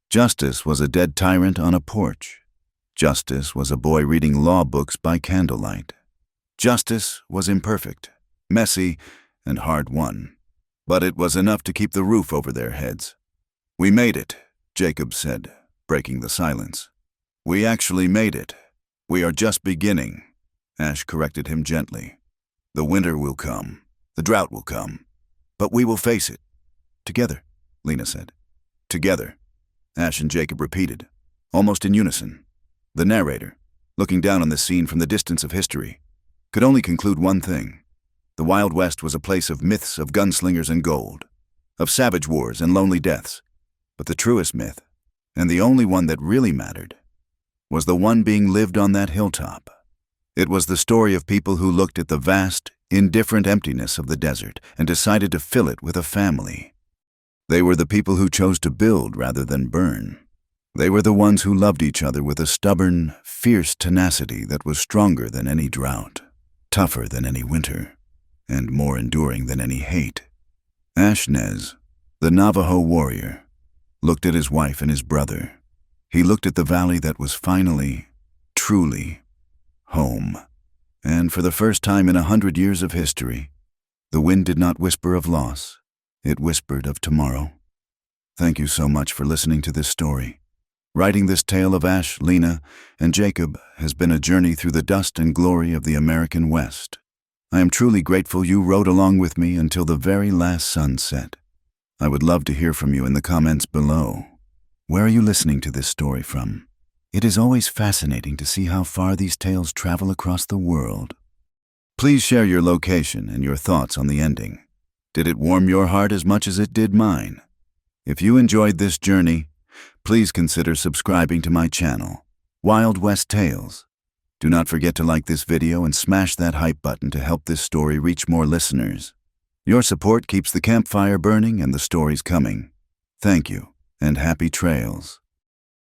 Justice was a dead tyrant on a porch. Justice was a boy reading law books by candlelight. Justice was imperfect, messy, and hard-won. But it was enough to keep the roof over their heads. "We made it," Jacob said, breaking the silence. "We actually made it. We are just beginning," Ash corrected him gently. "The winter will come. The drought will come. But we will face it. Together," Lena said. "Together," Ash and Jacob repeated, almost in unison. The narrator, looking down on the scene from the distance of history, could only conclude one thing. The Wild West was a place of myths of gunslingers and gold, of savage wars and lonely deaths. But the truest myth, and the only one that really mattered, was the one being lived on that hilltop. It was the story of people who looked at the vast, indifferent emptiness of the desert and decided to fill it with a family. They were the people who chose to build rather than burn. They were the ones who loved each other with a stubborn, fierce tenacity that was stronger than any drought, tougher than any winter, and more enduring than any hate. Ash Nez, the Navajo warrior, looked at his wife and his brother. He looked at the valley that was finally, truly, home. And for the first time in 100 years of history, the wind did not whisper of loss. It whispered of tomorrow. Thank you so much for listening to this story. Writing this tale of Ash, Lena, and Jacob has been a journey through the dust and glory of the American West. I am truly grateful you rode along with me until the very last sunset. I would love to hear from you in the comments below. Where are you listening to this story from? It is always fascinating to see how far these tales travel across the world. Please share your location and your thoughts on the ending. Did it warm your heart as much as it did mine? If you enjoyed this journey, please consider subscribing to my channel, Wild West Tales. Do not forget to like this video and smash that hype button to help this story reach more listeners. Your support keeps the campfire burning and the stories coming. Thank you, and happy trails.